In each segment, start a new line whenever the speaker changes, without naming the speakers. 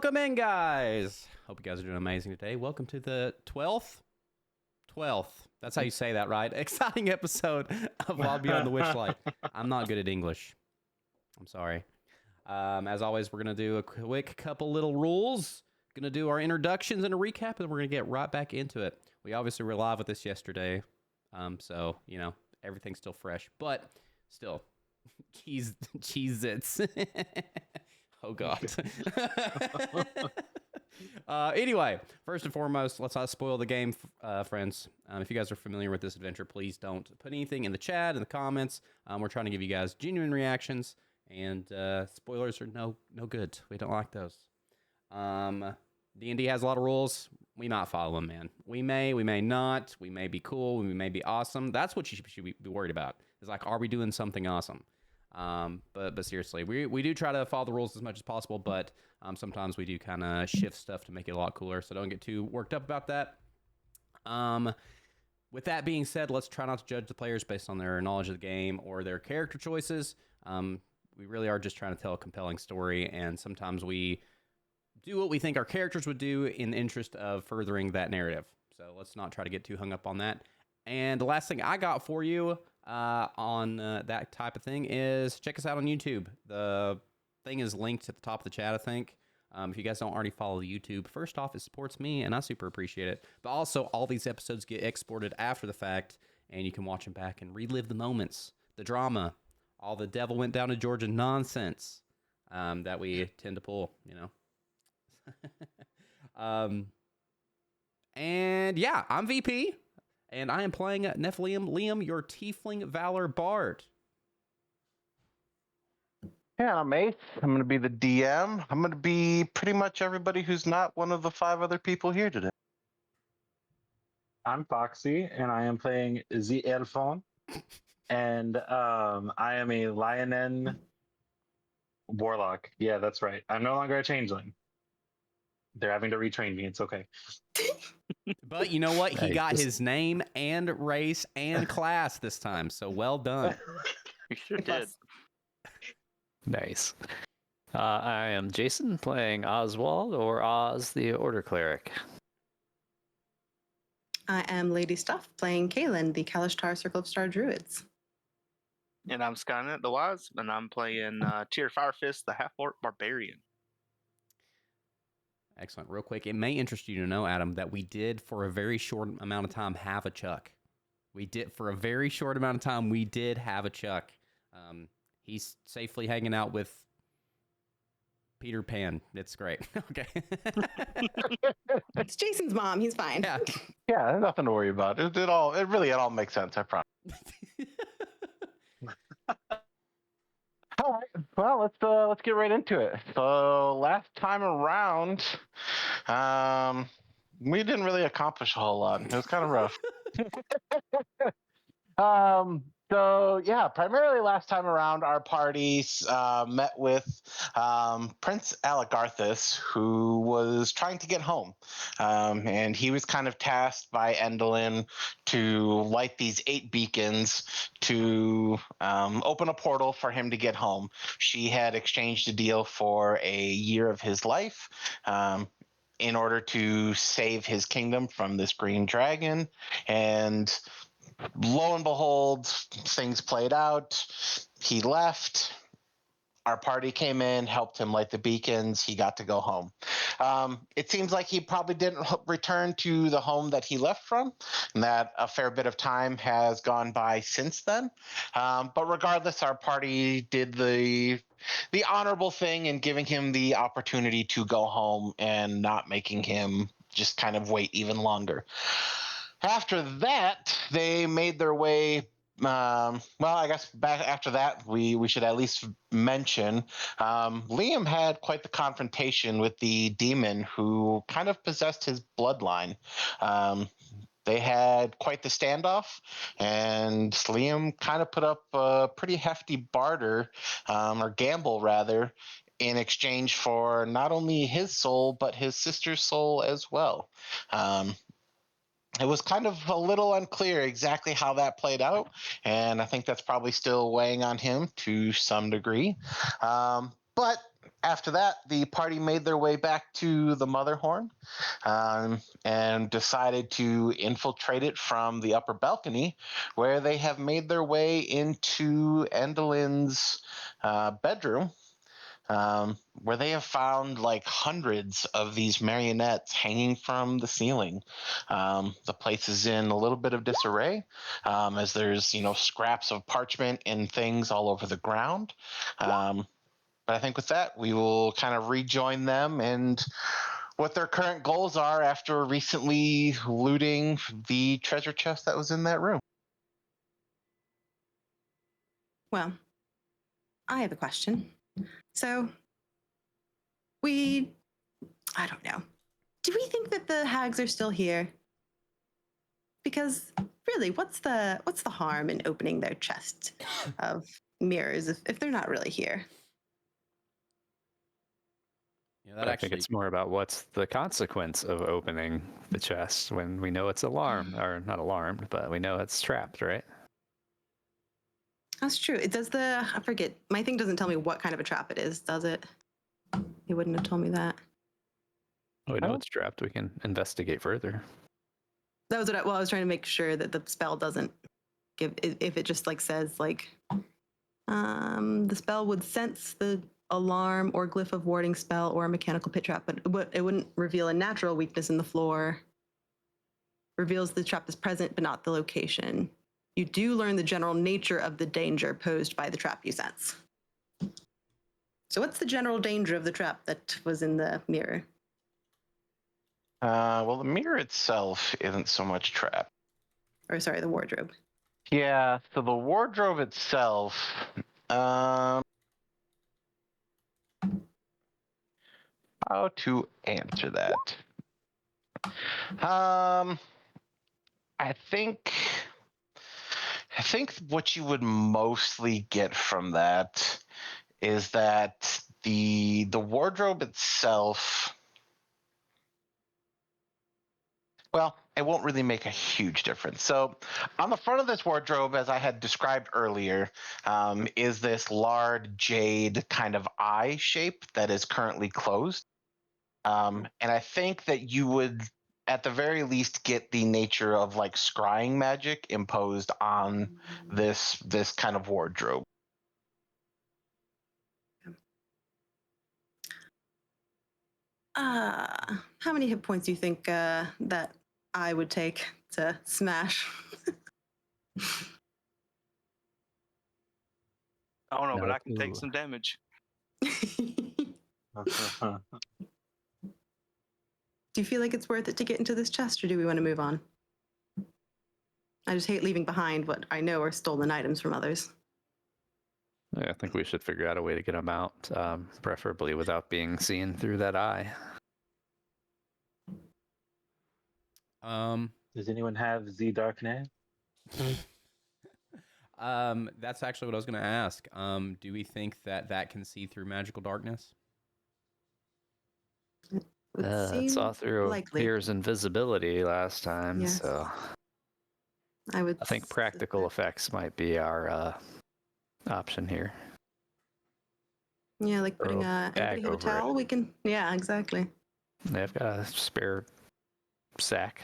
Welcome in, guys. Hope you guys are doing amazing today. Welcome to the 12th. That's how you say that, right? Exciting episode of Wild Beyond the Witchlight. I'm not good at English. I'm sorry. As always, we're going to do a quick couple little rules. Going to do our introductions and a recap, and we're going to get right back into it. We obviously were live with this yesterday, so, you know, everything's still fresh. But still, Cheez-Its. Oh, God. Anyway, first and foremost, let's not spoil the game, friends. If you guys are familiar with this adventure, please don't put anything in the chat, in the comments. We're trying to give you guys genuine reactions, and spoilers are no good. We don't like those. D&D has a lot of rules. We might follow them, man. We may not. We may be cool. We may be awesome. That's what you should be worried about. Is like, are we doing something awesome? But seriously, we do try to follow the rules as much as possible, but sometimes we do kind of shift stuff to make it a lot cooler, so don't get too worked up about that. With that being said, let's try not to judge the players based on their knowledge of the game or their character choices. We really are just trying to tell a compelling story, and sometimes we do what we think our characters would do in the interest of furthering that narrative. So let's not try to get too hung up on that. And the last thing I got for you on that type of thing is check us out on YouTube. The thing is linked at the top of the chat, I think. If you guys don't already follow YouTube, first off, it supports me, and I super appreciate it. But also, all these episodes get exported after the fact, and you can watch them back and relive the moments, the drama, all the devil went down to Georgia nonsense that we tend to pull, you know. And yeah, I'm VP. And I am playing Nephilim Liam, your Tiefling Valor Bard.
Yeah, I'm Ace. I'm going to be the DM. I'm going to be pretty much everybody who's not one of the 5 other people here today.
I'm Foxy, and I am playing the Elfon. And I am a Lionen Warlock. Yeah, that's right. I'm no longer a changeling. They're having to retrain me. It's okay.
But you know what? He got his name and race and class this time, so well done.
You sure did.
Nice. I am Jason, playing Oswald, or Oz, the Order Cleric.
I am Lady Stuff, playing Kaylin, the Kalishtar Circle of Star Druids.
And I'm Skynet the Wise, and I'm playing Tyr Firefist, the Half-Orc Barbarian.
Excellent. Real quick, it may interest you to know, Adam, that we did for a very short amount of time have a Chuck. We did have a Chuck. He's safely hanging out with Peter Pan. It's great. Okay.
It's Jason's mom. He's fine.
Yeah.
Yeah, there's nothing to worry about. It all makes sense, I promise. All right. Well, let's get right into it. So last time around, we didn't really accomplish a whole lot. It was kind of rough. So yeah, primarily last time around, our parties met with Prince Alagarthus, who was trying to get home, and he was kind of tasked by Endolin to light these 8 beacons to open a portal for him to get home. She had exchanged a deal for a year of his life. In order to save his kingdom from this green dragon, and lo and behold, things played out. He left. Our party came in, helped him light the beacons. He got to go home. It seems like he probably didn't return to the home that he left from, and that a fair bit of time has gone by since then. But regardless, our party did the honorable thing in giving him the opportunity to go home and not making him just kind of wait even longer. After that, they made their way. Well, I guess back after that, we should at least mention Liam had quite the confrontation with the demon who kind of possessed his bloodline. They had quite the standoff, and Liam kind of put up a pretty hefty barter, or gamble rather, in exchange for not only his soul, but his sister's soul as well. It was kind of a little unclear exactly how that played out, and I think that's probably still weighing on him to some degree. But after that, the party made their way back to the Motherhorn and decided to infiltrate it from the upper balcony, where they have made their way into Endelin's bedroom. Where they have found like hundreds of these marionettes hanging from the ceiling. The place is in a little bit of disarray, as there's scraps of parchment and things all over the ground. But I think with that, we will kind of rejoin them and what their current goals are after recently looting the treasure chest that was in that room.
Well, I have a question. So, I don't know. Do we think that the hags are still here? Because really, what's the harm in opening their chest of mirrors if they're not really here?
Yeah,
But
that
I think it's more about what's the consequence of opening the chest when we know it's alarmed, or not alarmed, but we know it's trapped, right?
That's true. It does I forget. My thing doesn't tell me what kind of a trap it is, does it? It wouldn't have told me that.
We know it's trapped. We can investigate further.
That was what I was trying to make sure that the spell doesn't give, if it just like says like, the spell would sense the alarm or glyph of warding spell or a mechanical pit trap, but it wouldn't reveal a natural weakness in the floor. Reveals the trap is present, but not the location. You do learn the general nature of the danger posed by the trap you sense. So what's the general danger of the trap that was in the mirror?
Well, the mirror itself isn't so much trapped.
Or sorry, the wardrobe.
Yeah, so the wardrobe itself, how to answer that? I think what you would mostly get from that is that the wardrobe itself, well, it won't really make a huge difference. So on the front of this wardrobe, as I had described earlier, is this large jade kind of eye shape that is currently closed. And I think that you would, at the very least, get the nature of like scrying magic imposed on this kind of wardrobe.
How many hit points do you think that I would take to smash?
I don't know, but
No,
I can take
ooh.
some damage.
Do you feel like it's worth it to get into this chest, or do we want to move on? I just hate leaving behind what I know are stolen items from others.
Yeah, I think we should figure out a way to get them out, preferably without being seen through that eye.
Does anyone have the darknet?
That's actually what I was going to ask. Do we think that can see through magical darkness?
It saw through
likely.
Pier's invisibility last time,
Yes.
so
I
think practical effects might be our option here.
Yeah, like putting
Throw a
anybody
bag
have a
over it.
towel? We can. Yeah, exactly.
They've got a spare sack.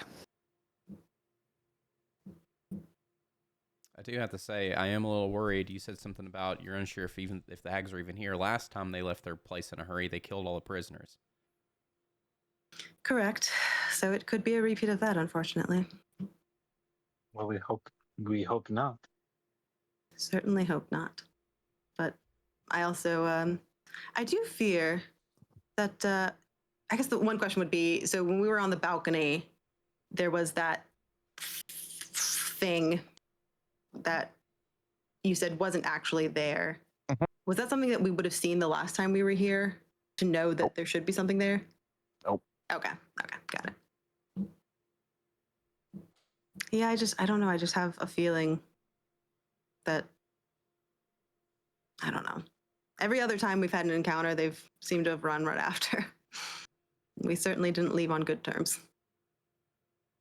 I do have to say, I am a little worried. You said something about you're unsure if the hags are even here. Last time they left their place in a hurry, they killed all the prisoners.
Correct. So it could be a repeat of that, unfortunately.
Well, we hope not.
Certainly hope not. But I also, I do fear that, I guess the one question would be, so when we were on the balcony, there was that thing that you said wasn't actually there.
Mhm.
Was that something that we would have seen the last time we were here to know that there should be something there?
Nope.
Okay, got it. Yeah, I don't know. I just have a feeling that, I don't know. Every other time we've had an encounter, they've seemed to have run right after. We certainly didn't leave on good terms.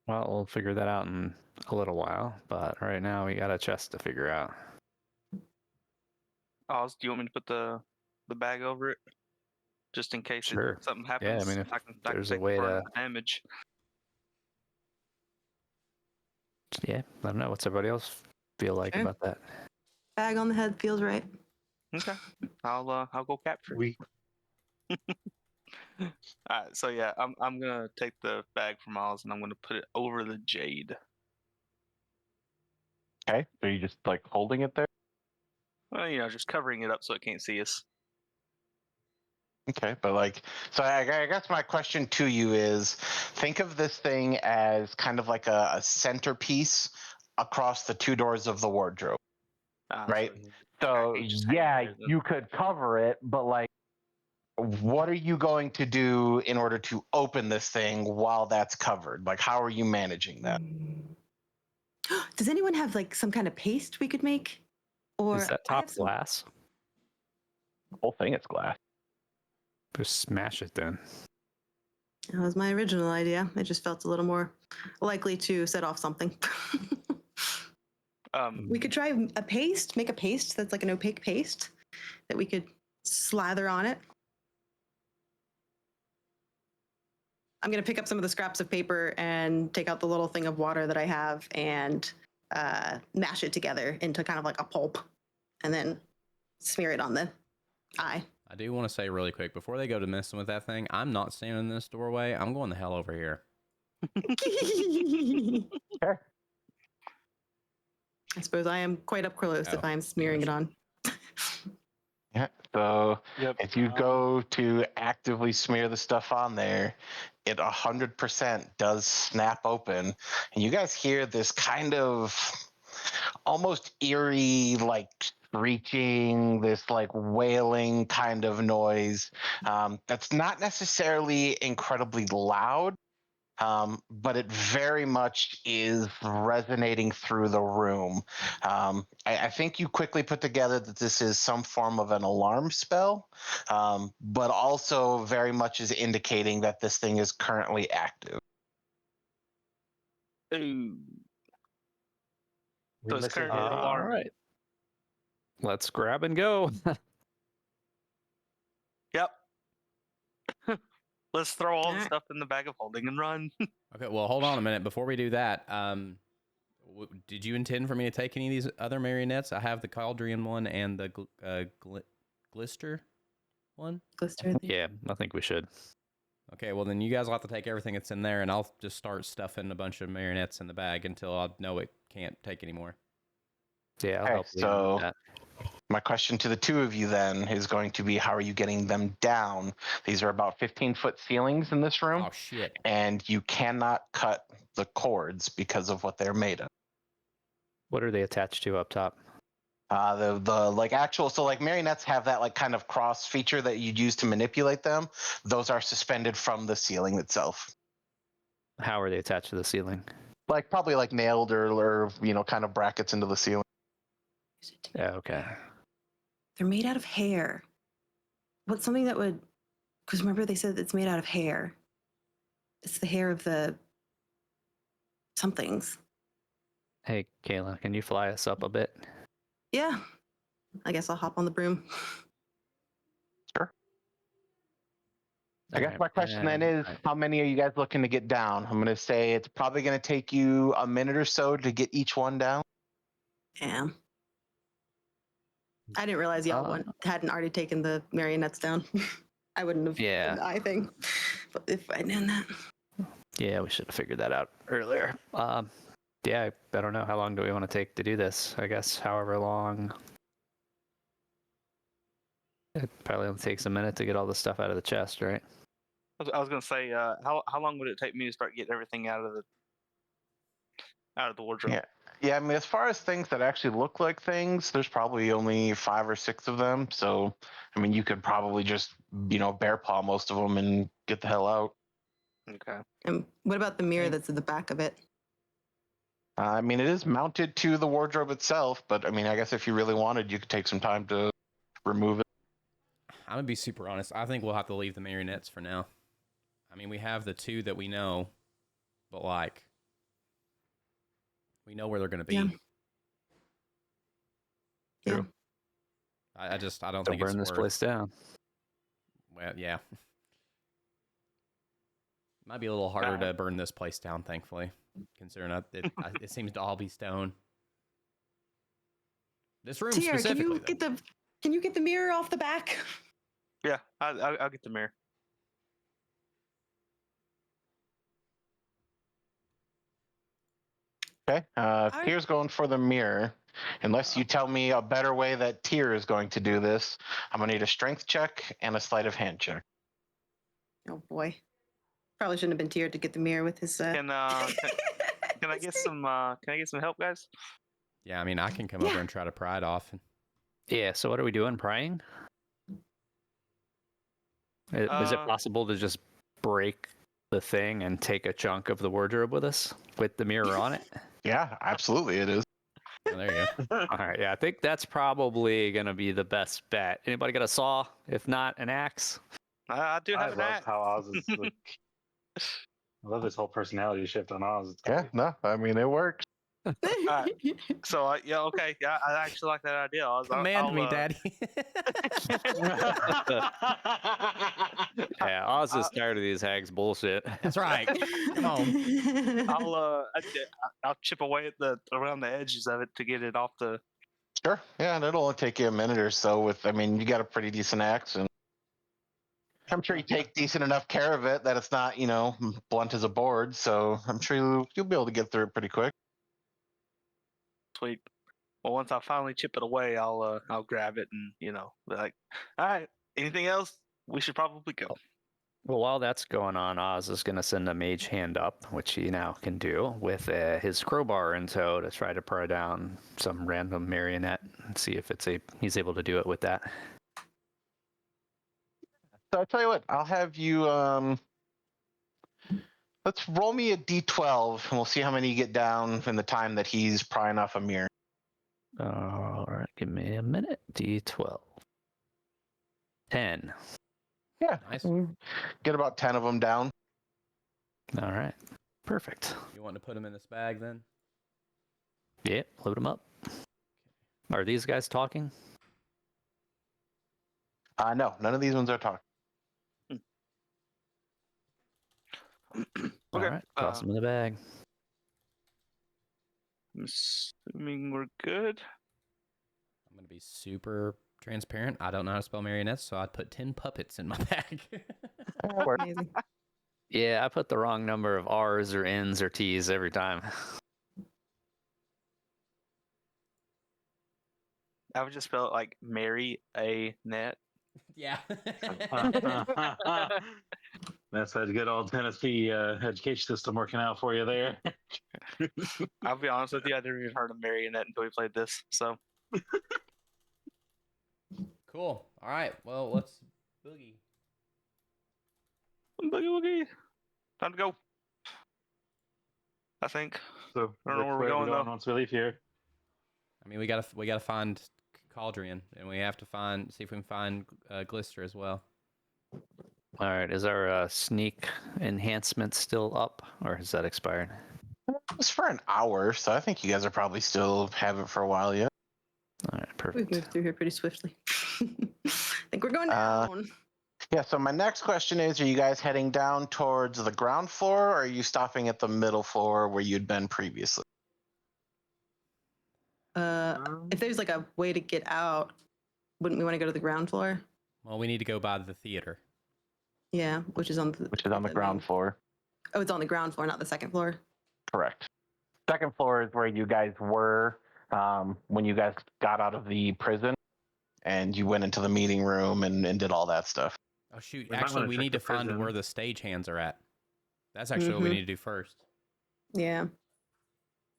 Well, we'll figure that out in a little while, but right now we got a chest to figure out.
Oz, do you want me to put the bag over it? just in case
Sure.
something
Yeah, I
happens.
mean, if
I can
there's a
take
way
the brunt
to-
of the damage.
Yeah, I don't know. What's everybody else feel like
Sure.
about that?
Bag on the head feels right.
Okay, I'll go capture.
We
All right, so yeah, I'm gonna take the bag from Oz and I'm gonna put it over the jade.
Okay, so you just like holding it there.
Well, just covering it up so it can't see us.
Okay, but like, so I guess my question to you is, think of this thing as kind of like a centerpiece across the two doors of the wardrobe, right? So
he's just hanging
yeah,
there then.
you could cover it, but like, what are you going to do in order to open this thing while that's covered? Like, how are you managing that?
Does anyone have like some kind of paste we could make? Or
Is that
I have
top
some-
glass?
The whole thing is glass.
Just smash it then.
That was my original idea. It just felt a little more likely to set off something. We could try a paste, make a paste that's like an opaque paste that we could slather on it. I'm going to pick up some of the scraps of paper and take out the little thing of water that I have and mash it together into kind of like a pulp and then smear it on the eye.
I do want to say really quick, before they go to messing with that thing, I'm not standing in this doorway. I'm going the hell over here.
Sure.
I suppose I am quite up close if
Oh,
I'm smearing it
gosh.
on.
Yeah. So
Yep.
if you go to actively smear the stuff on there, it 100% does snap open, and you guys hear this kind of almost eerie, like screeching, this like wailing kind of noise. That's not necessarily incredibly loud, but it very much is resonating through the room. I think you quickly put together that this is some form of an alarm spell, but also very much is indicating that this thing is currently active.
Ooh.
we're
So it's
missing
currently
Eddie.
All
alarming.
right. Let's grab and go.
Yep. Let's throw all the
Alright.
stuff in the bag of holding and run.
Okay, well, hold on a minute. Before we do that, did you intend for me to take any of these other marionettes? I have the Cauldrian one and the Glister one.
Glister.
Yeah, I think we should.
Okay, well, then you guys will have to take everything that's in there, and I'll just start stuffing a bunch of marionettes in the bag until I know it can't take any more.
Yeah, I'll
Okay,
help you
so-
with that.
My question to the two of you then is going to be, how are you getting them down? These are about 15-foot ceilings in this room,
Oh, shit.
and you cannot cut the cords because of what they're made of.
What are they attached to up top?
The like actual, so like marionettes have that like kind of cross feature that you'd use to manipulate them. Those are suspended from the ceiling itself,
How are they attached to the ceiling?
like probably like nailed or kind of brackets into the ceiling.
Yeah, okay.
They're made out of hair. What's something that would? Because remember they said it's made out of hair. It's the hair of the somethings.
Hey, Kayla, can you fly us up a bit?
Yeah. I guess I'll hop on the broom.
I guess my question then is, how many are you guys looking to get down? I'm going to say it's probably going to take you a minute or so to get each one down.
Yeah. I didn't realize y'all hadn't already taken the marionettes down. I wouldn't have
Yeah.
done the eye thing. But if I'd known that.
Yeah, we should have figured that out earlier. Yeah, I don't know. How long do we want to take to do this? I guess however long. It probably only takes a minute to get all the stuff out of the chest, right?
I was gonna say, how long would it take me to start getting everything out of the wardrobe?
Yeah. Yeah, I mean, as far as things that actually look like things, there's probably only 5 or 6 of them. So, I mean, you could probably just, bear paw most of them and get the hell out.
Okay.
And what about the mirror that's at the back of it?
I mean, it is mounted to the wardrobe itself, but I mean, I guess if you really wanted, you could take some time to remove it.
I'm going to be super honest. I think we'll have to leave the marionettes for now. I mean, we have the 2 that we know, but like, we know where they're going to be.
Yeah. Yeah.
I don't
Don't
think it's
burn this
worth.
place down.
Well, yeah. Might be a little harder to burn this place down, thankfully, considering it seems to all be stone. This room
Tier,
specifically.
can you get the mirror off the back?
Yeah, I'll get the mirror.
Okay. Tier's going for the mirror. Unless you tell me a better way that Tier is going to do this, I'm gonna need a strength check and a sleight of hand check.
Oh boy, probably shouldn't have been Tier to get the mirror with his.
Can I get some help, guys?
Yeah, I mean, I can come over and try to pry it off.
Yeah, so what are we doing? Prying? Is it possible to just break the thing and take a chunk of the wardrobe with us with the mirror on it?
Yeah, absolutely it is.
Oh, there you go.
All right, yeah, I think that's probably going to be the best bet. Anybody got a saw? If not, an axe?
I do
I
have
love
that.
how Oz is. Like, I love this whole personality shift on Oz. It's
Yeah,
great.
no, I mean it works.
So okay, yeah, I actually like that idea.
Command me, Daddy.
Yeah, Oz is tired of these hags bullshit.
That's right. Come on.
I'll chip away at around the edges of it to get it off the.
Sure. Yeah, and it'll only take you a minute or so. I mean, you got a pretty decent axe, and I'm sure you take decent enough care of it that it's not, blunt as a board. So I'm sure you'll be able to get through it pretty quick.
Sweet. Well, once I finally chip it away, I'll grab it and be like, all right. Anything else? We should probably go.
Well, while that's going on, Oz is going to send a mage hand up, which he now can do, with his crowbar in tow to try to pry down some random marionette and see if he's able to do it with that.
So I'll tell you what, I'll have you, let's roll me a d12 and we'll see how many you get down in the time that he's prying off a mirror.
All right, give me a minute. D12. 10.
Yeah.
Nice.
Get about 10 of them down.
All right, perfect.
You want to put them in this bag then?
Yeah, load them up. Are these guys talking?
No, none of these ones are talking.
All right, toss them in the bag.
I'm assuming we're good.
I'm going to be super transparent. I don't know how to spell marionettes, so I'd put 10 puppets in my bag.
Amazing.
Yeah, I put the wrong number of R's or N's or T's every time.
I would just spell it like Mary A. Net.
Yeah.
That's that good old Tennessee education system working out for you there.
I'll be honest with you, I never even heard of marionette until we played this. So
Cool. All right. Well, let's boogie.
boogie woogie. Time to go. I think.
So
I don't know where we're
which way are
going,
we
though.
once we leave here.
I mean, we gotta find Cauldrian, and we have to see if we can find Glister as well.
All right, is our sneak enhancement still up, or has that expired?
It's for an hour, so I think you guys are probably still have it for a while yet.
All right,
We've
perfect.
moved through here pretty swiftly. I think we're going down.
Yeah, so my next question is, are you guys heading down towards the ground floor, or are you stopping at the middle floor where you'd been previously?
If there's like a way to get out, wouldn't we want to go to the ground floor?
Well, we need to go by the theater.
Yeah, which is on the
Ground floor.
Oh, it's on the ground floor, not the second floor.
Correct. Second floor is where you guys were when you guys got out of the prison, and you went into the meeting room and did all that stuff.
Oh shoot!
We might
Actually,
wanna
we
check
need
the
to find
prison.
where the stage hands are at. That's actually what we
Mhm.
need to do first.
Yeah.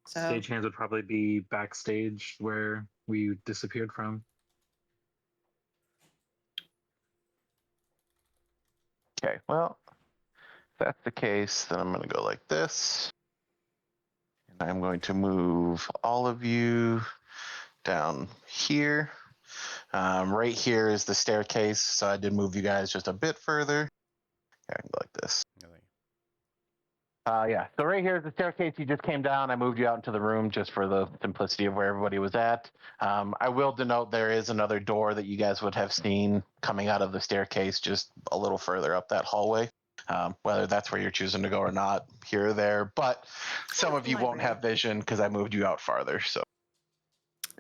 So
Stagehands would probably be backstage where we disappeared from.
Okay, well, if that's the case, then I'm going to go like this. And I'm going to move all of you down here. Right here is the staircase, so I did move you guys just a bit further. Okay, I can go like this.
I think.
Yeah. So right here is the staircase you just came down. I moved you out into the room just for the simplicity of where everybody was at. I will denote there is another door that you guys would have seen coming out of the staircase just a little further up that hallway. Whether that's where you're choosing to go or not, here or there. But some of you won't have vision because I moved you out farther. So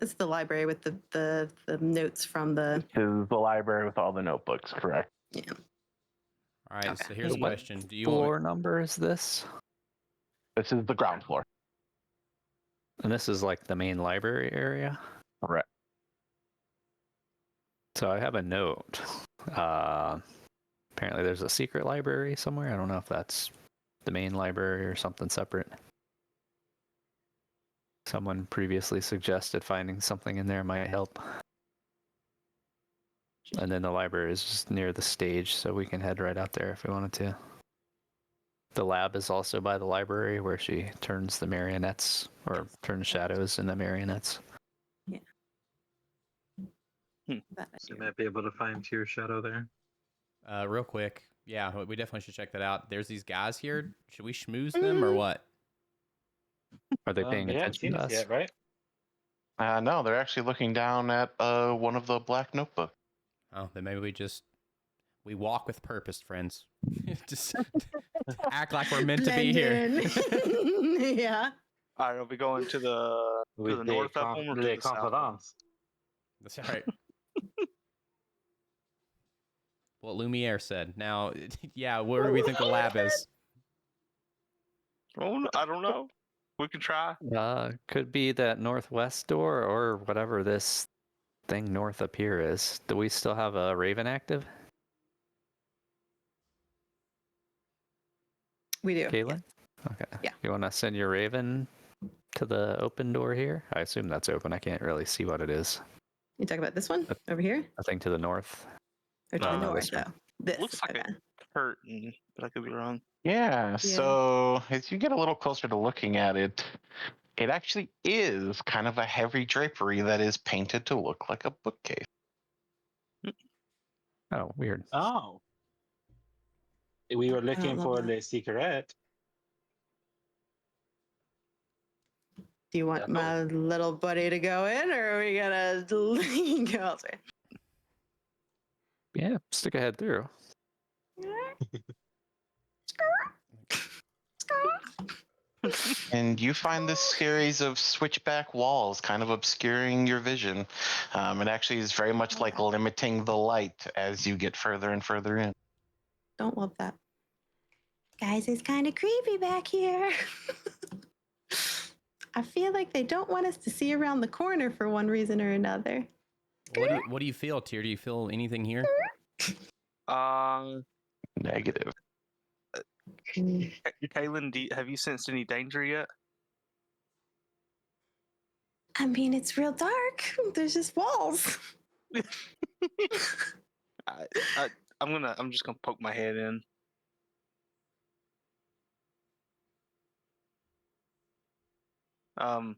It's the library with the notes from the.
this is the library with all the notebooks, correct?
Yeah.
All right,
Okay.
so here's a
What
question. Do you want
floor number is this?
This is the ground floor.
And this is like the main library area.
Correct.
So I have a note. Apparently there's a secret library somewhere. I don't know if that's the main library or something separate. Someone previously suggested finding something in there might help. And then the library is just near the stage, so we can head right out there if we wanted to. The lab is also by the library where she turns the marionettes, or turns shadows into marionettes.
That
You might be able to find your shadow there.
real quick? Yeah, we definitely should check that out. There's these guys here. Should we schmooze them or what?
Are they paying
They haven't
attention
seen
to
us
us?
yet, right?
No, they're actually looking down at one of the black notebooks.
Oh, then maybe we walk with purpose, friends. Just act like we're meant to be
Blend
here.
in. Yeah.
All right, are we going to the
With
north of them or to
les
the south? of 'em?
confidants.
That's all right. What Lumiere said. Now, yeah, where do we think the lab is?
Oh, I don't know. We can try.
Could be that northwest door or whatever this thing north up here is. Do we still have a Raven active,
We do.
Caitlin? Okay.
Yeah.
You want to send your Raven to the open door here? I assume that's open. I can't really see what it is.
You talk about this one over here,
I think to the north.
or to the
No,
north?
this one.
Oh, this.
Looks like
Okay.
a curtain, but I could be wrong.
Yeah, so as you get a little closer to looking at it, it actually is kind of a heavy drapery that is painted to look like a bookcase.
Oh, weird.
Oh. We were looking
love
for
that.
Les Secrets.
Do you want my little buddy to go in, or are we gonna go elsewhere?
Yeah, stick a head through.
And you find this series of switchback walls kind of obscuring your vision. It actually is very much like limiting the light as you get further and further in.
Don't love that. Guys, it's kind of creepy back here. I feel like they don't want us to see around the corner for one reason or another.
What do you feel, Tyr? Do you feel anything here?
Negative.
Kaylin, have you sensed any danger yet?
I mean, it's real dark. There's just walls.
I'm just gonna poke my head in. I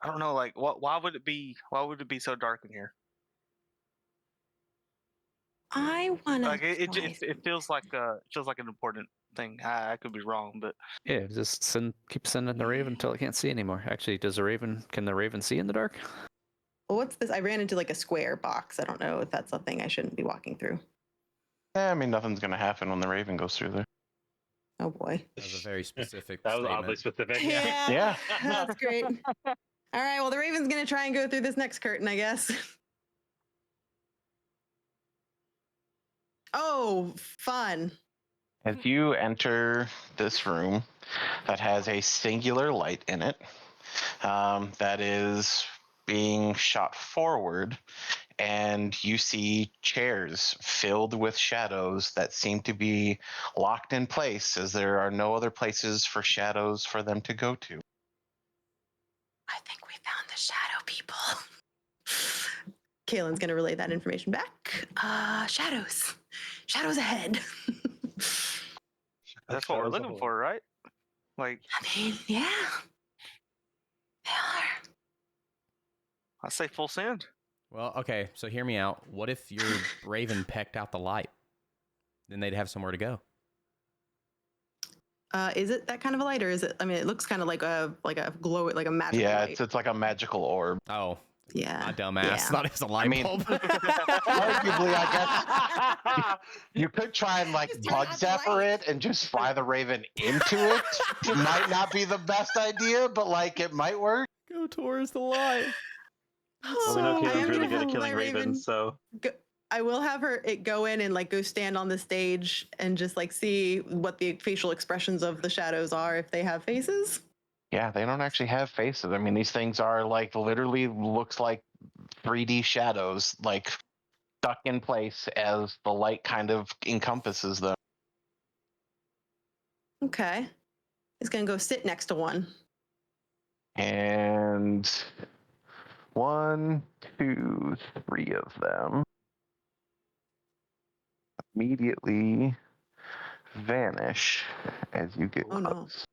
don't know, like why would it be so dark in here?
I wanna.
Like it feels like an important thing. I could be wrong, but
Yeah, just keep sending the Raven until it can't see anymore. Actually, can the Raven see in the dark?
Well, what's this? I ran into like a square box. I don't know if that's something I shouldn't be walking through.
I mean, nothing's going to happen when the Raven goes through there.
Oh boy.
That was a very specific
That was
statement.
oddly specific.
Yeah.
Yeah.
That's great. All right. Well, the Raven's gonna try and go through this next curtain, I guess. Oh, fun.
As you enter this room that has a singular light in it, that is being shot forward, and you see chairs filled with shadows that seem to be locked in place as there are no other places for shadows for them to go to.
I think we found the shadow people. Kaylin's gonna relay that information back. Shadows. Shadows ahead.
that's what we're looking for, right? Like,
I mean, yeah. They are.
I say full send.
Well, okay, so hear me out. What if your Raven pecked out the light? Then they'd have somewhere to go.
Is it that kind of a light, or is it? I mean, it looks kind of like a glow, like a magical
Yeah,
light.
it's like a magical orb.
Oh,
Yeah.
my dumbass.
Yeah.
Thought it was a light
mean-
bulb.
Arguably, I guess you could try and like
Just turn
bug
out the
zapper
light.
it and just fly the raven into it. Might not be the best idea, but like it might work.
Go towards the light.
Well, we know
I am
Caitlin's really
gonna
good at
have
killing
my raven
ravens, so
I will have her go in and like go stand on the stage and just like see what the facial expressions of the shadows are, if they have faces.
Yeah, they don't actually have faces. I mean, these things are like literally looks like 3D shadows, like stuck in place as the light kind of encompasses them.
Okay. He's gonna go sit next to one.
And 1, 2, 3 of them immediately vanish as you get
Oh, no.
close.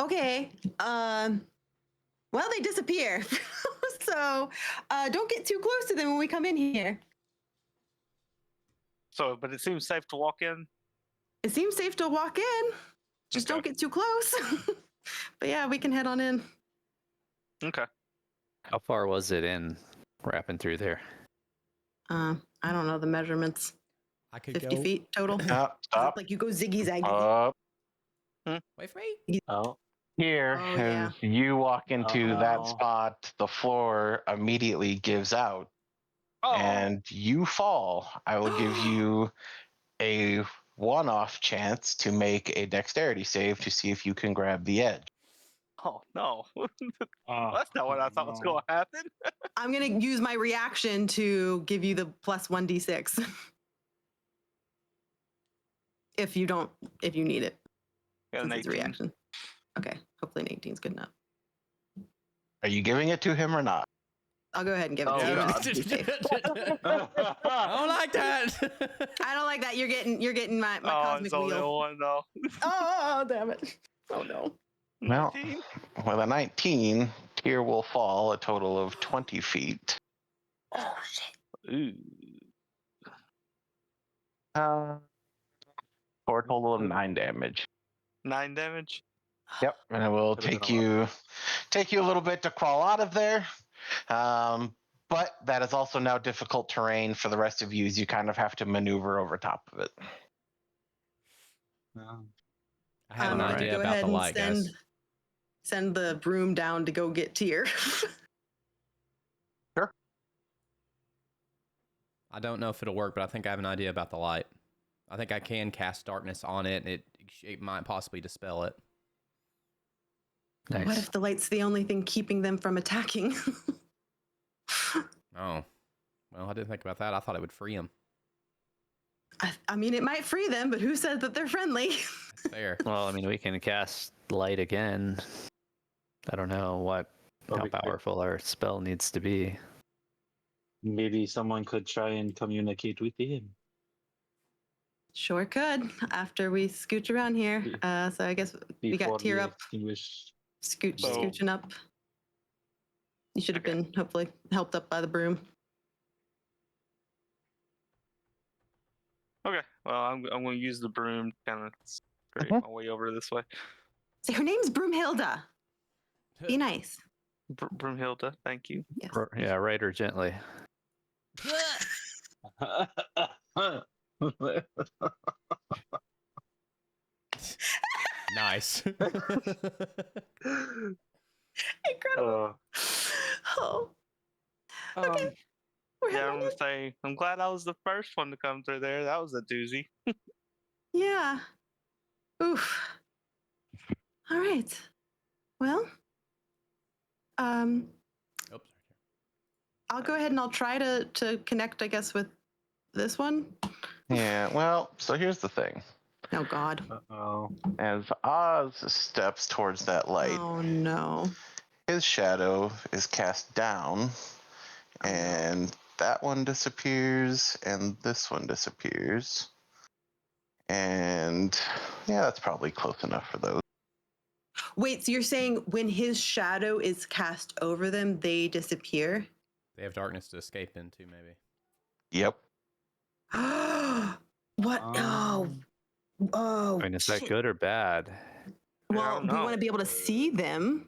Okay. Well, they disappear. So don't get too close to them when we come in here.
So, but it seems safe to walk in.
It seems safe to walk in. Just don't
Okay.
get too close. But yeah, we can head on in.
Okay.
How far was it in wrapping through there?
I don't know the measurements.
I could
50 feet total.
Stop,
Is it
stop.
like you go ziggy zaggy.
Up
Wait for me.
oh,
here,
Oh,
as
yeah.
you walk into that
Uh-oh.
spot, the floor immediately gives out
Oh.
and you fall. I will give you a one-off chance to make a dexterity save to see if you can grab the edge.
Oh no.
oh,
That's not what I thought was going to happen.
I'm gonna use my reaction to give you the plus 1d6. If you need it.
Got an
Since it's a
18.
reaction. Okay. Hopefully an 18 is good enough.
Are you giving it to him or not?
I'll go ahead and give it
Oh,
to you.
God.
just to be safe.
I don't like that.
I don't like that. You're getting my
Oh,
cosmic
it's only
wheel.
one though.
Oh, damn it. Oh no.
Well,
19?
with a 19, Tyr will fall a total of 20 feet.
Oh shit.
Ooh.
For a total of 9 damage.
9 damage.
Yep, and it will
Could've been
take you a little bit to crawl out of there. But that is also now difficult terrain for the rest of you as you kind of have to maneuver over top of it.
no.
I have an
I'm gonna
idea
go
about
ahead
the
and
light, guys.
send the broom down to go get Tyr.
I don't know if it'll work, but I think I have an idea about the light. I think I can cast darkness on it, and it might possibly dispel it.
Nice.
What if the light's the only thing keeping them from attacking?
Oh. Well, I didn't think about that. I thought it would free him.
I mean, it might free them, but who said that they're friendly?
Fair.
Well, I mean, we can cast light again. I don't know how
we could-
powerful our spell needs to be.
Maybe someone could try and communicate with him.
Sure could, after we scooch around here. So I guess we got Tyr up,
Extinguish.
scooching up. You should have
Okay.
been hopefully helped up by the broom.
Okay. Well, I'm going to use the broom to kind of scrape
Mhm.
my way over this way.
Say her name's Broomhilda. Be nice.
Broomhilda, thank you.
Yes.
Yeah, right or gently.
Nice.
Incredible. Oh, okay. We're
Yeah, I'm
having
going
it.
to say, I'm glad I was the first one to come through there. That was a doozy.
Yeah. Oof. All right. Well,
Oops, sorry.
I'll go ahead and I'll try to connect, I guess, with this one.
Yeah, well, so here's the thing.
Oh God.
Oh,
As Oz steps towards that light,
Oh no.
his shadow is cast down,
Oh, no.
and that one disappears, and this one disappears. And yeah, that's probably close enough for those.
Wait, so you're saying when his shadow is cast over them, they disappear?
They have darkness to escape into, maybe.
Yep.
What? Oh,
I mean, is that
shit.
good or bad?
I
Well,
don't
we want
know.
to be able to see them.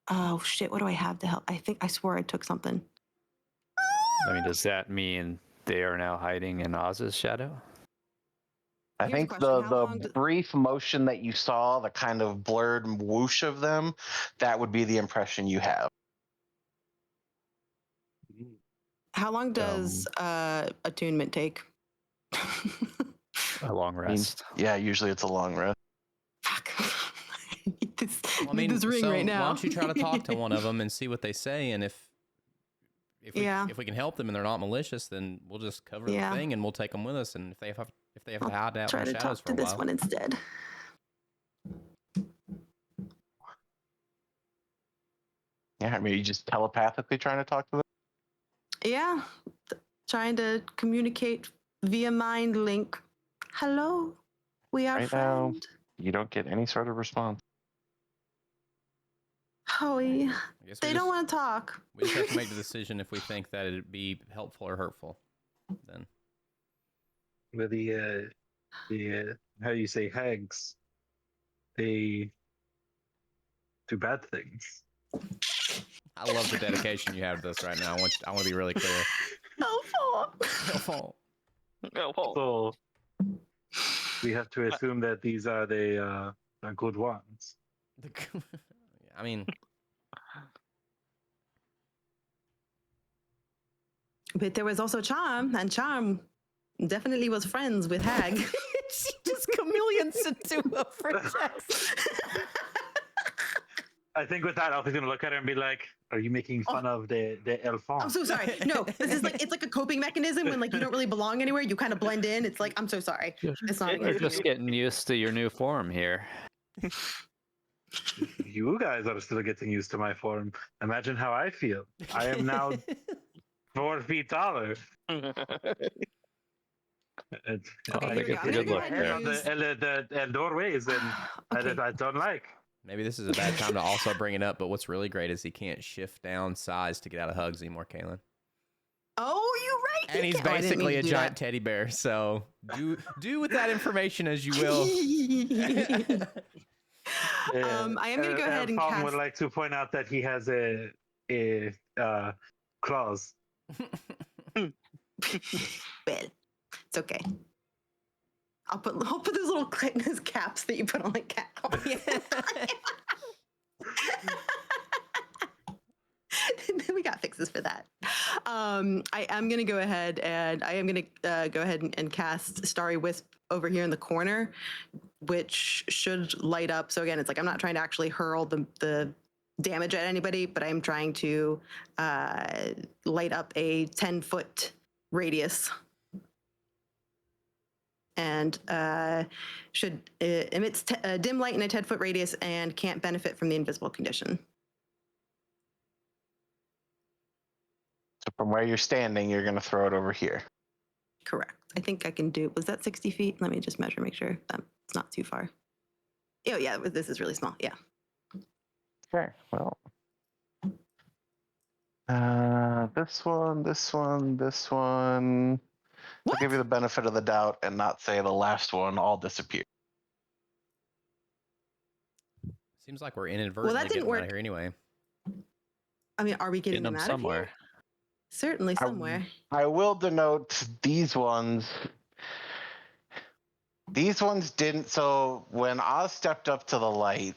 Oh shit! What do I have to help? I swore I took something.
I mean, does that mean they are now hiding in Oz's shadow?
I
Here's a
think
question. How long
the
do-
brief motion that you saw, the kind of blurred whoosh of them, that would be the impression you have.
How long does attunement take?
A long
I mean,
rest.
yeah, usually it's a long rest.
Fuck. I need this,
Well, I
need
mean,
this ring
so
right now.
why don't you try to talk to one of them and see what they say, and if
Yeah.
if we can help them and they're not malicious, then we'll just cover
Yeah.
the thing and we'll take them with us. And if they have to hide out in
Try
the
to
shadows
talk
for
to
a
this
while,
one instead.
Yeah, I mean, you just telepathically trying to talk to them.
Yeah. Trying to communicate via mind link. Hello. We are
Right now,
friends.
you don't get any sort of response.
Howie.
I guess
They don't want to talk.
we just have to make the decision if we think that it'd be helpful or hurtful. Then
With the how do you say hags? They do bad things.
I love the dedication you have to this right now. I want to be really clear.
Helpful.
Helpful.
Oh, whoa.
So we have to assume that these are the good ones.
I mean,
But there was also Charm, and Charm definitely was friends with Hag.
she just chameleons into a vortex.
I think with that, Alfie's gonna look at her and be like, "Are you making fun of the Elfon?"
I'm so sorry. No, this is like it's like a coping mechanism when like you don't really belong anywhere. You kind of blend in. It's like I'm so sorry. It's not
We're
against
just
you.
getting used to your new form here.
You guys are still getting used to my form. Imagine how I feel. I am now 4 feet taller. It's,
Okay,
I
here
think
we go.
it's
I'm
a
gonna
good
go
look
ahead
there.
and use.
the doorways and
Okay.
I don't like.
Maybe this is a bad time to also bring it up, but what's really great is he can't shift down size to get out of hugs anymore, Kaylin.
Oh, you're right.
And he's
Oh, I didn't mean
basically
to
a
do
giant teddy bear, so do with that information as you will.
that. I am gonna go ahead and
Elfon
cast.
would like to point out that he has a claws.
Well, it's okay. I'll put those little those caps that you put on like cat. We got fixes for that. I am gonna go ahead and and cast Starry Wisp over here in the corner, which should light up. So again, it's like I'm not trying to actually hurl the damage at anybody, but I'm trying to light up a 10-foot radius. And should emits dim light in a 10-foot radius and can't benefit from the invisible condition.
So from where you're standing, you're going to throw it over here.
Correct. I think I can do. Was that 60 feet? Let me just measure, make sure it's not too far. Oh yeah, this is really small. Yeah.
Okay, well. This one. I'll give you the benefit of the doubt and not say the last one all disappeared.
Seems like we're inadvertently
didn't
getting them out
work.
of here anyway.
I mean, are we getting
Getting
them
them
out of
somewhere.
here? Certainly somewhere.
I will denote these ones. These ones didn't. So when Oz stepped up to the light,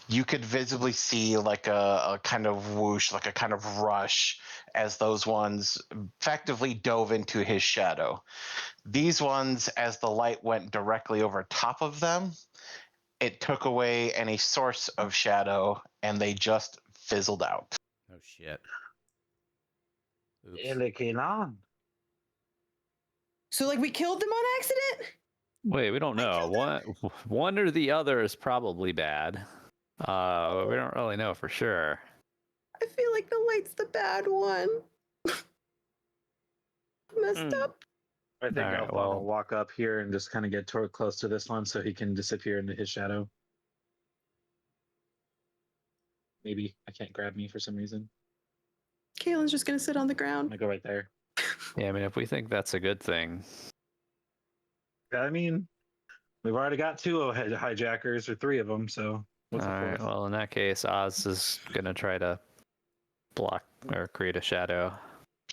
you could visibly see like a kind of whoosh, like a kind of rush as those ones effectively dove into his shadow. These ones, as the light went directly over top of them, it took away any source of shadow and they just fizzled out.
Oh shit. Oops.
Elekenan.
So like we killed them on accident?
Wait, we don't know. One or the other is probably bad. We don't really know for sure.
I feel like the light's the bad one. Messed up.
I think
All right,
Elfon
well-
will walk up here and just kind of get close to this one so he can disappear into his shadow. Maybe I can't grab me for some reason.
Kaylin's just gonna sit on the
I'm
ground.
gonna go right there.
Yeah, I mean, if we think that's a good thing,
I mean, we've already got 2 hijackers or 3 of them, so what's
All
the
right.
4th?
Well, in that case, Oz is gonna try to block or create a shadow.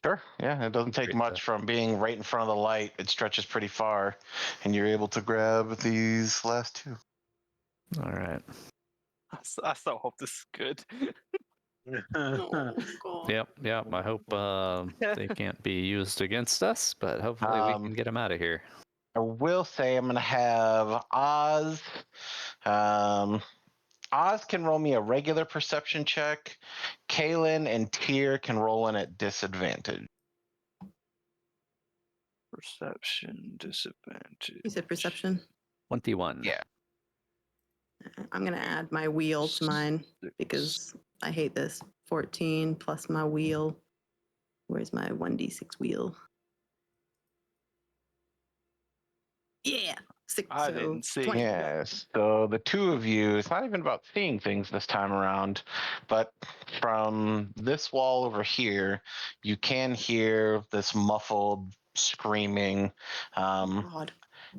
Sure. Yeah, it doesn't take
Great
much from being right in front of the light. It stretches pretty far, and you're able to grab these last 2.
All right.
I so hope this is good.
Oh, God.
Yep. I hope they can't be used against us, but hopefully we can get them out of here.
I will say I'm going to have Oz. Oz can roll me a regular perception check. Kaylin and Tyr can roll in at disadvantage.
Perception disadvantage.
You said perception.
21.
Yeah.
I'm gonna add my wheel to mine because I hate this. 14 plus my wheel. Where's my 1d6 wheel? Yeah, 6.
I
so
didn't see.
20.
Yes. So the 2 of you, it's not even about seeing things this time around, but from this wall over here, you can hear this muffled screaming.
God.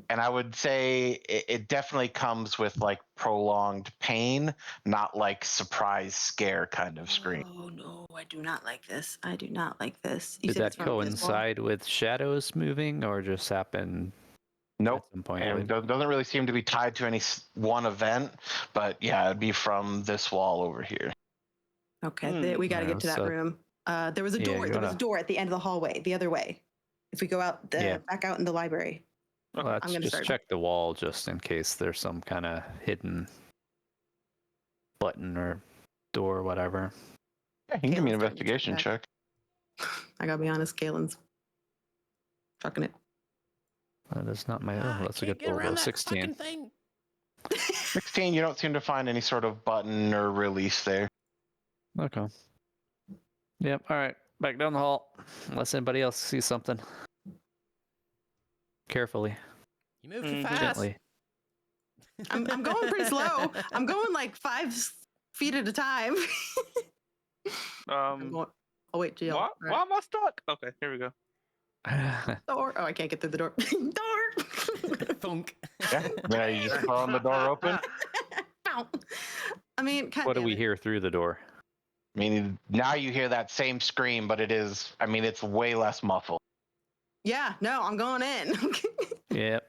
And I would say it definitely comes with like prolonged pain, not like surprise scare kind of scream.
Oh no, I do not like this. I do not like this. You
Did
said
that
it's from this wall?
coincide with shadows moving or just happen
Nope.
at some point?
And it doesn't really seem to be tied to any one event, but yeah, it'd be from this wall over here.
Okay, we got to
Yeah,
get to that
so-
room. There was a
Yeah,
door.
you
There was a
wanna-
door at the end of the hallway, the other way. If we go out back out in the library.
Let's
gonna
just
start.
check the wall just in case there's some kind of hidden button or door or whatever.
Yeah, you can give me an
Kaylin's starting to check
investigation
back.
check.
I gotta be honest, Kaylin's trucking it.
That is not my. Oh, that's a good roll. 16.
16, you don't seem to find any sort of button or release there.
Okay. Yep. All right. Back down the hall. Unless anybody else sees something. Carefully,
You move too
Mhm.
fast.
gently.
I'm going pretty slow. I'm going like 5 feet at a time. I'm going, oh wait, Jill.
Why,
All right.
why am I stuck? Okay, here we go.
Door. Oh, I can't get through the door. Door.
Thunk.
Yeah, you just throwing the door open.
Bow. I mean,
What do we hear through the door?
I mean, now you hear that same scream, but it's way less muffled.
Yeah, no, I'm going in.
Yep.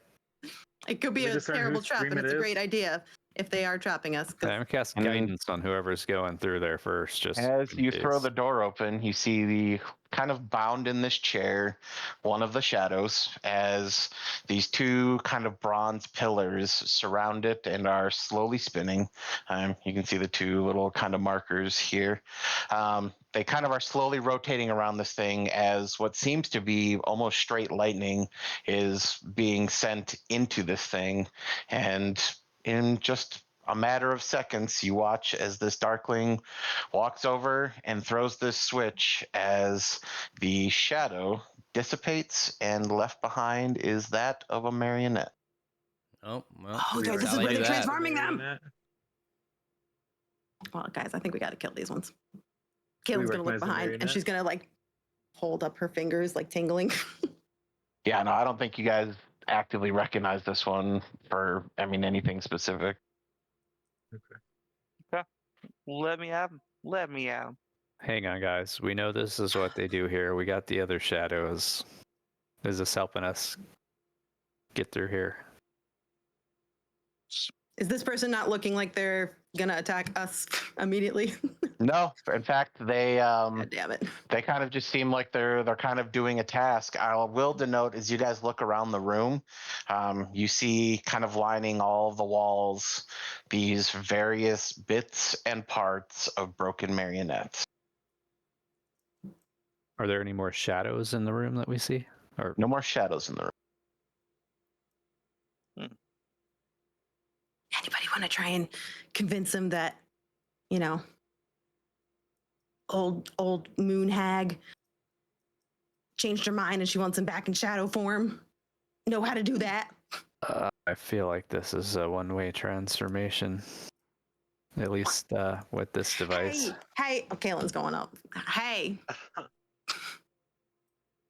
It could be
We
a
discern
terrible
whose
trap,
scream
and
it
it's a
is?
great idea if they are trapping us. 'cause-
I'm gonna cast
And-
guidance on whoever's going through there first. Just
As
in
you throw
case.
the door open, you see the kind of bound in this chair, one of the shadows, as these 2 kind of bronze pillars surround it and are slowly spinning. You can see the 2 little kind of markers here. They kind of are slowly rotating around this thing as what seems to be almost straight lightning is being sent into this thing. And in just a matter of seconds, you watch as this darkling walks over and throws this switch as the shadow dissipates, and left behind is that of a marionette.
Oh, well.
Oh,
We
guys, this is
how they
where
do
they're
that.
transforming them.
Marionette.
Well, guys, I think we got to kill these ones.
We
Kaylin's gonna look
recognize the
behind, and
marionette?
she's gonna like hold up her fingers, like tingling.
Yeah, no, I don't think you guys actively recognize this one for, anything specific.
Let me have him. Let me have him.
Hang on, guys. We know this is what they do here. We got the other shadows. Is this helping us get through here?
Is this person not looking like they're gonna attack us immediately?
No, in fact, they
God damn it.
they kind of just seem like they're kind of doing a task. I will denote as you guys look around the room, you see kind of lining all of the walls these various bits and parts of broken marionettes.
Are there any more shadows in the room that we see? Or
No more shadows in the room.
Anybody want to try and convince them that, old moon hag changed her mind and she wants him back in shadow form? Know how to do that?
I feel like this is a one-way transformation. At least with this device.
Hey, oh, Kaylin's going up. Hey,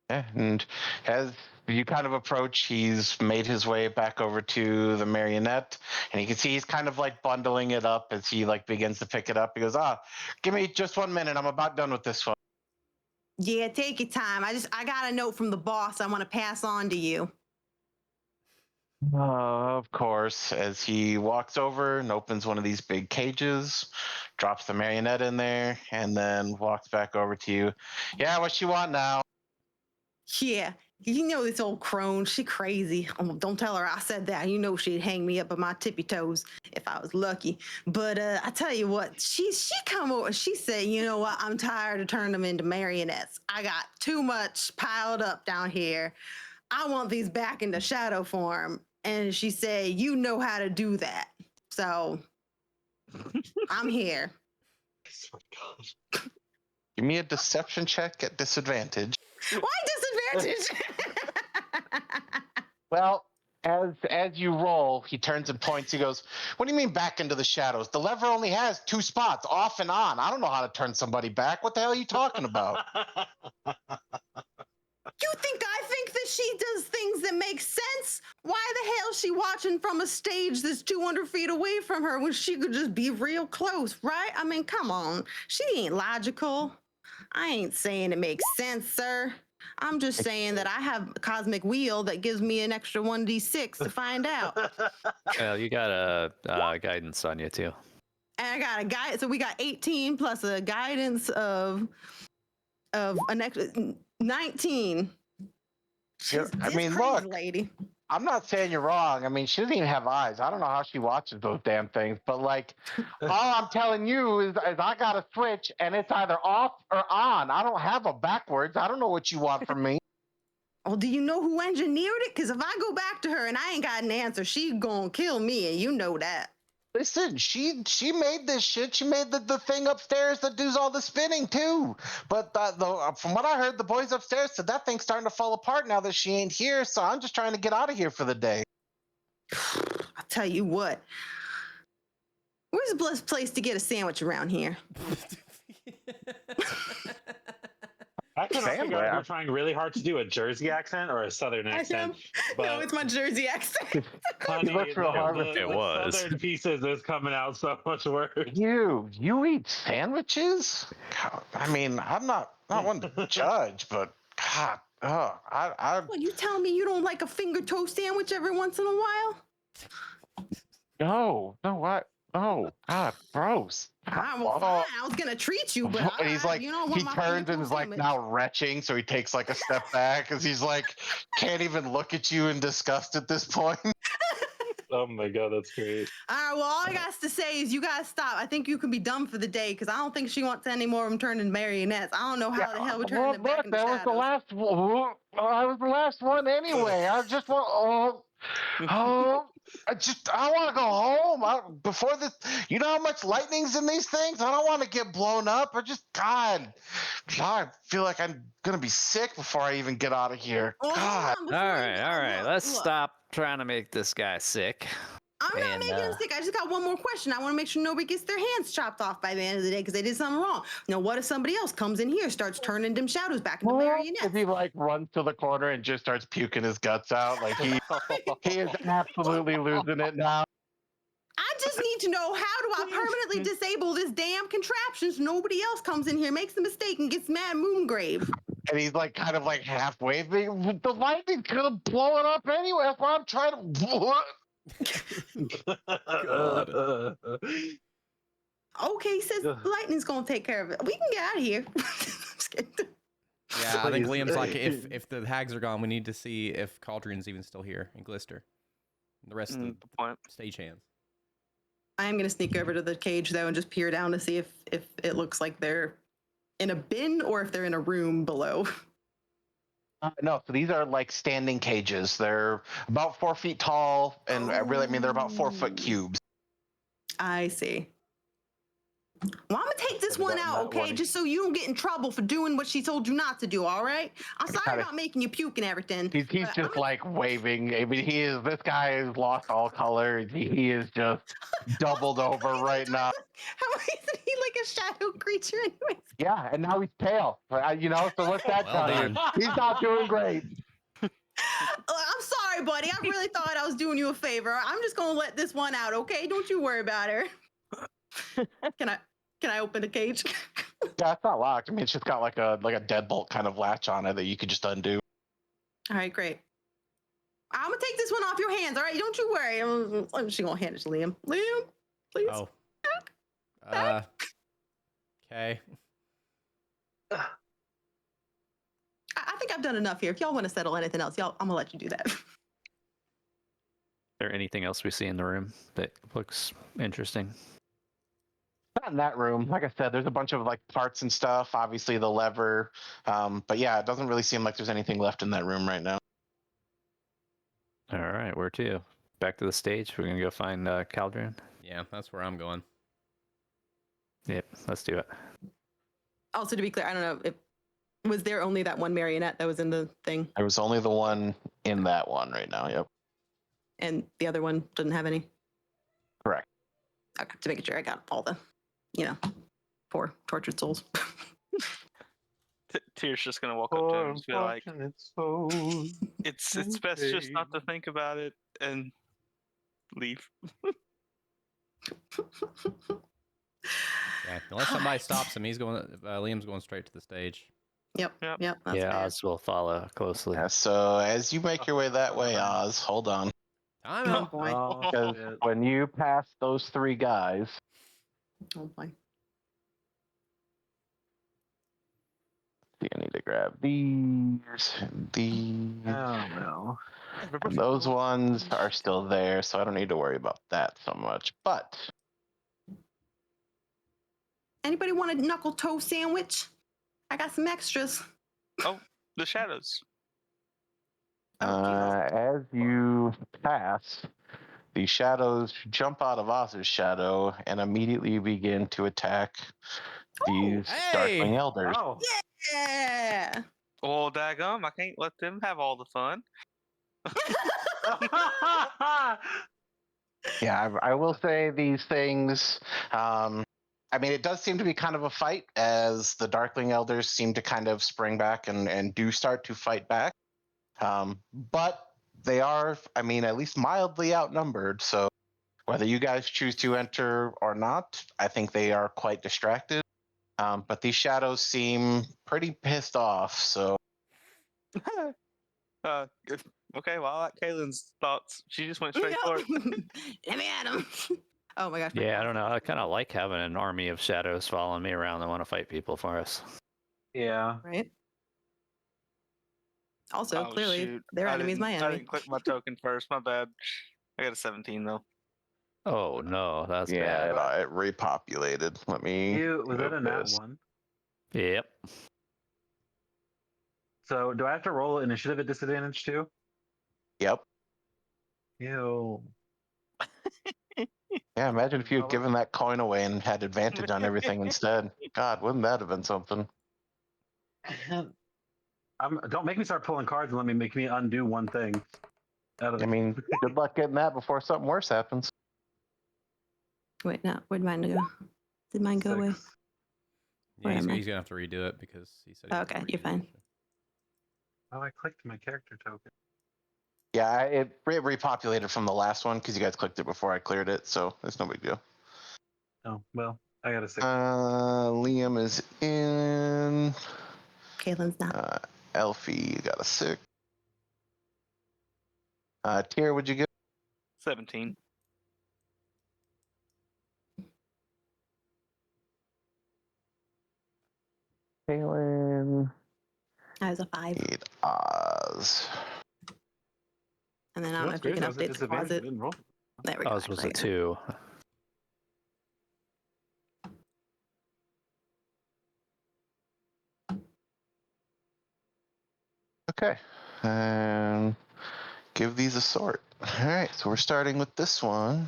Yeah, and as you kind of approach, he's made his way back over to the marionette, and you can see he's kind of like bundling it up as he like begins to pick it up. He goes, give me just 1 minute. I'm about done with this one.
Yeah, take your time. I got a note from the boss I want to pass on to you.
Of course, as he walks over and opens one of these big cages, drops the marionette in there, and then walks back over to you. Yeah, what you want now?
Yeah, you know this old crone. She crazy. Oh, don't tell her I said that. You know she'd hang me up on my tippy toes if I was lucky. But I tell you what, she come over. She said, you know what? I'm tired of turning them into marionettes. I got too much piled up down here. I want these back into shadow form. And she said, you know how to do that. So I'm here.
Oh my God.
Give me a deception check at disadvantage.
Why disadvantage?
Well, as you roll, he turns and points. He goes, what do you mean back into the shadows? The lever only has 2 spots, off and on. I don't know how to turn somebody back. What the hell are you talking about?
You think I think that she does things that make sense? Why the hell is she watching from a stage that's 200 feet away from her when she could just be real close, right? I mean, come on. She ain't logical. I ain't saying it makes sense, sir. I'm just saying that I have a cosmic wheel that gives me an extra 1d6 to find out.
Well, you got a guidance on you too.
And I got a guide. So we got 18 plus a guidance of an extra 19.
Yeah, I
This
mean,
crazy
look.
lady.
I'm not saying you're wrong. I mean, she doesn't even have eyes. I don't know how she watches those damn things. But like, all I'm telling you is I got a switch, and it's either off or on. I don't have a backwards. I don't know what you want from me.
Well, do you know who engineered it? Because if I go back to her and I ain't got an answer, she gonna kill me, and you know that.
Listen, she made this shit. She made the thing upstairs that does all the spinning too. But from what I heard, the boys upstairs said that thing's starting to fall apart now that she ain't here. So I'm just trying to get out of here for the day.
I'll tell you what. Where's the best place to get a sandwich around here?
I couldn't figure out if you're trying really hard to do a Jersey accent or a Southern accent. But
No, it's my Jersey accent.
honey,
Looks real hard.
It was.
Southern pieces is coming out so much worse.
You eat sandwiches? I mean, I'm not one to judge, but God, I
Well, you telling me you don't like a finger toast sandwich every once in a while?
no, what? Oh, God, gross.
Well, fine. I was gonna treat you, but
And he's like,
you don't
he
want my finger
turns and
toast
is like
sandwich.
now retching, so he takes like a step back because he's like, can't even look at you in disgust at this point.
Oh my God, that's great.
All right, well, all I got to say is you guys stop. I think you can be done for the day because I don't think she wants any more of them turning marionettes. I don't know how the hell we turn them back into
that was the
shadows.
last one. I was the last one anyway. I just want. I want to go home. Before this, you know how much lightning's in these things? I don't want to get blown up. God, I feel like I'm gonna be sick before I even get out of here.
Well, hold
God.
on,
All
before you
right,
go.
all right.
Look,
Let's
look.
stop trying to make this guy sick.
I'm not
And,
making him sick. I just got one more question. I want to make sure nobody gets their hands chopped off by the end of the day because they did something wrong. Now, what if somebody else comes in here, starts turning them shadows back into marionettes?
If he like runs to the corner and just starts puking his guts out, like he is absolutely losing it now.
I just need to know, how do I permanently disable this damn contraption so nobody else comes in here, makes a mistake, and gets mad Moongrave?
And he's like kind of like halfway. The lightning's gonna blow it up anyway. That's why I'm trying to.
Okay, says the lightning's gonna take care of it. We can get out of here. Just kidding.
Yeah, I think
Please.
Liam's like, if the hags are gone, we need to see if Cauldron's even still here and Glister. The rest of the
Good point.
stagehands.
I am gonna sneak over to the cage though and just peer down to see if it looks like they're in a bin or if they're in a room below.
No, so these are like standing cages. They're about 4 feet tall, and really, I mean, they're about 4 foot cubes.
I see. Well, I'm gonna take this one out,
That
okay?
one.
Just so you don't get in trouble for doing what she told you not to do, all right? I'm sorry
Kinda-
about making you puke and everything.
He's
but
just like waving. I mean, this guy has lost all color. He is just doubled over right now.
How isn't he like a shadow creature anyways.
Yeah, and now he's pale. So what's that
Well
tell you?
done.
He's not doing great.
I'm sorry, buddy. I really thought I was doing you a favor. I'm just gonna let this one out, okay? Don't you worry about her. Can I open the cage?
Yeah, it's not locked. I mean, it's just got like a deadbolt kind of latch on it that you could just undo.
All right, great. I'm gonna take this one off your hands. All right, don't you worry. I'm just gonna hand it to Liam. Liam, please.
Oh. Okay.
I think I've done enough here. If y'all want to settle anything else, I'm gonna let you do that.
Is there anything else we see in the room that looks interesting?
Not in that room. Like I said, there's a bunch of like parts and stuff. Obviously, the lever. But yeah, it doesn't really seem like there's anything left in that room right now.
All right, where to? Back to the stage. We're gonna go find Caldron.
Yeah, that's where I'm going.
Yep, let's do it.
Also, to be clear, I don't know if was there only that one marionette that was in the thing,
There was only the one in that one right now. Yep.
and the other one didn't have any.
Correct.
Okay, to make sure I got all the, poor tortured souls.
Tyr's just gonna walk up to him and just be like,
soul.
it's best just not to think about it and leave.
Yeah, unless somebody stops him, Liam's going straight to the stage.
Yep.
Yep.
That's
Yeah,
fair.
Oz will follow closely.
Yeah, so as you make your way that way, Oz, hold on.
Time
Oh
out.
boy.
Because
shit.
when you pass those three guys,
Oh boy.
I need to grab these,
Oh no.
and those ones are still there, so I don't need to worry about that so much. But
Anybody want a knuckle toe sandwich? I got some extras.
The shadows.
as you pass, the shadows jump out of Oz's shadow and immediately begin to attack these
hey!
Darkling Elders.
Oh.
Yeah.
Oh, daggum, I can't let them have all the fun.
Yeah, I will say these things. I mean, it does seem to be kind of a fight as the Darkling Elders seem to kind of spring back and do start to fight back. But they are, I mean, at least mildly outnumbered. So whether you guys choose to enter or not, I think they are quite distracted. But these shadows seem pretty pissed off. So
Okay, well, I like Kaylin's thoughts. She just went straight for it.
Let me at him. Oh my gosh.
Yeah, I don't know. I kind of like having an army of shadows following me around that want to fight people for us.
Yeah.
Right. Also,
Oh,
clearly,
shoot.
their
I
enemy's my
didn't- I
enemy.
didn't click my token first. My bad. I got a 17 though.
Oh no, that's
yeah,
bad.
it repopulated. Let me.
Was that a
move
nat
this.
one?
Yep.
So do I have to roll initiative at disadvantage too?
Yep.
Ew.
Yeah, imagine if you had given that coin away and had advantage on everything instead. God, wouldn't that have been something?
Don't make me start pulling cards and make me undo one thing. Out of
I
the
mean, good luck getting that before something worse happens.
Wait, no. Where'd mine go? Did mine go away?
six.
Yeah,
Where
he's
am I?
going to have to redo it because he said he was
Okay,
gonna
you're
redo
fine.
it.
Oh, I clicked my character token.
Yeah, it repopulated from the last one because you guys clicked it before I cleared it, so it's no big deal.
Oh well, I got a 6.
Liam is in.
Kaylin's not.
Elfie got a 6. Tyr, would you get?
17.
Kaylin.
I was a 5.
Need Oz.
And then I don't know if you can update the closet. There we go.
Oz was a
actually.
2.
Okay. Give these a sort. All right, so we're starting with this one.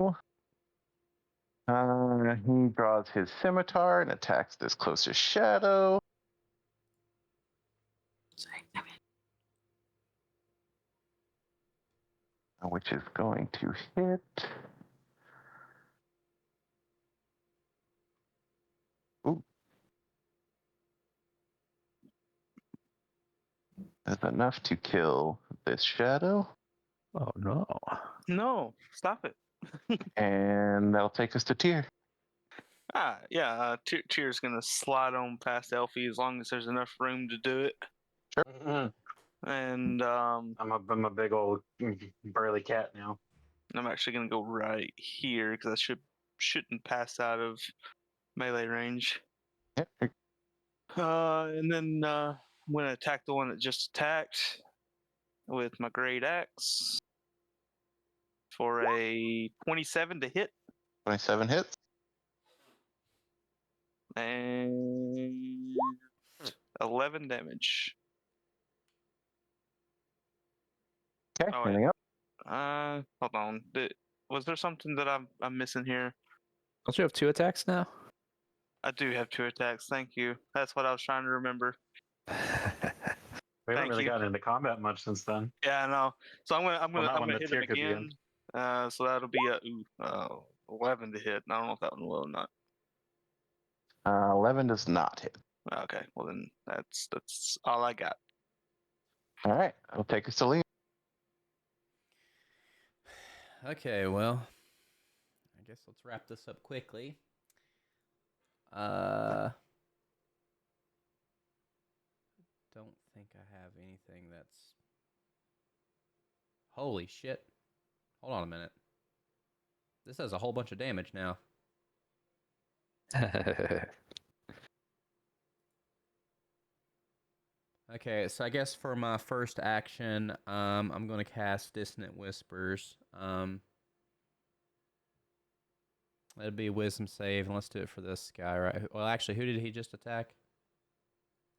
Ooh. He draws his scimitar and attacks this closest shadow.
Sorry.
Which is going to hit. is enough to kill this shadow,
Oh no.
No, stop it.
and that'll take us to Tyr.
Yeah. Tyr's gonna slide on past Elfie as long as there's enough room to do it.
Mhm.
And
I'm a big old burly cat now.
I'm actually gonna go right here because I shouldn't pass out of melee range.
Yep.
And then I'm gonna attack the one that just attacked with my great axe for a 27 to hit
27 hits.
and 11 damage.
Okay,
Oh,
anything else?
Hold on. Was there something that I'm missing here?
Don't you have 2 attacks now?
I do have 2 attacks. Thank you. That's what I was trying to remember.
We haven't
Thank
really
you.
gotten into combat much since then.
Yeah, I know. So I'm
Well, not when
gonna
the
hit him
tier could begin.
again. So that'll be a 11 to hit. I don't know if that one will or not.
11 does not hit.
Okay, well then that's all I got.
All right, it'll take us to Liam.
Okay, well, I guess let's wrap this up quickly. Don't think I have anything that's... Holy shit. Hold on a minute. This has a whole bunch of damage now. Okay, so I guess for my first action, I'm going to cast Dissonant Whispers. It'll be a Wisdom save, and let's do it for this guy, right? Well, actually, who did he just attack?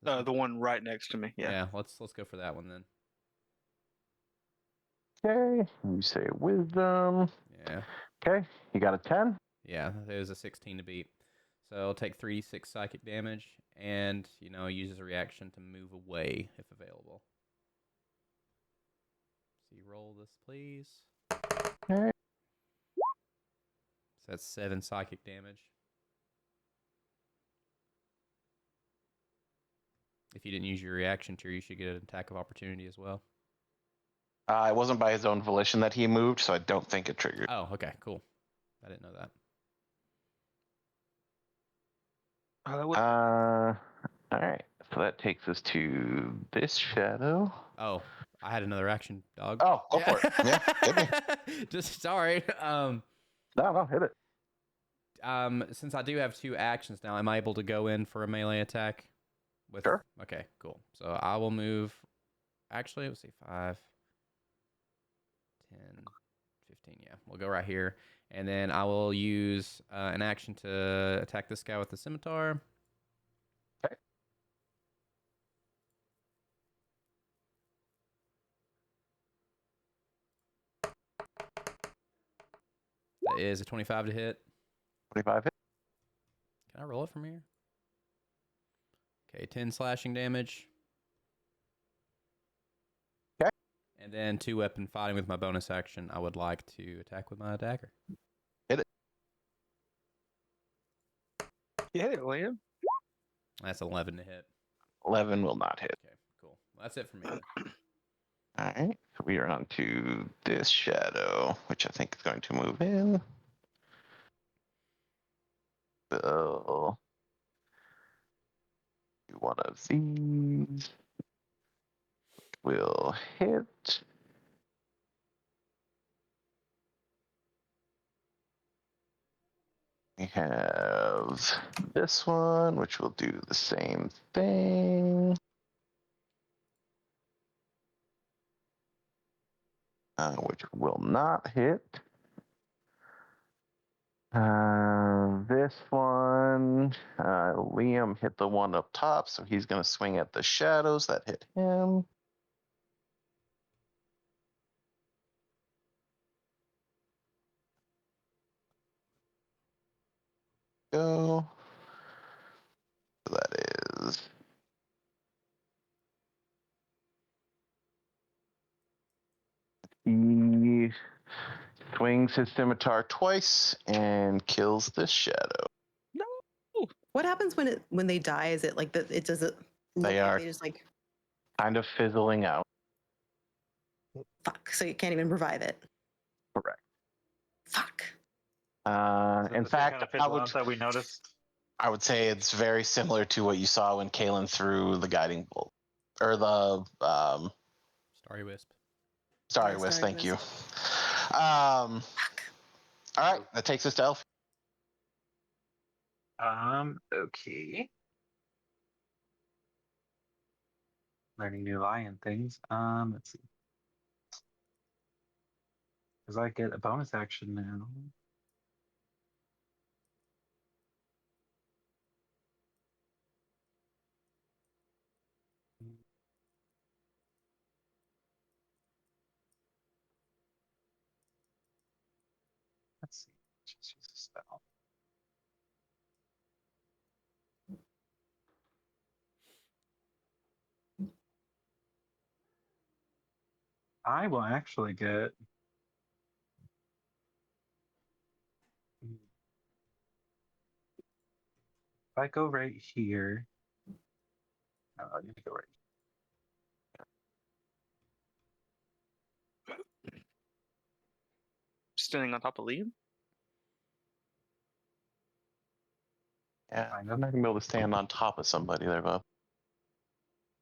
This one?
The one right next to me. Yeah.
Let's go for that one then.
Okay, you say wisdom.
Yeah.
Okay, you got a 10.
Yeah, it was a 16 to beat. So I'll take 3d6 psychic damage, and, uses a reaction to move away if available. So you roll this, please.
Okay.
So that's 7 psychic damage. If you didn't use your reaction tier, you should get an attack of opportunity as well.
It wasn't by his own volition that he moved, so I don't think it triggered.
Oh, okay, cool. I didn't know that.
All right, so that takes us to this shadow.
Oh, I had another action, dog.
Oh, go for it. Yeah, hit me.
Just sorry.
No, hit it.
Since I do have 2 actions now, am I able to go in for a melee attack?
Sure.
Okay, cool. So I will move. Actually, let's see, 5, 10, 15. Yeah, we'll go right here, and then I will use an action to attack this guy with the scimitar.
Okay.
That is a 25 to hit.
25 hit.
Can I roll it from here? Okay, 10 slashing damage.
Okay.
And then 2 weapon fighting with my bonus action. I would like to attack with my dagger.
Hit it.
Yeah, Liam.
That's 11 to hit.
11 will not hit.
Okay, cool. Well, that's it for me.
All right, so we are on to this shadow, which I think is going to move in. So, do one of these. Will hit. We have this one, which will do the same thing. Which will not hit. This one, Liam hit the one up top, so he's going to swing at the shadows that hit him. Go. So that is he swings his scimitar twice and kills this shadow.
What happens when they die? Is it like that? It doesn't.
They
look like
are-
They just like.
kind of fizzling out.
Fuck. So you can't even revive it.
Correct.
Fuck.
In fact,
that we noticed.
I would say it's very similar to what you saw when Kalen threw the guiding bolt, or the
Starry Wisp.
Starry
Yeah,
Wisp.
Starry
Thank you.
Wisp.
All right, that takes us to Elf.
Okay. Learning new lion things. Let's see. Because I get a bonus action now. Let's see. Just use a spell. I will actually get. If I go right here. No, I need to go right.
Standing on top of Liam.
Yeah, I'm not gonna be able to stand on top of somebody there, Bob.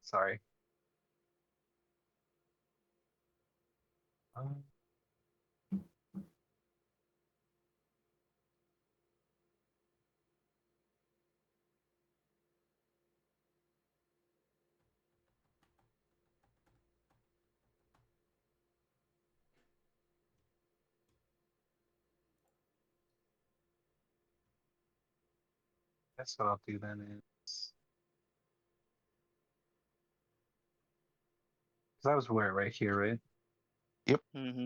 Sorry. That's what I'll do then is. Because I was where right here, right?
Mm-hmm.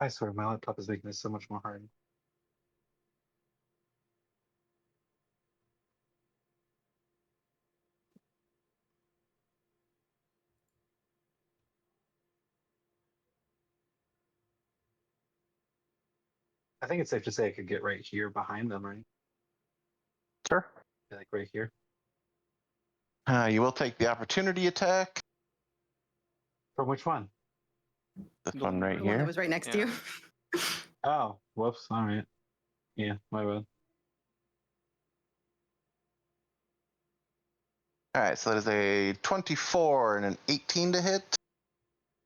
I swear, my laptop is making this so much more hard. I think it's safe to say I could get right here behind them, right?
Sure.
Like right here.
You will take the opportunity attack.
From which one?
This
The
one right
The one that
here.
was right next
Yeah.
to you.
Oh, whoops. All right. Yeah, my bad.
All right, so that is a 24 and an 18 to hit.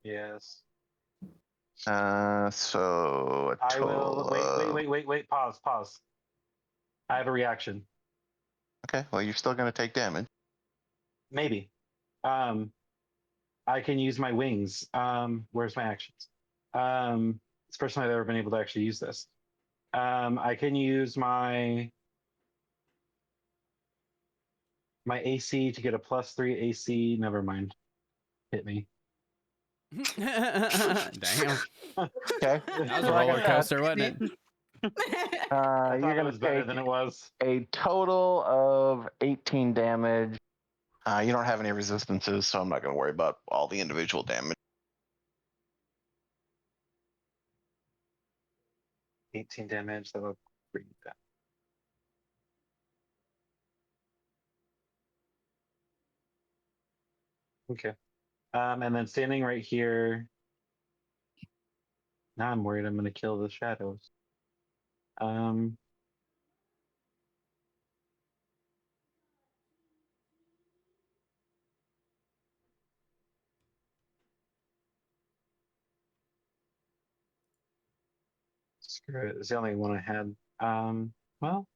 Yes.
So a
I will.
total.
Wait. Pause. I have a reaction.
Okay, well, you're still going to take damage.
Maybe. I can use my wings. Where's my actions? It's the first time I've ever been able to actually use this. I can use my AC to get a +3 AC. Never mind. Hit me.
Damn.
Okay.
That was a roller coaster, wasn't it?
I
You're
thought it
going
was
to
better
take
than it was.
a total of 18 damage. You don't have any resistances, so I'm not going to worry about all the individual damage.
18 damage. That will bring it down. Okay. And then standing right here. Now I'm worried I'm going to kill the shadows. Screw it. It's the only one I had. Well.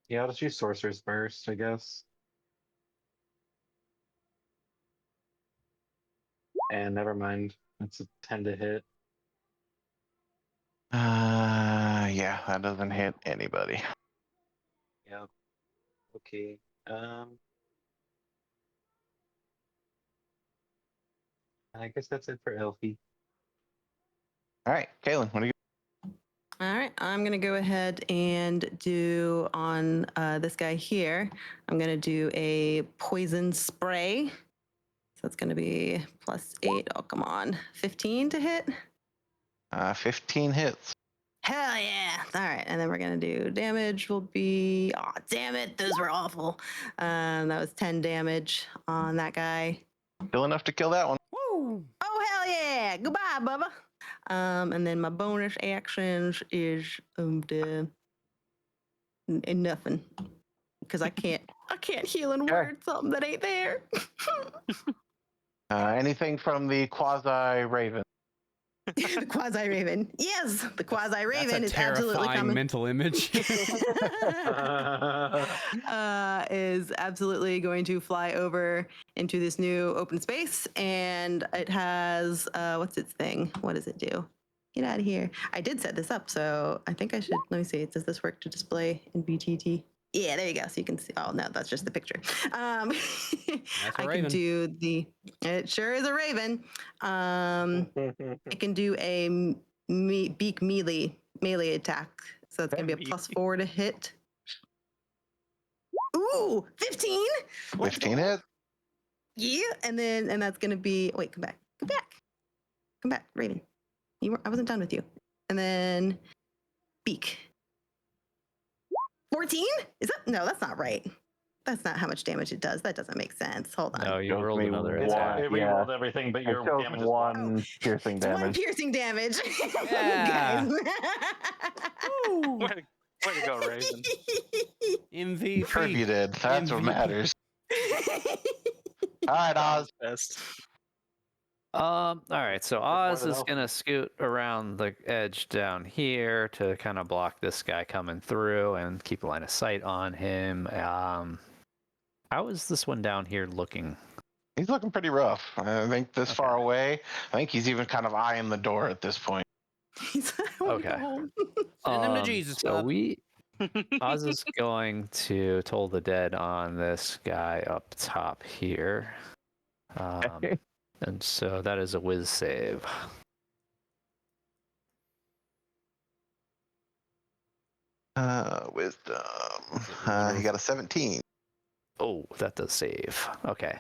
Yeah, I'll just use Sorcerer's Burst, I guess. And never mind. It's a 10 to hit.
Yeah, that doesn't hit anybody.
Yeah. Okay. I guess that's it for Elfie.
All right, Kaylin, what do you?
All right, I'm gonna go ahead and do on this guy here. I'm gonna do a poison spray. that's going to be +8. Oh, come on. 15 to hit?
15 hits.
Hell yeah. All right. And then we're going to do damage will be, oh, damn it. Those were awful. That was 10 damage on that guy.
Still enough to kill that one.
Woo!
Oh, hell yeah. Goodbye, Bubba. And then my bonus actions is nothing. Because I can't heal and word something that ain't there.
Anything from the quasi-raven?
The quasi raven. Yes, the quasi raven
That's a
is absolutely
terrifying
coming.
mental image.
Is absolutely going to fly over into this new open space, and it has what's its thing? What does it do? Get out of here! I did set this up, so I think I should. Let me see. Does this work to display in BTT? Yeah, there you go. So you can see. Oh no, that's just the picture.
That's a
I
raven.
can do the. It sure is a raven. It can do a beak melee attack. So it's gonna be a +4 to hit. Ooh, 15.
15 hits.
Yeah, and that's gonna be. Wait, come back, Raven. I wasn't done with you. And then beak. 14? Is that? No, that's not right. That's not how much damage it does. That doesn't make sense. Hold on.
No, you
Shows
rolled
me
another
one.
attack.
It re-rolled everything, but
It
your
shows
damage is 1.
one piercing
It's 1
damage.
piercing damage.
Yeah.
Guys.
Woo!
Way to go, Raven.
MVP.
Contributed. That's what
MVP.
matters. All right, Oz.
Best.
All right, so
more
Oz
than
is
Elf.
gonna scoot around the edge down here to kind of block this guy coming through and keep a line of sight on him. How is this one down here looking?
He's looking pretty rough. I think this far away. I think he's even kind of eyeing the door at this point.
I wanna go
Okay.
home.
Send him to Jesus
So
Club.
Oz is going to toll the dead on this guy up top here. And so that is a whiz save.
Wisdom. He got a 17.
Oh, that does save. Okay.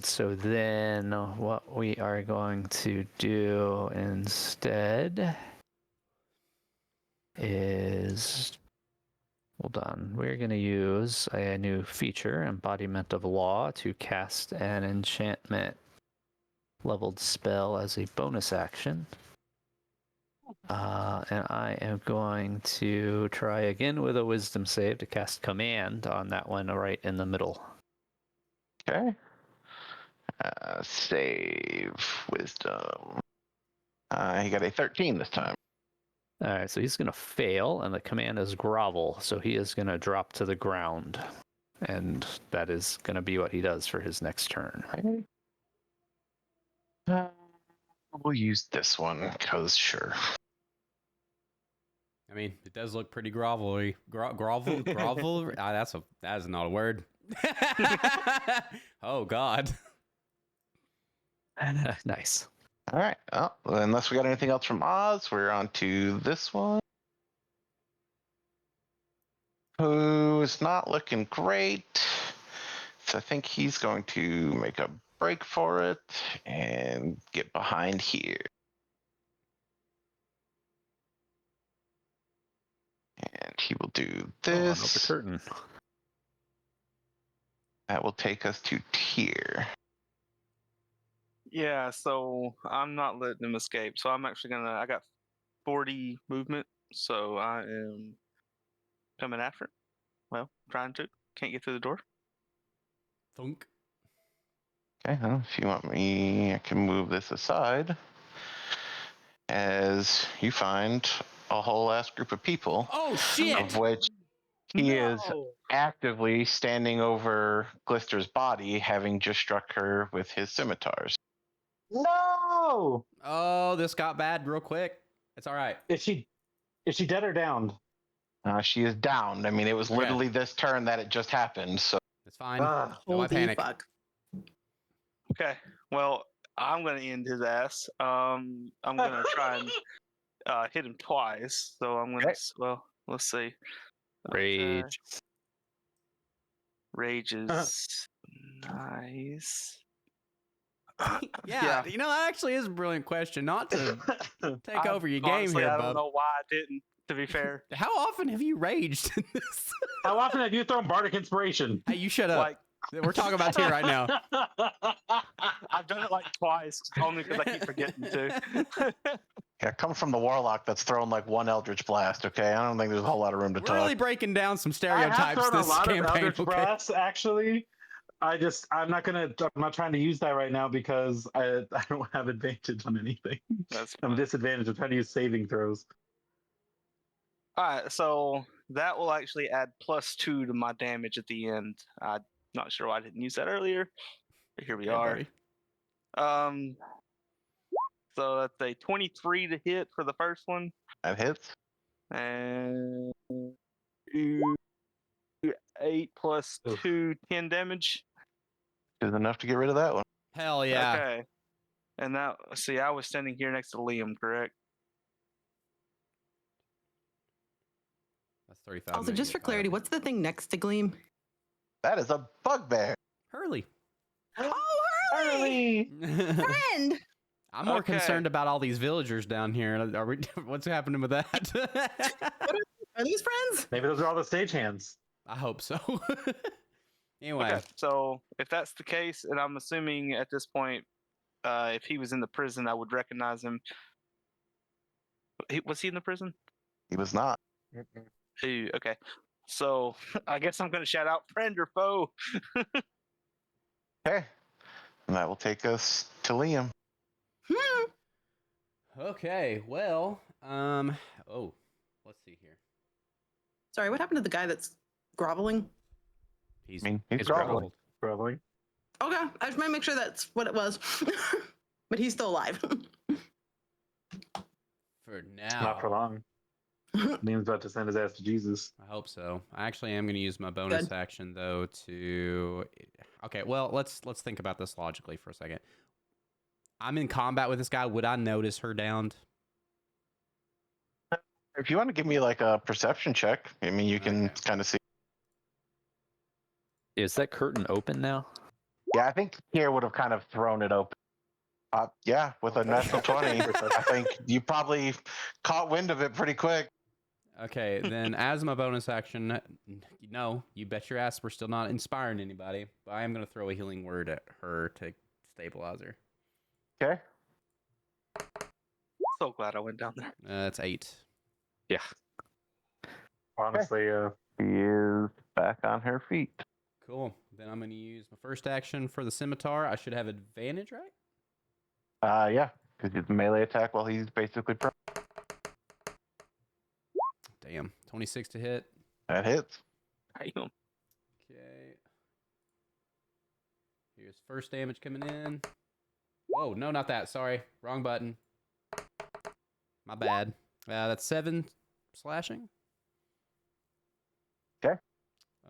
So then what we are going to do instead is, hold on, we're going to use a new feature, Embodiment of Law, to cast an enchantment leveled spell as a bonus action. And I am going to try again with a wisdom save to cast command on that one right in the middle.
Okay. Save wisdom. He got a 13 this time.
All right, so he's going to fail, and the command is grovel, so he is going to drop to the ground. And that is going to be what he does for his next turn.
We'll use this one, because sure.
I mean, it does look pretty grovelly. Grovel? That is not a word. Oh God.
Nice.
All right. Well, unless we got anything else from Oz, we're on to this one. Who's not looking great. So I think he's going to make a break for it and get behind here. And he will do
Oh, another
this.
curtain.
That will take us to Tyr.
Yeah, so I'm not letting him escape. So I'm actually I got 40 movement, so I am coming after him. Well, trying to. Can't get through the door.
Thunk.
Okay, well, if you want me, I can move this aside. As you find a whole ass group of people,
Oh shit!
of which he is actively standing over Glister's body, having just struck her with his scimitars.
No!
Oh, this got bad real quick. It's all right.
Is she dead or downed?
She is downed. I mean, it was
Okay.
literally this turn that it just happened. So
It's fine.
Ah,
No, I
Holy
panic.
fuck.
Okay. Well, I'm gonna end his ass. I'm gonna try and hit him twice. So I'm gonna.
Okay.
Well, let's see.
Rage.
Rage is nice.
Yeah, you know, that actually is a brilliant question. Not to take over your game
Honestly,
here,
I don't
bub.
know why I didn't. To be fair,
How often have you raged in this?
How often have you thrown Bardic Inspiration?
Hey, you shut up.
like
We're talking about Tyr right now.
I've done it like twice, only because I keep forgetting to.
Yeah, come from the warlock that's thrown like one Eldritch Blast. Okay, I don't think there's a whole lot of room to
We're
talk.
really breaking down some
I have
stereotypes
thrown a
this
lot of
campaign.
Eldritch Blast, actually. I'm not trying to use that right now because I don't have advantage on anything.
That's
I'm disadvantaged. I'm trying to use saving throws.
all right. So that will actually add +2 to my damage at the end. I'm not sure why I didn't use that earlier, but here we
Okay,
are.
buddy.
So that's a 23 to hit for the first one,
That hits.
and 8 plus
Oof.
2, 10 damage.
Is enough to get rid of that one.
Hell yeah.
Okay. And that, see, I was standing here next to Liam, correct?
That's 35.
Also, just for clarity, what's the thing next to Gleam?
That is a bugbear.
Hurley?
Oh, Hurley! Friend!
I'm more
Okay.
concerned about all these villagers down here. Are we, what's happening with that?
Are these friends?
Maybe those are all the stagehands.
I hope so. Anyway,
Okay. So if that's the case, and I'm assuming at this point, if he was in the prison, I would recognize him. Was he in the prison?
He was not.
Ooh, okay. So I guess I'm going to shout out friend or foe.
Okay. And that will take us to Liam.
okay, well, let's see here.
Sorry, what happened to the guy that's groveling?
He's,
I mean, he's
he's
groveling.
groveled.
Probably.
Okay, I just want to make sure that's what it was. But he's still alive.
For
Not for
now.
long. Liam's about to send his ass to Jesus.
I hope so. I actually am going to use my bonus action though to. Okay, well let's think about this logically for a second. I'm in combat with this guy. Would I notice her downed?
If you want to give me like a perception check, I mean, you can
Okay.
kind of see.
Is that curtain open now?
Yeah, I think here would have kind of thrown it open. Yeah, with a natural 20, I think you probably caught wind of it pretty quick.
Okay, then as my bonus action, no, you bet your ass we're still not inspiring anybody. But I am going to throw a healing word at her to stabilize her.
Okay.
So glad I went down there.
That's 8.
Yeah.
Honestly,
She is back on her feet.
Cool. Then I'm going to use my first action for the scimitar. I should have advantage, right?
Yeah, because it's melee attack while he's basically prone.
Damn. 26 to hit.
That hits.
Damn.
Okay. Here's first damage coming in. Whoa, no, not that. Sorry. Wrong button. My bad. That's 7 slashing.
Okay.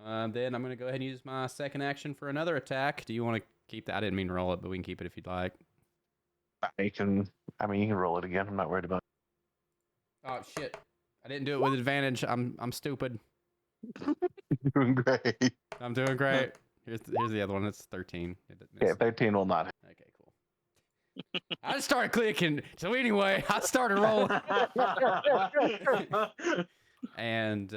Then I'm going to go ahead and use my second action for another attack. Do you want to keep that? I didn't mean to roll it, but we can keep it if you'd like.
You can roll it again. I'm not worried about it.
Oh, shit. I didn't do it with advantage. I'm stupid.
Doing great.
I'm doing great. Here's the other one. It's 13.
Yeah, 13 will not hit.
Okay, cool. I just started clicking. So anyway, I started rolling. And,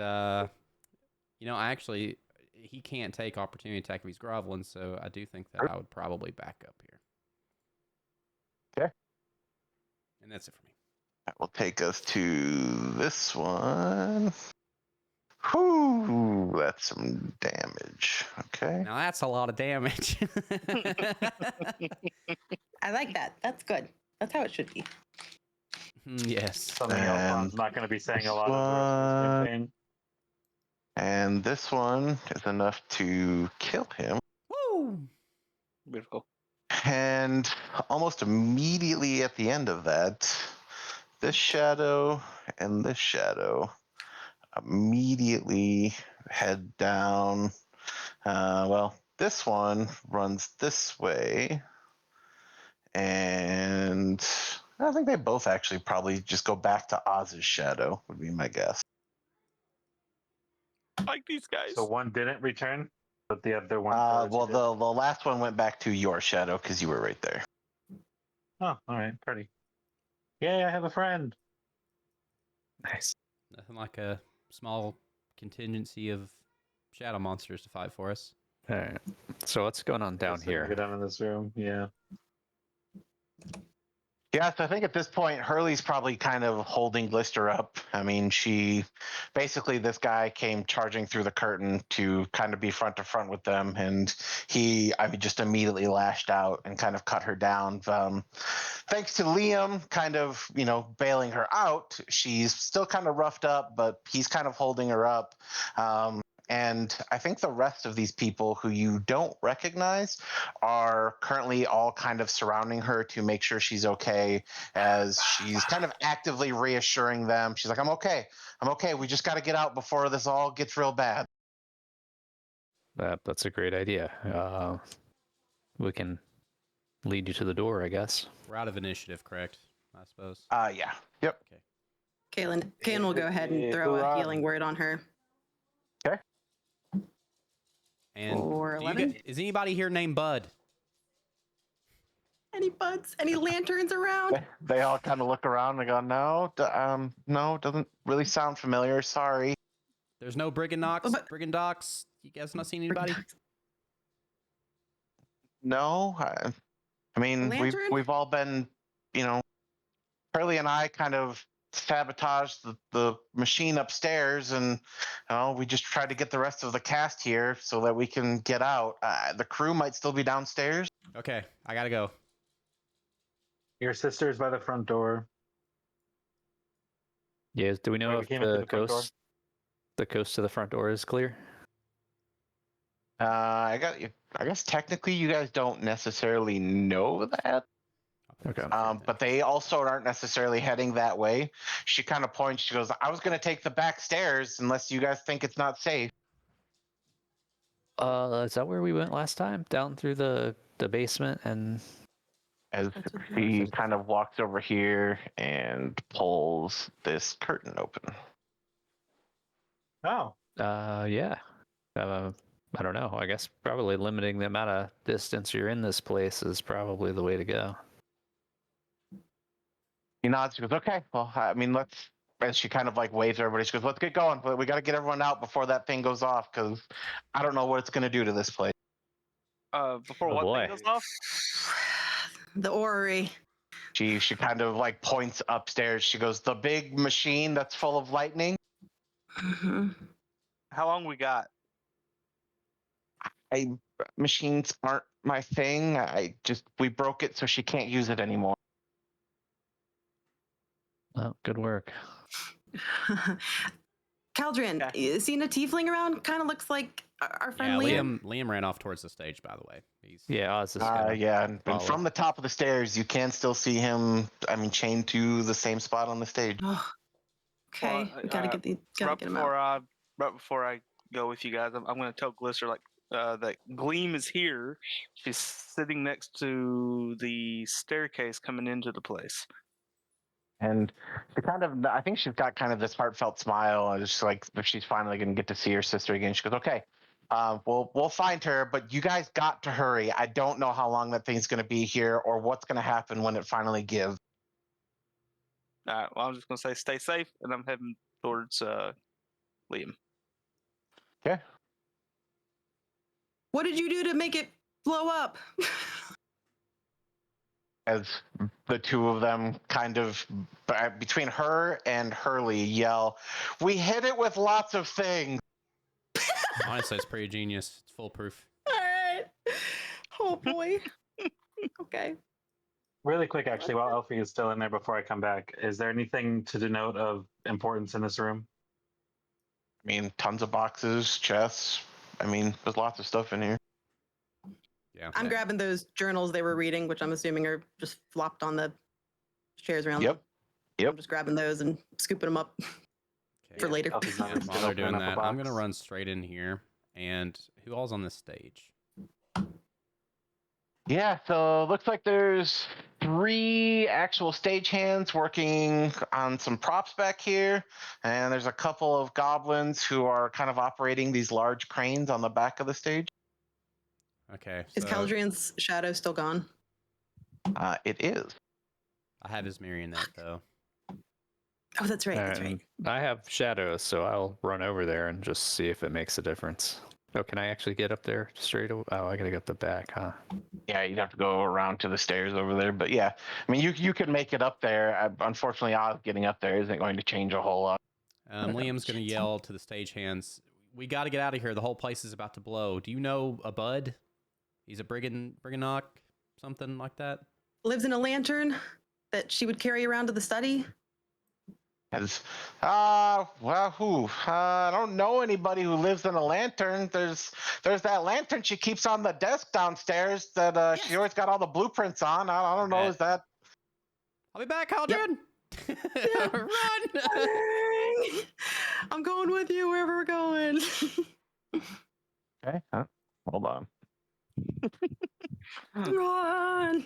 he can't take opportunity attack if he's groveling, so I do think that I would probably back up here.
Okay.
And that's it for me.
That will take us to this one. Whew, that's some damage. Okay.
Now that's a lot of damage.
I like that. That's good. That's how it should be.
Yes.
something Elfon's not going to be saying a lot of the rest of this campaign.
And this one is enough to kill him.
Woo!
Beautiful.
And almost immediately at the end of that, this shadow and this shadow immediately head down. This one runs this way. And I think they both actually probably just go back to Oz's shadow, would be my guess.
I like these guys.
So one didn't return, but the other one.
The last one went back to your shadow because you were right there.
Oh, all right, pretty. Yay, I have a friend.
Nice.
Nothing like a small contingency of shadow monsters to fight for us.
All right. So what's going on down
So we
here?
Go down in this room. Yeah.
Yeah, so I think at this point, Hurley's probably kind of holding Glister up. I mean, this guy came charging through the curtain to kind of be front to front with them, and just immediately lashed out and kind of cut her down. Thanks to Liam kind of, bailing her out, she's still kind of roughed up, but he's kind of holding her up. And I think the rest of these people who you don't recognize are currently all kind of surrounding her to make sure she's okay, as she's kind of actively reassuring them. She's like, I'm okay. We just got to get out before this all gets real bad.
That's a great idea. We can lead you to the door, I guess.
We're out of initiative, correct? I suppose.
Yeah. Yep.
Kaylin will go ahead and throw a healing word on her.
Okay.
And
For
do you
11?
is anybody here named Bud?
Any buds? Any lanterns around?
They all kind of look around and go, no, no, doesn't really sound familiar. Sorry.
There's no Brigand Docks. You guys not seen anybody?
No. I mean,
Lantern?
we've all been, Hurley and I kind of sabotaged the machine upstairs, and we just tried to get the rest of the cast here so that we can get out. The crew might still be downstairs.
Okay, I gotta go.
Your sister's by the front door.
Yeah. Do we know
Right, we
if
came in through the front door.
the coast to the front door is clear?
I guess technically you guys don't necessarily know that.
Okay.
But they also aren't necessarily heading that way. She kind of points. She goes, I was going to take the back stairs unless you guys think it's not safe.
Is that where we went last time? Down through the basement and
As she kind of walks over here and pulls this curtain open.
Oh,
yeah. I don't know. I guess probably limiting the amount of distance you're in this place is probably the way to go.
He nods. She goes, okay. Well, I mean, let's. As she kind of like waves everybody, she goes, let's get going. We got to get everyone out before that thing goes off, because I don't know what it's going to do to this place.
Before
Oh,
what
boy.
thing goes off?
The orrery.
She kind of like points upstairs. She goes, the big machine that's full of lightning.
Mm-hmm.
How long we got?
Machines aren't my thing. We broke it so she can't use it anymore.
Well, good work.
Caldrian, you seen a tiefling around? Kind of looks like our friend Liam.
Liam ran off towards the stage, by the way. He's
Oz is
Yeah, and
follow.
from the top of the stairs, you can still see him. I mean, chained to the same spot on the stage.
Oh, okay,
Well,
we gotta get him out.
Right before I go with you guys, I'm going to tell Glister that Gleam is here. She's sitting next to the staircase coming into the place.
And she I think she's got kind of this heartfelt smile. Just like she's finally going to get to see her sister again. She goes, okay, we'll find her, but you guys got to hurry. I don't know how long that thing's going to be here or what's going to happen when it finally gives.
All right, well, I'm just going to say stay safe, and I'm heading towards Liam.
Okay.
What did you do to make it blow up?
As the two of them kind of, between her and Hurley, yell, we hit it with lots of things.
honestly, it's pretty genius. It's foolproof.
All right. Oh boy. Okay.
really quick, actually, while Elfie is still in there before I come back, is there anything to denote of importance in this room?
I mean, tons of boxes, chests. I mean, there's lots of stuff in here.
Yeah.
I'm grabbing those journals they were reading, which I'm assuming are just flopped on the chairs around.
Yep.
I'm just grabbing those and scooping them up for later.
Elfie's not
And while they're doing
open up a
that, I'm
box.
gonna run straight in here. And who all's on this stage?
Yeah, so looks like there's 3 actual stagehands working on some props back here, and there's a couple of goblins who are kind of operating these large cranes on the back of the stage.
Okay.
Is
So
Caldrian's shadow still gone?
It is.
I have his marionette though.
Oh, that's right. That's right.
And I have shadows, so I'll run over there and just see if it makes a difference. Oh, can I actually get up there straight away? Oh, I gotta go up the back, huh?
Yeah, you'd have to go around to the stairs over there. But yeah, I mean, you could make it up there. Unfortunately, Oz getting up there isn't going to change a whole lot.
Liam's gonna yell to the stagehands, "We got to get out of here! The whole place is about to blow. Do you know a Bud? He's a briganock, something like that."
Lives in a lantern that she would carry around to the study.
As, well, who? I don't know anybody who lives in a lantern. There's that lantern she keeps on the desk downstairs that she always got all the blueprints on. I don't know. Is that?
I'll be back, Aldrin.
Yep.
Run!
I'm going with you wherever we're going.
Okay. Hold on.
Run!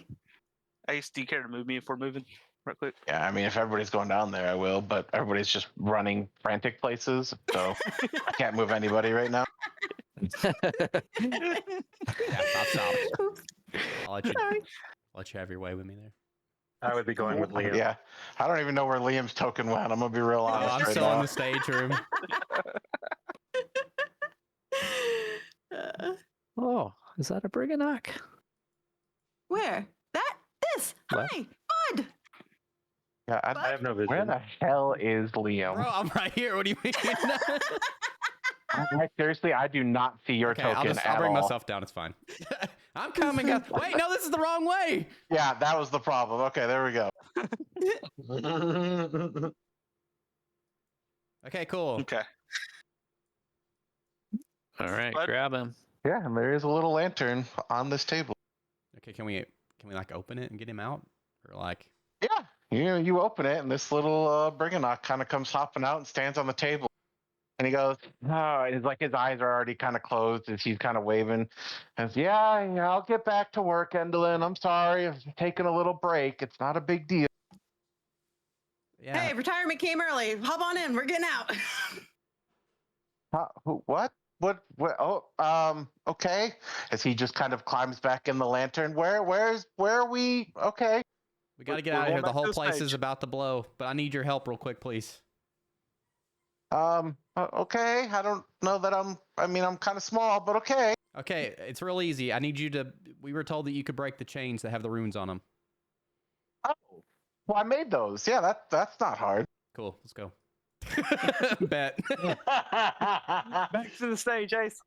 Ace, do you care to move me if we're moving? Right quick.
Yeah, I mean, if everybody's going down there, I will. But everybody's just running frantic places, so I can't move anybody right now.
Yeah, stop.
Oops.
I'll let you,
Sorry.
let you have your way with me there.
I would be going with Liam.
Yeah, I don't even know where Liam's token went. I'm gonna be real
Oh,
honest
I'm
right
still
now.
in the stage room.
Oh, is that a briganock?
Where? This.
What?
Hi, Bud.
Yeah,
I have no vision.
where the hell is Liam?
Bro, I'm right here. What do you mean?
Seriously, I do not see your
Okay,
token
I'll
at
bring
all.
myself down. It's fine. I'm coming, guys. Wait, no, this is the wrong way.
Yeah, that was the problem. Okay, there we go.
Okay, cool.
Okay.
All right,
What?
grab him.
Yeah, and there is a little lantern on this table.
Okay, can we like open it and get him out, or like?
Yeah, you open it, and this little briganock kind of comes hopping out and stands on the table. And he goes, oh, it's like his eyes are already kind of closed as he's kind of waving. And says, yeah, I'll get back to work, Endolin. I'm sorry, I've taken a little break. It's not a big deal.
Yeah.
Hey, retirement came early. Hop on in. We're getting out.
What? What? Oh, okay. As he just kind of climbs back in the lantern. Where are we? Okay.
We got to
We're
get out of
going
here. The
back to
whole
the
place
stage.
is about to blow, but I need your help real quick, please.
Okay. I don't know that I'm kind of small, but okay.
Okay, it's real easy. I need you to. We were told that you could break the chains that have the runes on them.
Oh, well, I made those. Yeah, that's not hard.
Cool. Let's go. Bet.
Back to the stage, Ace.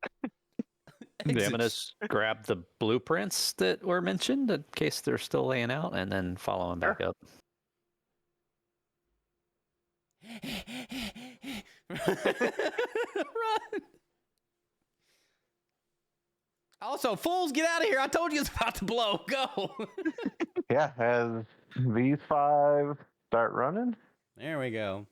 Yeah, I'm gonna grab the blueprints that were mentioned in case they're still laying out, and then follow them back up.
Run. Also, fools, get out of here. I told you it's about to blow. Go.
Yeah, as these 5 start running
There we go.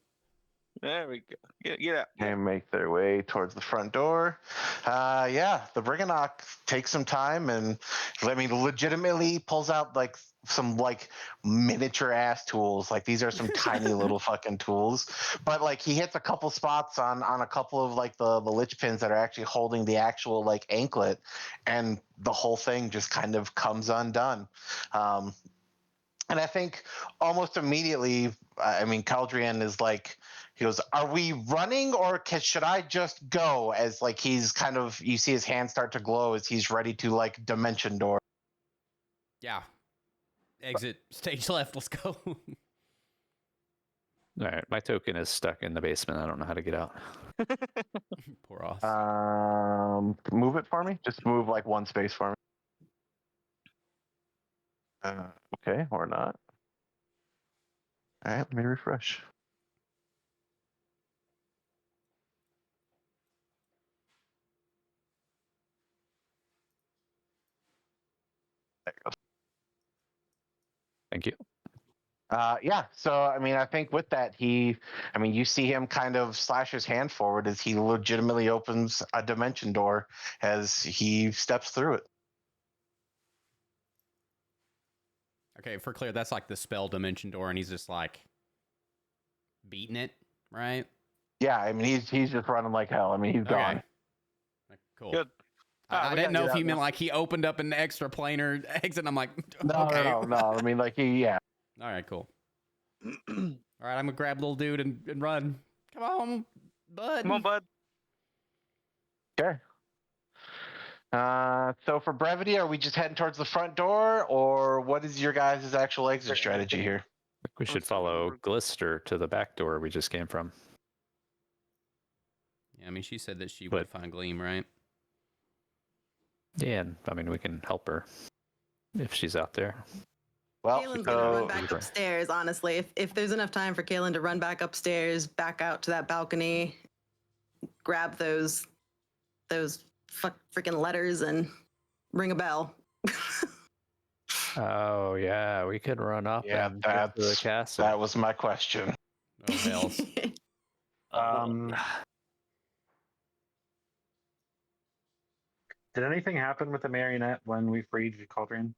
There we go. Get out.
and make their way towards the front door. Yeah, the Briganock takes some time and legitimately pulls out like some like miniature ass tools. Like these are some tiny little fucking tools. But like he hits a couple spots on a couple of like the lich pins that are actually holding the actual like anklet, and the whole thing just kind of comes undone. And I think almost immediately, Caldrian is like, he goes, are we running or should I just go? As like he's kind of, you see his hand start to glow as he's ready to like dimension door.
Yeah. Exit stage left. Let's go.
All right, my token is stuck in the basement. I don't know how to get out.
Poor Oz.
Move it for me. Just move like one space for me. Okay, or not. All right, let me refresh. There it goes.
Thank you.
Yeah, so I think with that, you see him kind of slash his hand forward as he legitimately opens a dimension door as he steps through it.
Okay, for clear, that's like the spell dimension door, and he's just like beating it, right?
Yeah, he's just running like hell. He's gone.
Cool.
Good.
I
we
didn't know
gotta
if
get
you
out
meant
now.
like he opened up an extra planar exit. And I'm like,
No,
okay.
no.
All right, cool. All right, I'm gonna grab little dude and run. Come on, bud.
Come on, bud.
Okay. So for brevity, are we just heading towards the front door, or what is your guys' actual exit strategy here?
I think we should
Let's see,
follow
we're-
Glister to the back door we just came from.
Yeah, I mean, she said that she would find Gleam, right?
Yeah, and I mean, we can help her if she's out there.
Well,
Kaylin's gonna run back upstairs. Honestly, if there's enough time for Kaylin to run back upstairs, back out to that balcony, grab those freaking letters and ring a bell.
Oh yeah, we could run up
Yeah,
and get to the castle.
that was my question.
Oh hells.
Did anything happen with the marionette when we freed Cauldron?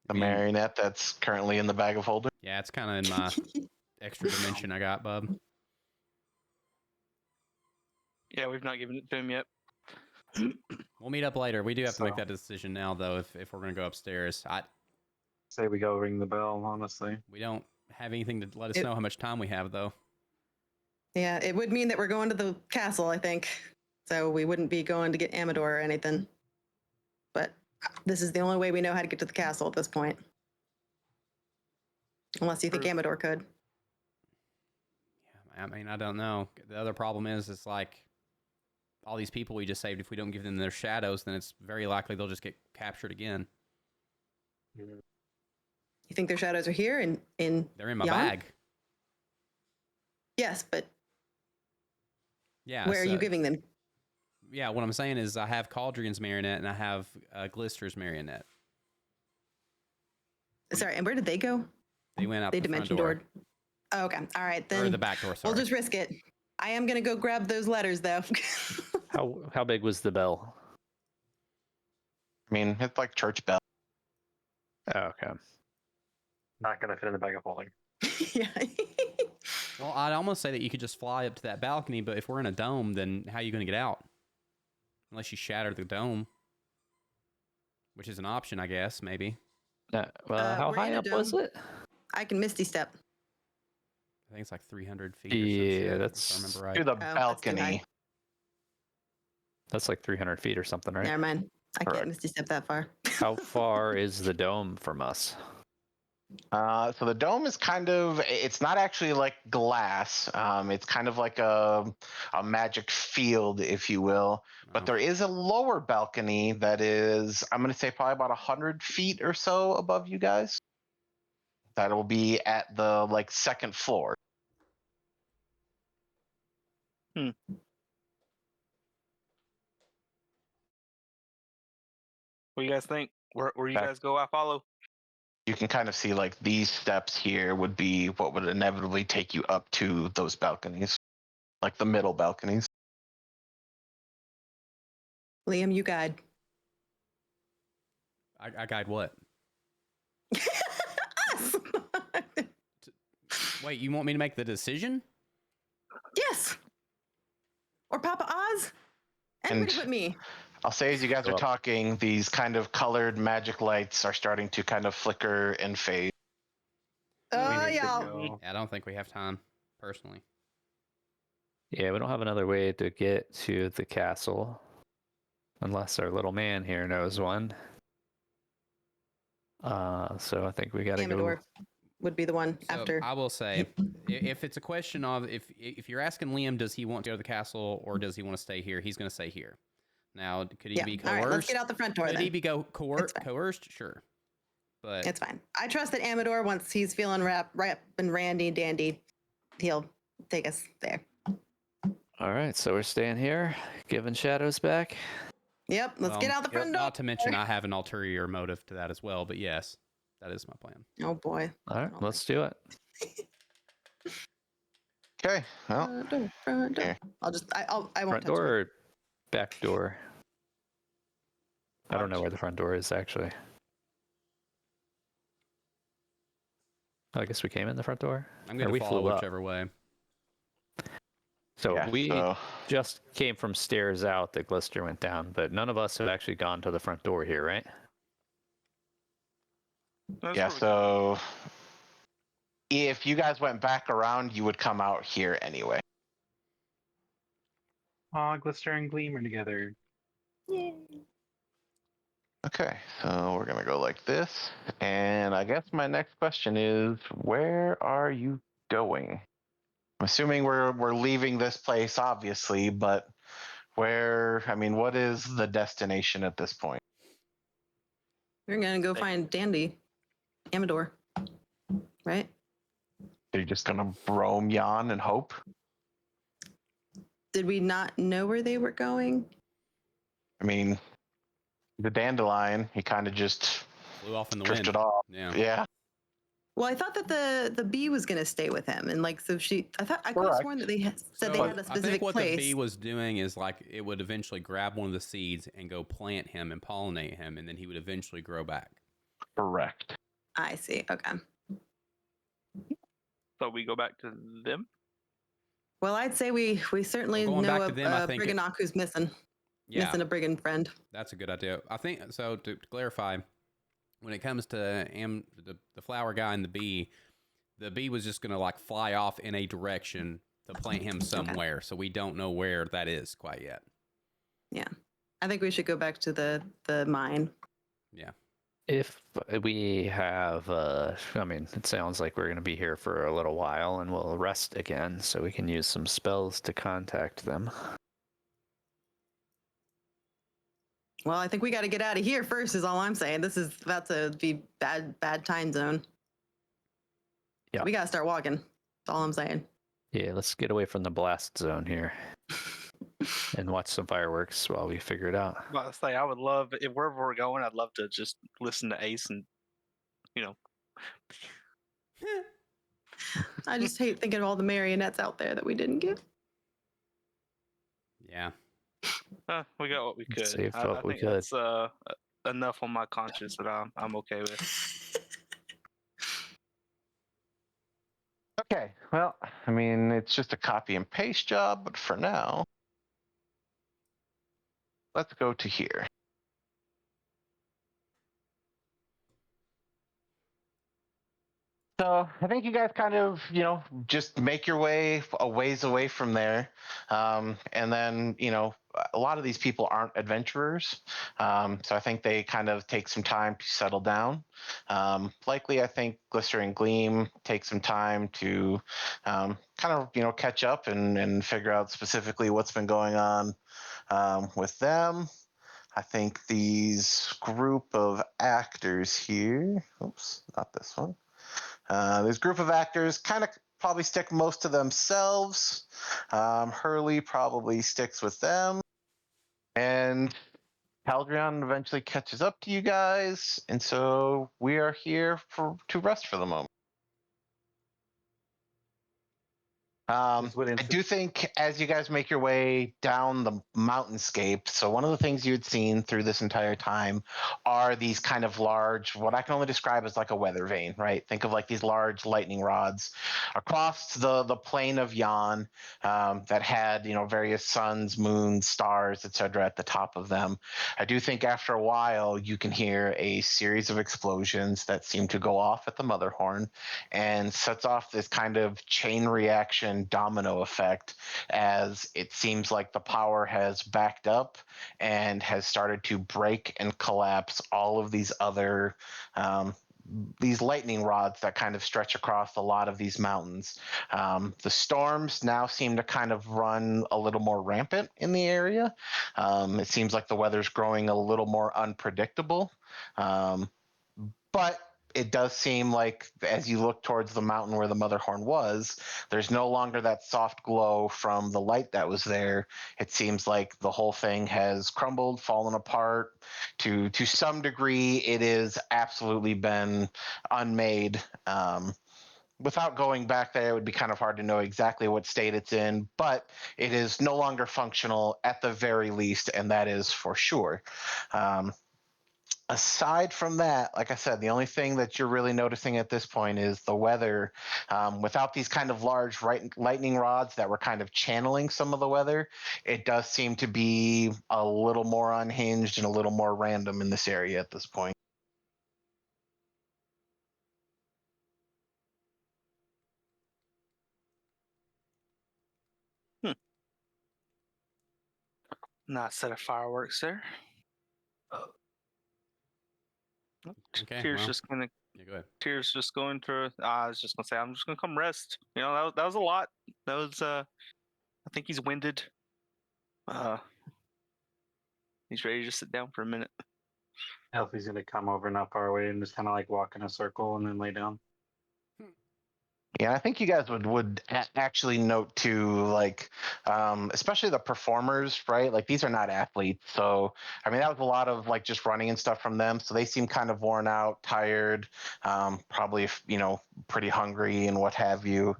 The marionette that's currently in the bag of holding.
Yeah, it's kind of in my extra dimension I got, bub.
Yeah, we've not given it to him yet.
We'll meet up later. We do have to make
So-
that decision now, though, if we're gonna go upstairs.
Say we go ring the bell, honestly.
We don't have anything to let us
It-
know how much time we have, though.
Yeah, it would mean that we're going to the castle, I think. So we wouldn't be going to get Amador or anything. But this is the only way we know how to get to the castle at this point. Unless you think Amador could.
Yeah, I mean, I don't know. The other problem is, it's like all these people we just saved. If we don't give them their shadows, then it's very likely they'll just get captured again.
You think their shadows are here in
They're in my
Yon?
bag.
Yes, but
Yeah.
where are you giving them?
Yeah, what I'm saying is I have Cauldron's marionette and I have Glister's marionette.
Sorry, and where did they go?
They went out
They
the front
dimension
door.
doored. Oh, okay. All right,
Or
then
the back door, sorry.
we'll just risk it. I am gonna go grab those letters though.
How big was the bell?
I mean, it's like church bell.
Oh, okay.
Not gonna fit in the bag of holding.
Yeah.
Well, I'd almost say that you could just fly up to that balcony, but if we're in a dome, then how are you going to get out? Unless you shatter the dome. Which is an option, I guess, maybe.
Well, how
we're in
high
a
up was
dome.
it?
I can Misty Step.
I think it's like 300 feet or some
Yeah,
shit, if
that's-
I remember right.
To the
that's too
balcony.
high.
That's like 300 feet or something, right?
Never mind. I
Correct.
can't Misty Step that far.
How far is the dome from us?
So the dome is kind of, it's not actually like glass. It's kind of like a magic field, if you will. But
Oh.
there is a lower balcony that is, I'm going to say probably about 100 feet or so above you guys. That'll be at the like second floor.
What do you guys think? Where you
Back-
guys go, I follow.
You can kind of see like these steps here would be what would inevitably take you up to those balconies, like the middle balconies.
Liam, you guide.
I guide what?
Us!
Wait, you want me to make the decision?
Yes. Or Papa Oz. Anybody
And-
but me.
I'll say as you guys are
Well-
talking, these kind of colored magic lights are starting to kind of flicker and fade.
Oh,
We need to
y'all.
go.
Yeah, I don't think we have time, personally.
Yeah, we don't have another way to get to the castle. Unless our little man here knows one. So I think we gotta
Amador
go.
would be the one
So
after.
I will say, if it's a question of if you're asking Liam, does he want to go to the castle or does he want to stay here? He's going to stay here. Now, could he
Yeah.
be
All right, let's
coerced?
get out the front door
Could he
then.
be
It's fine.
coerced? Sure, but
It's fine. I trust that Amador, once he's feeling right and randy dandy, he'll take us there.
All right, so we're staying here, giving shadows back.
Yep. Let's get out the front door.
Not to mention, I have an ulterior motive to that as well. But yes, that is my plan.
Oh boy.
All right,
Oh
let's do it.
Okay, well,
Front door.
here.
I won't
Front
touch
door
it.
or back door? I don't know where the front door is actually. Oh, I guess we came in the front door.
I'm
Or
going
we
to follow
flew up.
whichever way.
So
yeah,
we
so
just came from stairs out that Glister went down, but none of us have actually gone to the front door here, right?
That's
Yeah,
where we-
so if you guys went back around, you would come out here anyway.
Aw, Glister and Gleam are together.
Okay, so we're gonna go like this, and I guess my next question is, where are you going? I'm assuming we're leaving this place, obviously, but where? I mean, what is the destination at this point?
We're gonna go find Dandy, Amador, right?
Are you just gonna roam yon and hope?
Did we not know where they were going?
I mean, the dandelion, he kind of just
Flew off in the
drifted
wind.
off.
Yeah.
Yeah,
Well, I thought that the bee was gonna stay with him, and like so I could have
Correct.
sworn that they said they
So,
had a
I
specific
think what
place.
the bee was doing is like it would eventually grab one of the seeds and go plant him and pollinate him, and then he would eventually grow back.
correct.
I see. Okay.
So we go back to them.
Well, I'd say we certainly
Well, going
know
back
a,
to them, I think
brigand who's missing.
Yeah,
Missing a brigand friend.
that's a good idea. I think so. To clarify, when it comes to the flower guy and the bee was just gonna like fly off in a direction to plant him somewhere. So we don't know where that is quite yet.
Yeah. I think we should go back to the mine.
Yeah.
If we have, I mean, it sounds like we're going to be here for a little while and we'll rest again so we can use some spells to contact them.
Well, I think we got to get out of here first, is all I'm saying. This is about to be bad time zone.
Yeah.
We got to start walking. That's all I'm saying.
Yeah, let's get away from the blast zone here and watch some fireworks while we figure it out.
Well, I say I would love if wherever we're going, I'd love to just listen to Ace and
I just hate thinking of all the marionettes out there that we didn't get.
Yeah.
we got what we could.
Saved
I
what we
think
could.
that's enough on my conscience that I'm okay with.
Okay, well, I mean, it's just a copy and paste job, but for now, let's go to here. So I think you guys kind of, just make your way a ways away from there. And then, a lot of these people aren't adventurers. So I think they kind of take some time to settle down. Likely, I think Glister and Gleam take some time to kind of, catch up and figure out specifically what's been going on with them. I think these group of actors here, oops, not this one. This group of actors kind of probably stick most to themselves. Hurley probably sticks with them. And Caldrion eventually catches up to you guys. And so we are here to rest for the moment. I do think as you guys make your way down the mountainscape, so one of the things you had seen through this entire time are these kind of large, what I can only describe as like a weather vane, right? Think of like these large lightning rods across the plain of Yon that had, various suns, moons, stars, etc. at the top of them. I do think after a while you can hear a series of explosions that seem to go off at the mother horn and sets off this kind of chain reaction domino effect as it seems like the power has backed up and has started to break and collapse all of these other these lightning rods that kind of stretch across a lot of these mountains. The storms now seem to kind of run a little more rampant in the area. It seems like the weather's growing a little more unpredictable. But it does seem like as you look towards the mountain where the mother horn was, there's no longer that soft glow from the light that was there. It seems like the whole thing has crumbled, fallen apart. To some degree, it is absolutely been unmade. Without going back there, it would be kind of hard to know exactly what state it's in, but it is no longer functional at the very least, and that is for sure. Aside from that, like I said, the only thing that you're really noticing at this point is the weather. Without these kind of large lightning rods that were kind of channeling some of the weather, it does seem to be a little more unhinged and a little more random in this area at this point.
Not set of fireworks there.
Okay,
Tears
well,
just gonna.
yeah, go ahead.
Tears just going to. I was just gonna say, I'm just gonna come rest. You know, that was a lot. That was. I think he's winded. He's ready to sit down for a minute.
Elfie's gonna come over not far away and just kind of like walk in a circle and then lay down.
Yeah, I think you guys would actually note too, like, especially the performers, right? Like these are not athletes, so I mean that was a lot of like just running and stuff from them. So they seem kind of worn out, tired, probably pretty hungry and what have you.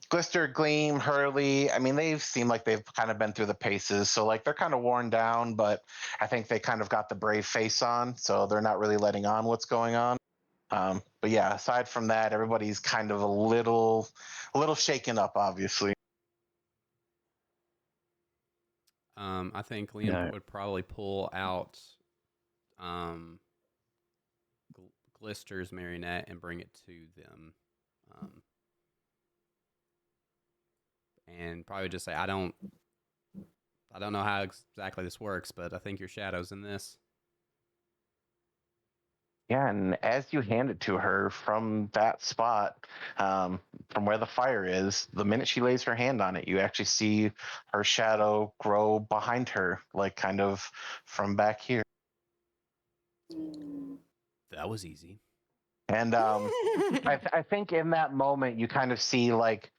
Glister, Gleam, Hurley, I mean, they've seemed like they've kind of been through the paces. So, like, they're kind of worn down, but I think they kind of got the brave face on. So they're not really letting on what's going on. But yeah, aside from that, everybody's kind of a little shaken up, obviously.
I think Liam would probably pull out Glister's marionette and bring it to them. And probably just say, I don't know how exactly this works, but I think your shadow's in this.
Yeah, and as you hand it to her from that spot, from where the fire is, the minute she lays her hand on it, you actually see her shadow grow behind her, like kind of from back here.
That was easy.
And I think in that moment, you kind of see like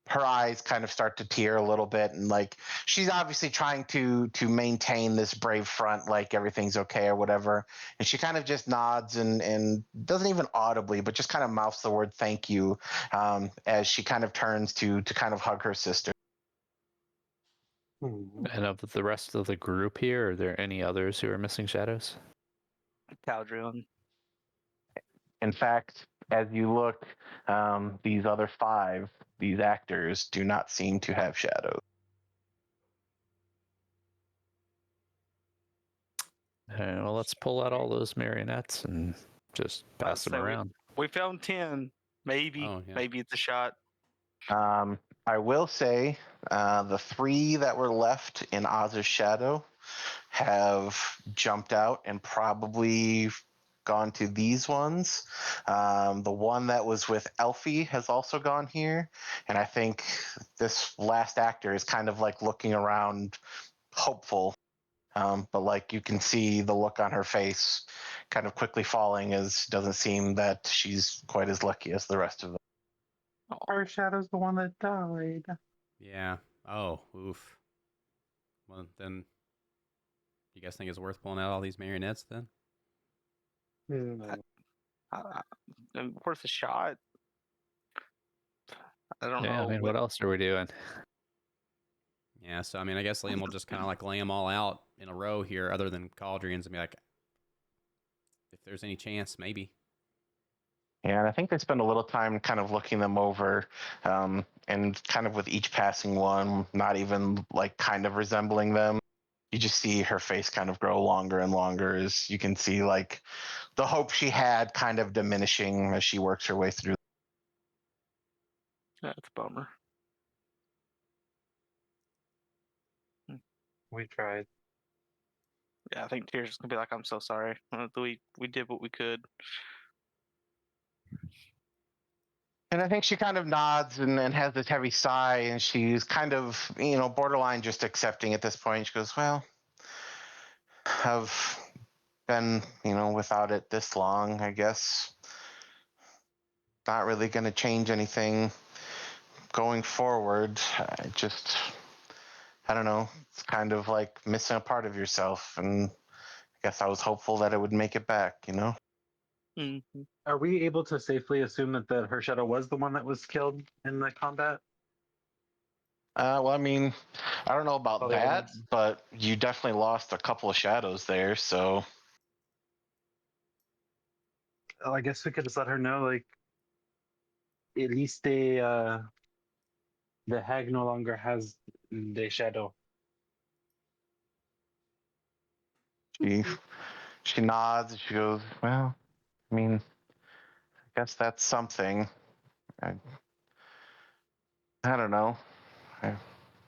her eyes kind of start to tear a little bit, and like she's obviously trying to maintain this brave front, like everything's okay or whatever. And she kind of just nods and doesn't even audibly, but just kind of mouths the word "thank you" as she kind of turns to kind of hug her sister.
And of the rest of the group here, are there any others who are missing shadows?
Caldrion.
In fact, as you look, these other 5, these actors do not seem to have shadows.
Well, let's pull out all those marionettes and just pass them around.
We found 10. Maybe.
Oh, yeah.
Maybe it's a shot.
I will say the 3 that were left in Oz's shadow have jumped out and probably gone to these ones. The one that was with Elfie has also gone here. And I think this last actor is kind of like looking around hopeful. But like you can see the look on her face kind of quickly falling, as doesn't seem that she's quite as lucky as the rest of them.
Our shadow's the one that died.
Yeah. Oh, oof. Well, then, you guys think it's worth pulling out all these marionettes then?
Worth a shot. I don't know.
Yeah, I mean, what else are we doing?
Yeah, so I mean, I guess Liam will just kind of like lay them all out in a row here, other than Cauldrians, and be like, if there's any chance, maybe.
Yeah, and I think they spend a little time kind of looking them over, and kind of with each passing one, not even like kind of resembling them. You just see her face kind of grow longer and longer as you can see like the hope she had kind of diminishing as she works her way through.
That's a bummer.
We tried.
Yeah, I think Tears is gonna be like, I'm so sorry. We did what we could.
And I think she kind of nods and has this heavy sigh, and she's kind of, borderline just accepting at this point. She goes, well, I've been, without it this long, I guess. Not really going to change anything going forward. I don't know. It's kind of like missing a part of yourself. And I guess I was hopeful that it would make it back,
Mm-hmm.
Are we able to safely assume that her shadow was the one that was killed in the combat?
Well, I mean, I don't know about
Oh,
that,
yeah.
but you definitely lost a couple of shadows there, so.
Oh, I guess we could just let her know, like, at least the hag no longer has the shadow.
She nods. She goes, well, I mean, I guess that's something. I don't know.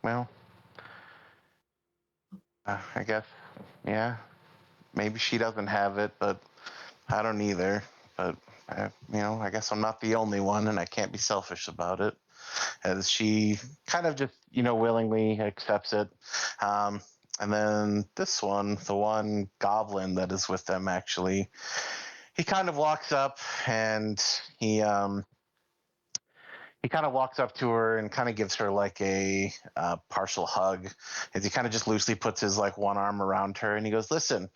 Well, I guess, yeah. Maybe she doesn't have it, but I don't either. But I guess I'm not the only one, and I can't be selfish about it. As she kind of just willingly accepts it. And then this one, the one goblin that is with them, actually, he kind of walks up and he kind of walks up to her and kind of gives her like a partial hug, as he kind of just loosely puts his like one arm around her, and he goes, "Listen,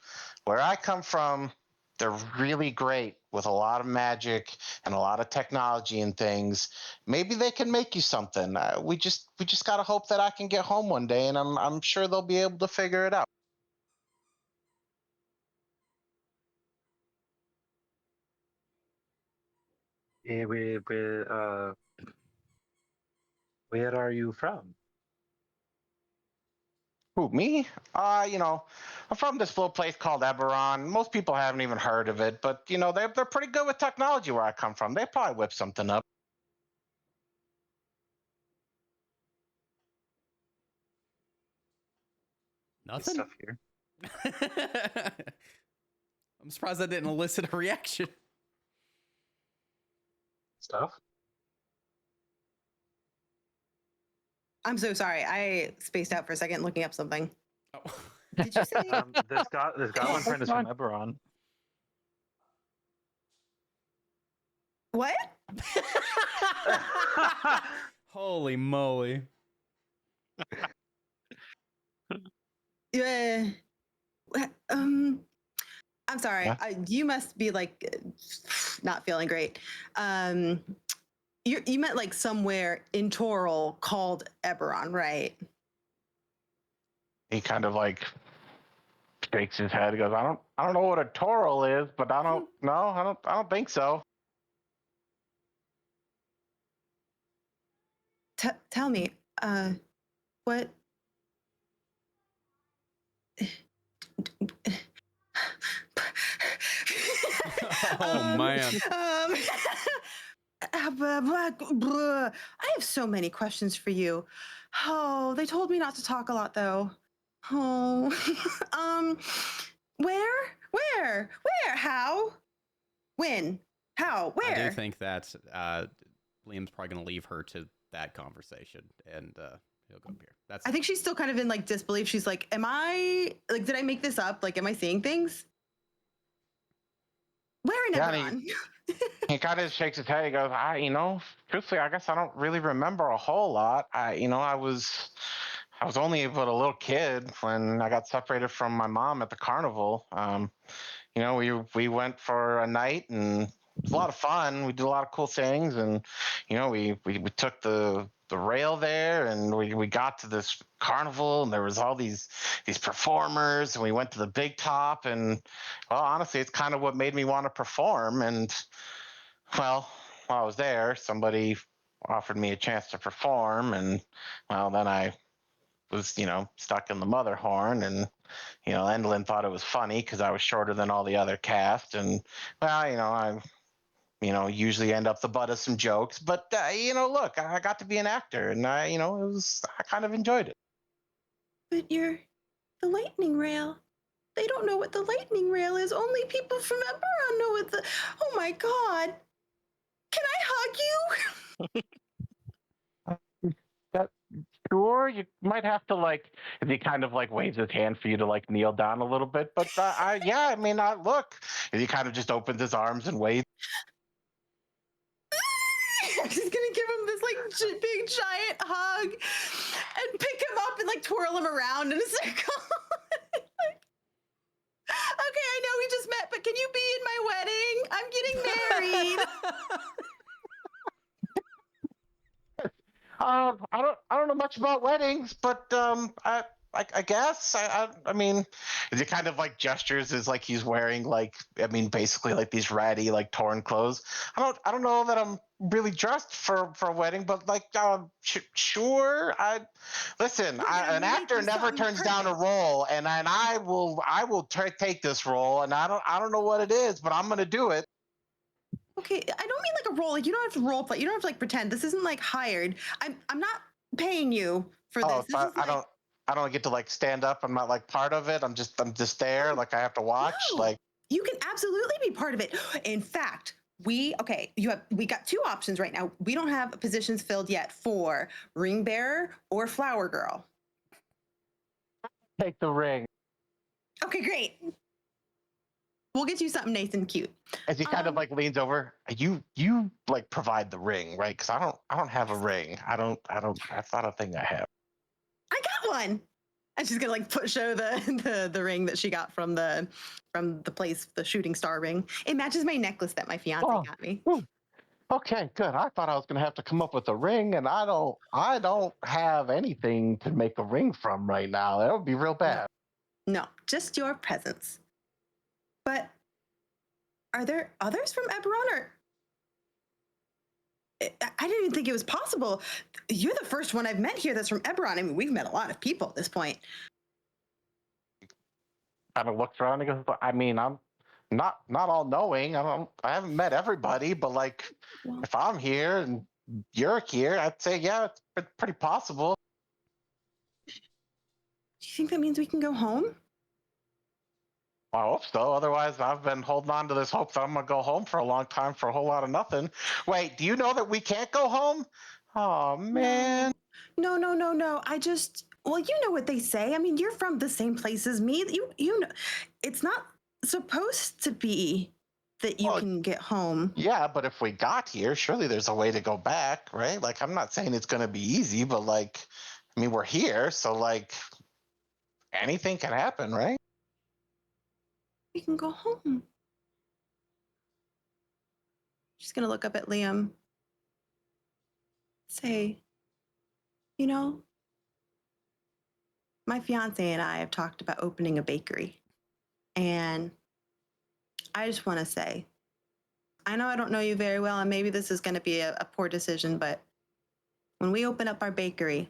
where I come from, they're really great with a lot of magic and a lot of technology and things. Maybe they can make you something. We just gotta hope that I can get home one day, and I'm sure they'll be able to figure it out."
Yeah, where are you from?
Who, me? I'm from this little place called Eberron. Most people haven't even heard of it, but they're pretty good with technology where I come from. They probably whip something up.
Good
Nothing.
stuff here.
I'm surprised that didn't elicit a reaction.
Stuff.
I'm so sorry. I spaced out for a second looking up something.
Oh.
Did you say?
This goblin friend is from Eberron.
What?
Holy moly.
Yeah. I'm sorry.
Yeah.
You must be like not feeling great. You meant like somewhere in Toril called Eberron, right?
He kind of like shakes his head. He goes, I don't know what a Toril is, but I don't think so.
Tell me, what?
Oh, man.
I have so many questions for you. Oh, they told me not to talk a lot, though. Oh, where, how, when, how, where?
I do think that Liam's probably going to leave her to that conversation, and he'll go up here.
I think she's still kind of in like disbelief. She's like, "Am I like? Did I make this up? Like, am I seeing things? Where in Eberron?"
He kind of shakes his head. He goes, truthfully, I guess I don't really remember a whole lot. I was only but a little kid when I got separated from my mom at the carnival. We went for a night, and it was a lot of fun. We did a lot of cool things, and we took the rail there, and we got to this carnival, and there was all these performers, and we went to the big top, and well, honestly, it's kind of what made me want to perform. And well, while I was there, somebody offered me a chance to perform, and well, then I was stuck in the mother horn, and Endlin thought it was funny because I was shorter than all the other cast, and well, I usually end up the butt of some jokes, but look, I got to be an actor, and I kind of enjoyed it.
But you're the lightning rail. They don't know what the lightning rail is. Only people from Eberron know what the. Oh my god! Can I hug you?
Sure, you might have to if he kind of waves his hand for you to kneel down a little bit, but look, if he kind of just opens his arms and waves.
I'm just gonna give him this big giant hug and pick him up and twirl him around in a circle. Okay, I know we just met, but can you be in my wedding? I'm getting married.
I don't know much about weddings, but I guess I mean, he kind of gestures as he's wearing basically these ratty torn clothes. I don't know that I'm really dressed for a wedding, but sure. Listen. An actor never turns down a role, and I will take this role, and I don't know what it is, but I'm gonna do it.
Okay, I don't mean a role. You don't have to role play. You don't have to pretend. This isn't hired. I'm not paying you for this.
Oh,
This is
I don't. I don't get to like stand up. I'm not like part of it. I'm just there. Like I have to watch.
No.
Like
You can absolutely be part of it. In fact, we got two options right now. We don't have positions filled yet for ring bearer or flower girl.
take the ring.
Okay, great. We'll get you something nice and cute.
As he kind of like leans over, you like provide the ring, right? Because I don't have a ring. That's not a thing I have.
I got one. And she's gonna like show the ring that she got from the place, the shooting star ring. It matches my necklace that my fiance got me.
Okay, good. I thought I was gonna have to come up with a ring, and I don't have anything to make a ring from right now. That would be real bad.
No, just your presence. But are there others from Eberron? Or I didn't even think it was possible. You're the first one I've met here that's from Eberron. I mean, we've met a lot of people at this point.
Kind of looks around and goes, I mean, I'm not all knowing. I haven't met everybody, but like
Well,
if I'm here and you're here, I'd say yeah, it's pretty possible.
do you think that means we can go home?
I hope so. Otherwise, I've been holding on to this hope that I'm gonna go home for a long time for a whole lot of nothing. Wait, do you know that we can't go home? Oh man.
No. Well, you know what they say. I mean, you're from the same place as me. You know, it's not supposed to be that you can get home.
Yeah, but if we got here, surely there's a way to go back, right? Like, I'm not saying it's gonna be easy, but like, I mean, we're here, so like, anything can happen, right?
We can go home. She's gonna look up at Liam. Say, you know, my fiance and I have talked about opening a bakery. And I just want to say, I know I don't know you very well, and maybe this is going to be a poor decision, but when we open up our bakery,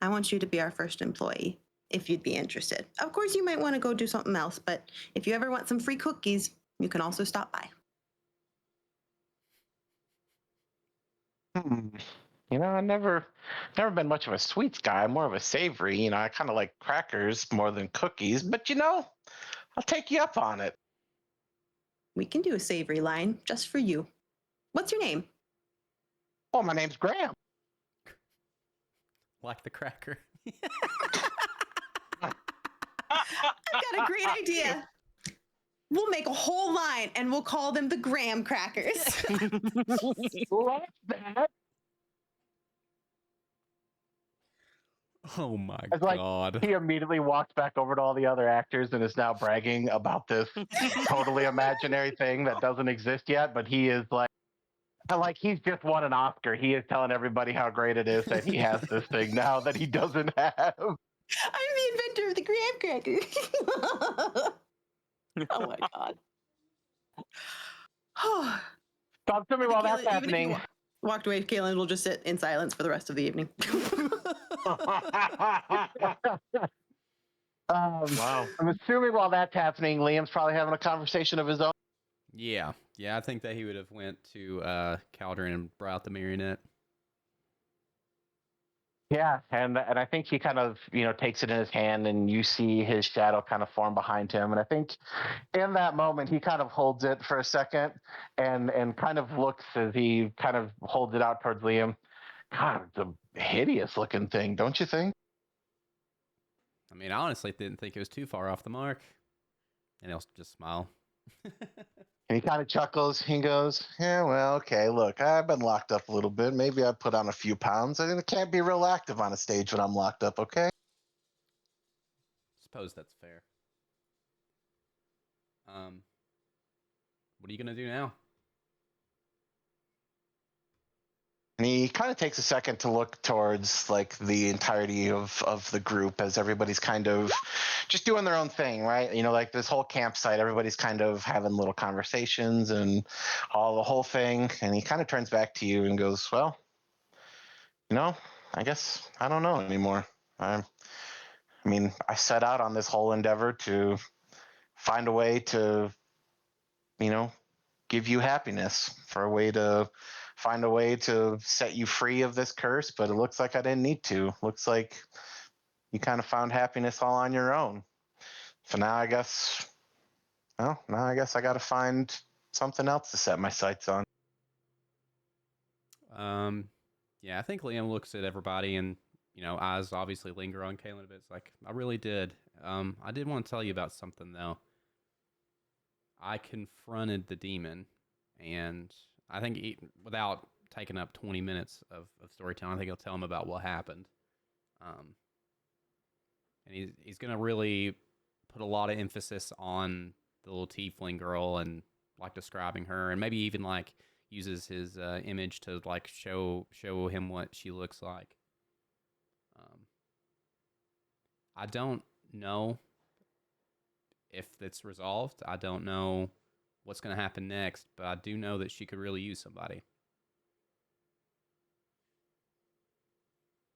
I want you to be our first employee, if you'd be interested. Of course, you might want to go do something else, but if you ever want some free cookies, you can also stop by.
You know, I never been much of a sweets guy. I'm more of a savory. You know, I kind of like crackers more than cookies. But you know, I'll take you up on it.
We can do a savory line just for you. What's your name?
Oh, my name's Graham.
Like the cracker.
I've got a great idea. We'll make a whole line and we'll call them the graham crackers.
Love that.
Oh my
It's like,
god.
he immediately walks back over to all the other actors and is now bragging about this totally imaginary thing that doesn't exist yet, but he is like he's just won an Oscar. He is telling everybody how great it is that he has this thing now that he doesn't have.
I'm the inventor of the graham cracker. Oh my god.
Stop to me while that's
Even if you
happening.
walked away, Kaylin will just sit in silence for the rest of the evening.
Wow.
I'm assuming while that's happening, Liam's probably having a conversation of his own.
Yeah, I think that he would have went to Caldron and brought out the marionette.
Yeah, and I think he kind of, you know, takes it in his hand and you see his shadow kind of form behind him. And I think in that moment, he kind of holds it for a second and kind of looks as he kind of holds it out towards Liam. God, it's a hideous looking thing, don't you think?
I mean, I honestly didn't think it was too far off the mark. And he'll just smile.
And he kind of chuckles. He goes, yeah, well, okay, look, I've been locked up a little bit. Maybe I put on a few pounds. I can't be real active on a stage when I'm locked up, okay?
Suppose that's fair. What are you going to do now?
And he kind of takes a second to look towards like the entirety of the group as everybody's kind of just doing their own thing, right? You know, like this whole campsite, everybody's kind of having little conversations and all the whole thing. And he kind of turns back to you and goes, well, you know, I guess I don't know anymore. I mean, I set out on this whole endeavor to find a way to, you know, give you happiness, for a way to find a way to set you free of this curse, but it looks like I didn't need to. Looks like you kind of found happiness all on your own. So now I guess, well, now I guess I got to find something else to set my sights on.
Yeah, I think Liam looks at everybody and, eyes obviously linger on Kaylin a bit. It's like, I really did. I did want to tell you about something, though. I confronted the demon, and I think without taking up 20 minutes of storytelling, I think he'll tell him about what happened. And he's going to really put a lot of emphasis on the little tiefling girl and, like, describing her, and maybe even, like, uses his image to, like, show him what she looks like. I don't know if it's resolved. I don't know what's going to happen next, but I do know that she could really use somebody.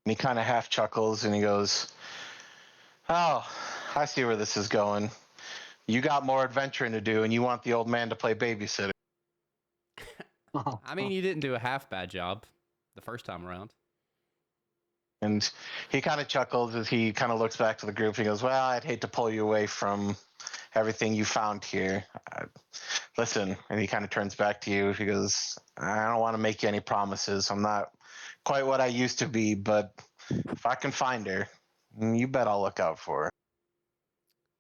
And he kind of half chuckles and he goes, "Oh, I see where this is going. You got more adventuring to do and you want the old man to play babysitter."
I mean, you didn't do a half bad job the first time around.
And he kind of chuckles as he kind of looks back to the group. He goes, "Well, I'd hate to pull you away from everything you found here. Listen," and he kind of turns back to you. He goes, "I don't want to make you any promises. I'm not quite what I used to be, but if I can find her, you bet I'll look out for her."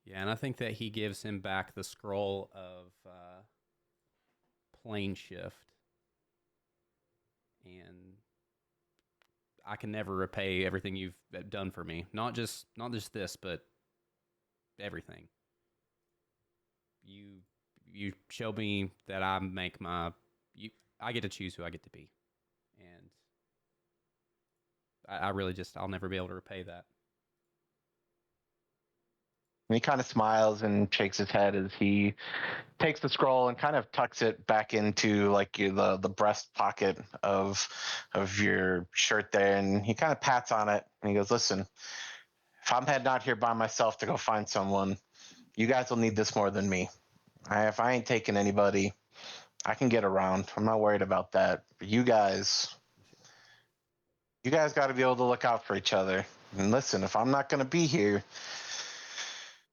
Yeah, and I think that he gives him back the scroll of plane shift. And I can never repay everything you've done for me. Not just this, but everything. You show me that I make I get to choose who I get to be. And I really just, I'll never be able to repay that.
And he kind of smiles and shakes his head as he takes the scroll and kind of tucks it back into like the breast pocket of your shirt there, and he kind of pats on it and he goes, "Listen, if I'm heading out here by myself to go find someone, you guys will need this more than me. If I ain't taking anybody, I can get around. I'm not worried about that. But you guys got to be able to look out for each other. And listen, if I'm not going to be here,"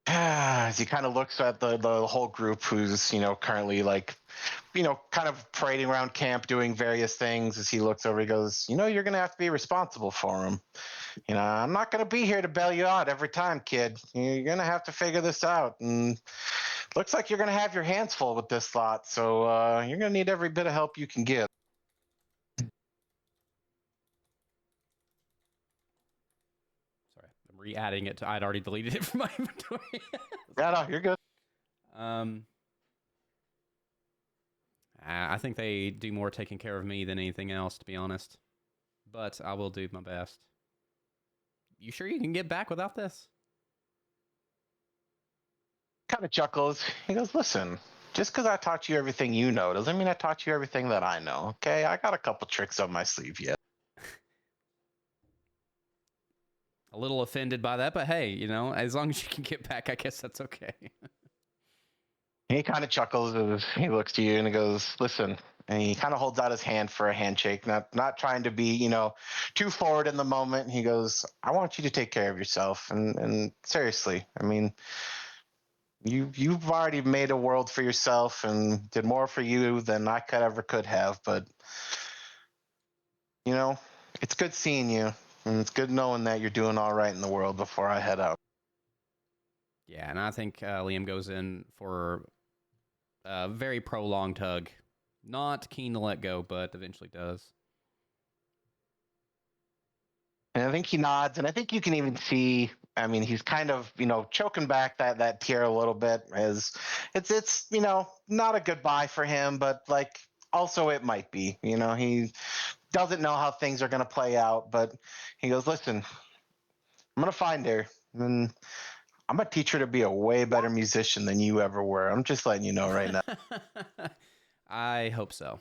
as he kind of looks at the whole group who's, currently like, kind of parading around camp doing various things, as he looks over, he goes, "You're going to have to be responsible for him. I'm not going to be here to bail you out every time, kid. You're going to have to figure this out. And looks like you're going to have your hands full with this lot. So you're going to need every bit of help you can get."
Sorry, I'm re-adding it to. I'd already deleted it from my inventory.
Yeah, no, you're good.
I think they do more taking care of me than anything else, to be honest. But I will do my best. You sure you can get back without this?
Kind of chuckles. He goes, "Listen, just because I taught you everything you know doesn't mean I taught you everything that I know. Okay, I got a couple tricks up my sleeve yet."
A little offended by that, but hey, as long as you can get back, I guess that's okay.
He kind of chuckles as he looks to you and he goes, "Listen," and he kind of holds out his hand for a handshake, not trying to be, too forward in the moment. He goes, "I want you to take care of yourself, and seriously, I mean, you've already made a world for yourself and did more for you than I could have, but it's good seeing you, and it's good knowing that you're doing all right in the world before I head out."
Yeah, and I think Liam goes in for a very prolonged hug. Not keen to let go, but eventually does.
And I think he nods, and I think you can even see, I mean, he's kind of, choking back that tear a little bit, as it's not a goodbye for him, but like also it might be. He doesn't know how things are going to play out, but he goes, "Listen, I'm going to find her, and I'm going to teach her to be a way better musician than you ever were. I'm just letting you know right now."
I hope so.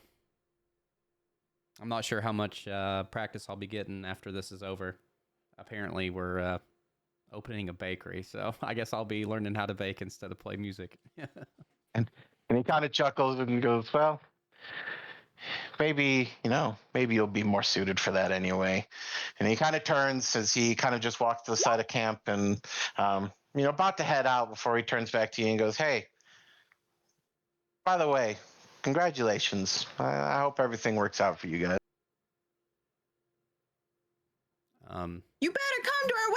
I'm not sure how much practice I'll be getting after this is over. Apparently, we're opening a bakery, so I guess I'll be learning how to bake instead of play music.
And he kind of chuckles and goes, "Well, maybe, maybe you'll be more suited for that anyway. And he kind of turns as he kind of just walks to the side of camp and, about to head out before he turns back to you and goes, hey, by the way, congratulations. I hope everything works out for you guys.
You better come to our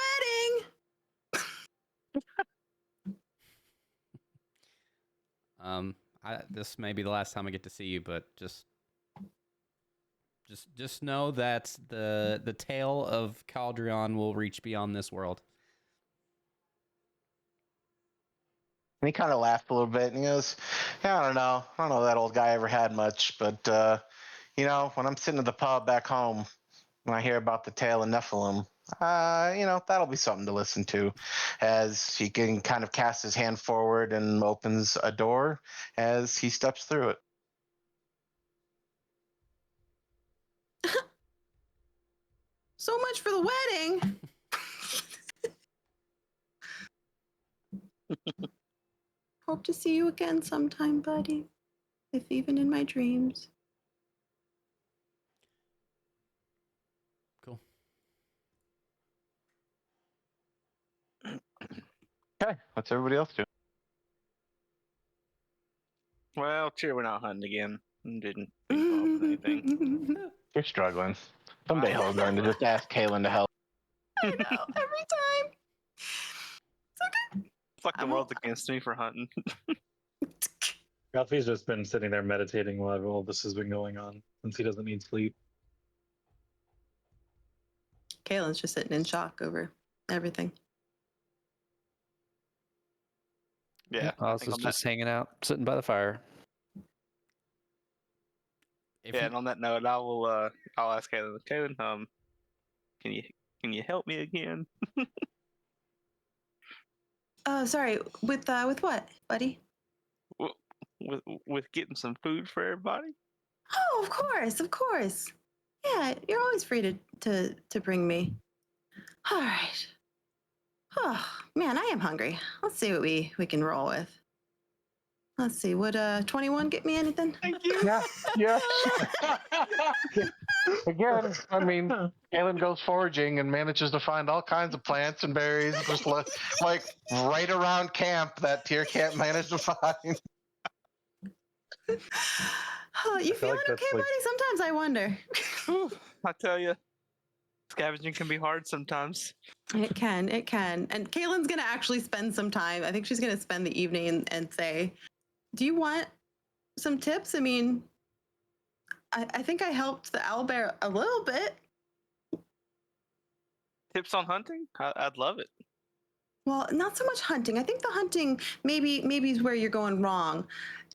wedding.
This may be the last time I get to see you, but just know that the tale of Caldrion will reach beyond this world.
And he kind of laughed a little bit and he goes, yeah, I don't know if that old guy ever had much, but when I'm sitting at the pub back home and I hear about the tale of Nephilim, that'll be something to listen to, as he can kind of cast his hand forward and opens a door as he steps through it.
So much for the wedding. Hope to see you again sometime, buddy. If even in my dreams.
Cool.
Okay, what's everybody else do?
Well, cheer, we're not hunting again. Didn't involve anything.
You're struggling. Someday he'll learn to just ask Kaylin to help.
I know, every time. It's okay.
It's like the world's against me for hunting.
Ralphie's just been sitting there meditating while all this has been going on, since he doesn't need sleep.
Kaylin's just sitting in shock over everything.
Yeah,
Oz is just hanging out, sitting by the fire.
And on that note, I'll ask Kaylin. Kaylin, can you help me again?
Oh, sorry. With what, buddy?
With getting some food for everybody.
Oh, of course. Yeah, you're always free to bring me. All right. Oh man, I am hungry. Let's see what we can roll with. Let's see. Would 21 get me anything?
Thank you.
Yeah. Again, I mean, Kaylin goes foraging and manages to find all kinds of plants and berries, just like right around camp that Tyr can't manage to find.
Oh, you feeling
like
okay,
that's like-
buddy? Sometimes I wonder.
I tell you, scavenging can be hard sometimes.
It can. And Kaylin's gonna actually spend some time. I think she's gonna spend the evening and say, "Do you want some tips? I mean, I think I helped the owlbear a little bit.
Tips on hunting? I'd love it.
Well, not so much hunting. I think the hunting maybe is where you're going wrong.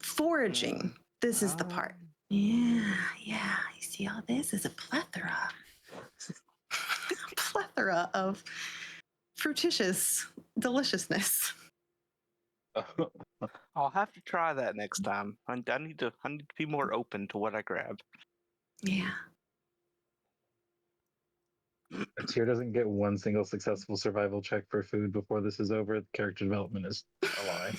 Foraging. This is the part. Yeah. You see, all this is a plethora of fruititious deliciousness.
I'll have to try that next time. I need to be more open to what I grab.
Yeah.
Tyr doesn't get one single successful survival check for food before this is over. The character development is a lie.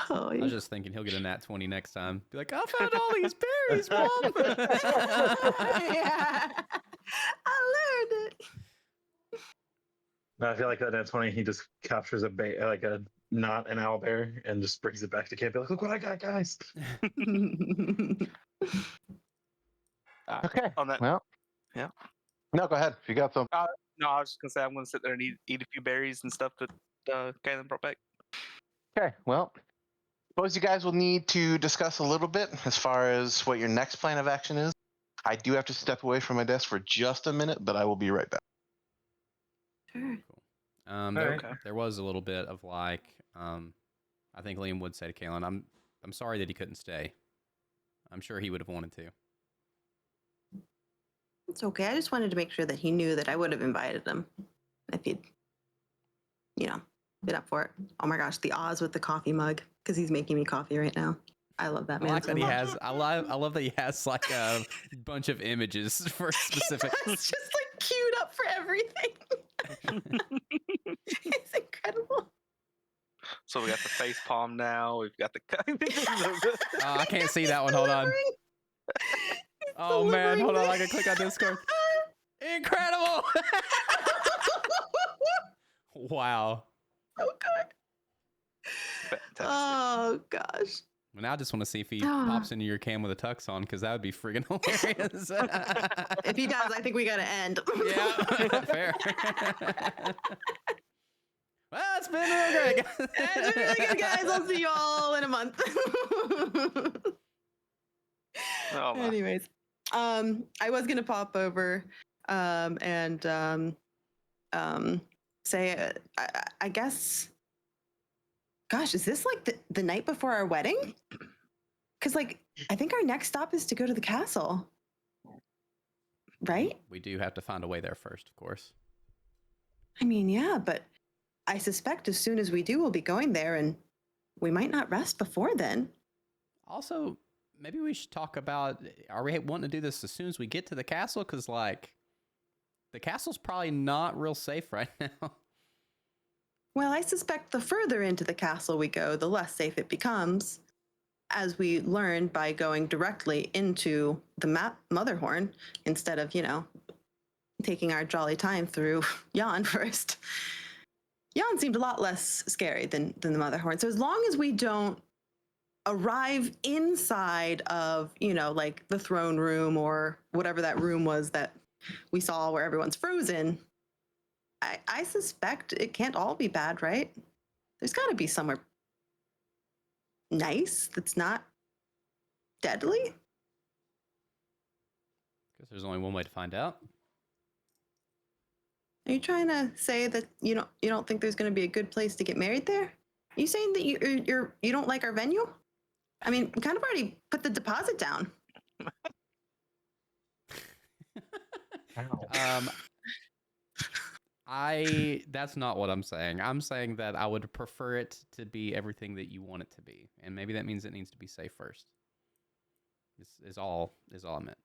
Oh,
I was just thinking he'll get a nat 20 next time. Be like, I found all these berries, Mom.
yeah. I learned it.
No, I feel like that at 20, he just captures not an owlbear and just brings it back to camp. Be like, look what I got, guys.
Okay.
On that,
Well.
Yeah.
No, go ahead. If you got some.
no, I was just gonna say I'm gonna sit there and eat a few berries and stuff that Kaylin brought back.
Okay. Well, suppose you guys will need to discuss a little bit as far as what your next plan of action is. I do have to step away from my desk for just a minute, but I will be right back.
Sure.
There was a little bit of I think Liam would say to Kaylin, I'm sorry that he couldn't stay. I'm sure he would have wanted to.
It's okay. I just wanted to make sure that he knew that I would have invited him if he'd, been up for it. Oh my gosh, the Oz with the coffee mug, because he's making me coffee right now. I love that man.
I like
so
that he
much.
has. I love that he has like a bunch of images for specific.
It's just like queued up for everything. It's incredible.
So we got the face palm now. We've got the.
I can't see that one. Hold on. Oh man, hold on. I can click on Discord. Incredible! Wow.
Oh god.
Fantastic.
Oh gosh.
Well, now I just want to see if he pops into your cam with a tux on, because that would be friggin' hilarious.
If he does, I think we gotta end.
Yeah, fair. Well, it's been real great.
It's been really good, guys. I'll see you all in a month.
Oh, my.
Anyways, I was gonna pop over and say, I guess. Gosh, is this like the night before our wedding? Because like I think our next stop is to go to the castle, right?
We do have to find a way there first, of course.
I mean, yeah, but I suspect as soon as we do, we'll be going there, and we might not rest before then.
Also, maybe we should talk about, are we wanting to do this as soon as we get to the castle? Because, like, the castle's probably not real safe right now.
Well, I suspect the further into the castle we go, the less safe it becomes, as we learned by going directly into the Motherhorn instead of, taking our jolly time through Jan first. Jan seemed a lot less scary than the Motherhorn. So as long as we don't arrive inside of, like the throne room or whatever that room was that we saw where everyone's frozen, I suspect it can't all be bad, right? There's got to be somewhere nice that's not deadly.
Guess there's only one way to find out.
Are you trying to say that you don't think there's going to be a good place to get married there? Are you saying that you don't like our venue? I mean, we kind of already put the deposit down.
That's not what I'm saying. I'm saying that I would prefer it to be everything that you want it to be, and maybe that means it needs to be safe first. This is all I meant.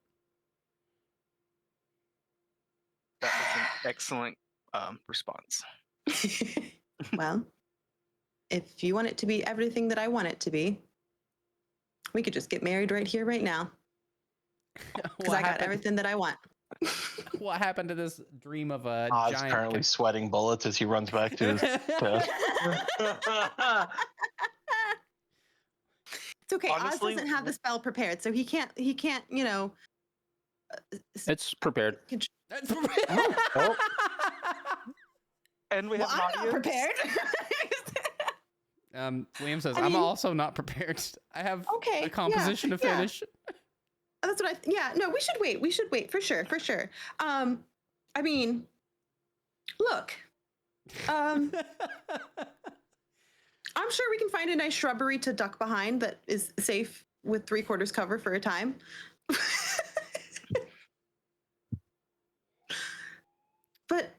That was an excellent response.
Well, if you want it to be everything that I want it to be, we could just get married right here, right now. Because I got everything that I want.
What happened to this dream of a
Oz
giant?
currently sweating bullets as he runs back to his desk.
It's okay.
Honestly,
Oz doesn't have the spell prepared, so he can't.
It's prepared.
Oh.
And we
Well,
have
I'm not prepared.
William says,
I
I'm
mean-
also not prepared. I have
Okay,
a composition to
yeah.
finish.
That's what no, we should wait. We should wait for sure. I mean, look. I'm sure we can find a nice shrubbery to duck behind that is safe with 3/4 cover for a time. But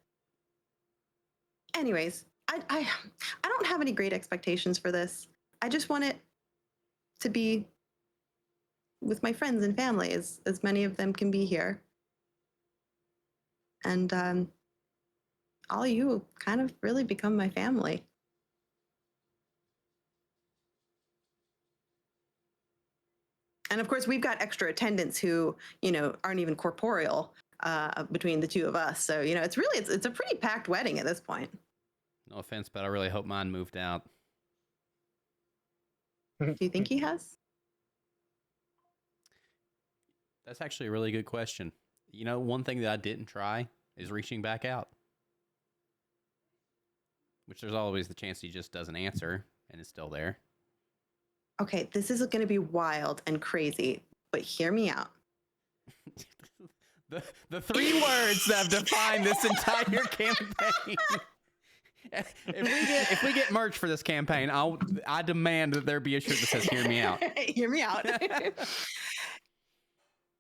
anyways, I don't have any great expectations for this. I just want it to be with my friends and family, as many of them can be here. And all you kind of really become my family. And of course, we've got extra attendants who, aren't even corporeal between the two of us. So, it's a pretty packed wedding at this point.
No offense, but I really hope mine moved out.
Do you think he has?
That's actually a really good question. One thing that I didn't try is reaching back out. Which there's always the chance he just doesn't answer and is still there.
Okay, this is going to be wild and crazy, but hear me out.
The 3 words that have defined this entire campaign. If we get merch for this campaign, I demand that there be a shirt that says "Hear me out."
Hear me out.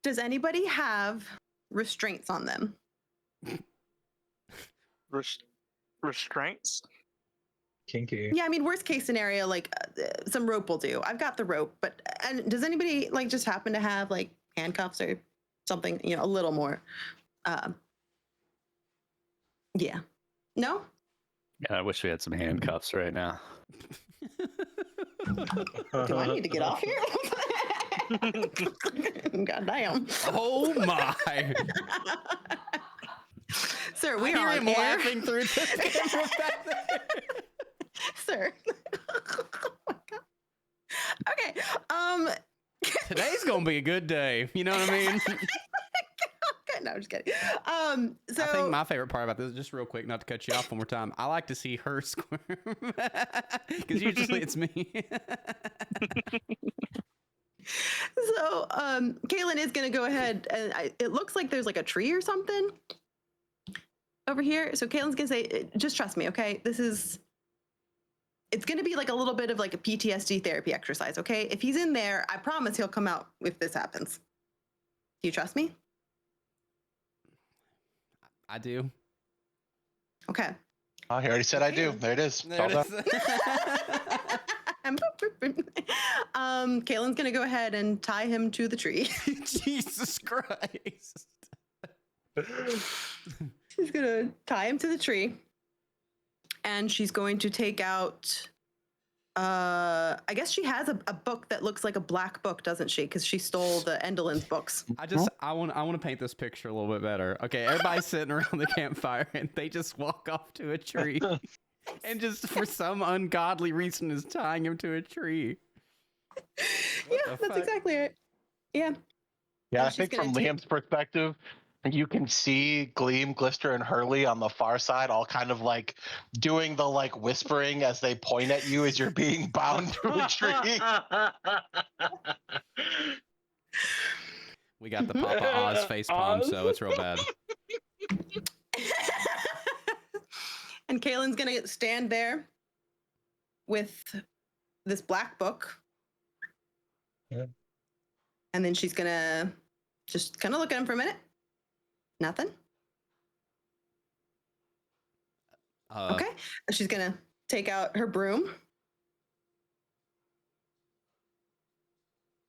Does anybody have restraints on them?
Restraints?
Kinky.
Yeah, I mean, worst case scenario, like some rope will do. I've got the rope, but does anybody just happen to have handcuffs or something? A little more. Yeah. No.
Yeah, I wish we had some handcuffs right now.
Do I need to get off here? God damn.
Oh my!
Sir, we
I
are
hear
on
him
air.
laughing through the camera back there.
Sir. Oh my God. Okay.
Today's gonna be a good day. You know what I mean?
No, I'm just kidding. So
I think my favorite part about this, just real quick, not to cut you off one more time, I like to see her squirm because usually it's me.
So, Kaylin is going to go ahead and it looks like there's like a tree or something over here. So Kaylin's going to say, just trust me. Okay. It's going to be like a little bit of like a PTSD therapy exercise. Okay. If he's in there, I promise he'll come out if this happens. Do you trust me?
I do.
Okay.
Oh, he already said I do. There it is. It's all done.
Kaylin's going to go ahead and tie him to the tree.
Jesus Christ.
She's going to tie him to the tree. And she's going to take out, I guess she has a book that looks like a black book, doesn't she? Because she stole the Endelin's books.
I want to paint this picture a little bit better. Okay, everybody's sitting around the campfire and they just walk off to a tree. And just for some ungodly reason is tying him to a tree.
Yeah, that's exactly it. Yeah.
Yeah, I
she's
think
gonna
from
take-
Liam's perspective, you can see Gleam, Glister, and Hurley on the far side all kind of like doing the like whispering as they point at you as you're being bound to a tree.
We got the Papa Oz face palm, so it's real bad.
And Kaylin's gonna stand there with this black book.
Yeah.
And then she's gonna just kind of look at him for a minute. Nothing. Okay. And she's gonna take out her broom.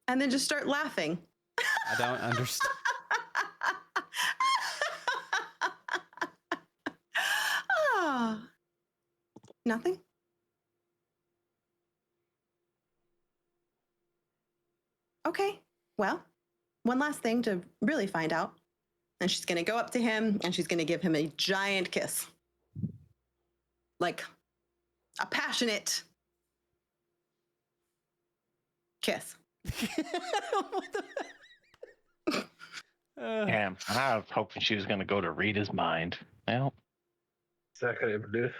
And then just start laughing.
I don't understand.
Ah. Nothing. Okay. Well, one last thing to really find out. And she's going to go up to him and she's going to give him a giant kiss. Like a passionate kiss.
What the?
Damn, I was hoping she was going to go to read his mind. Well,
Exactly what I ever do.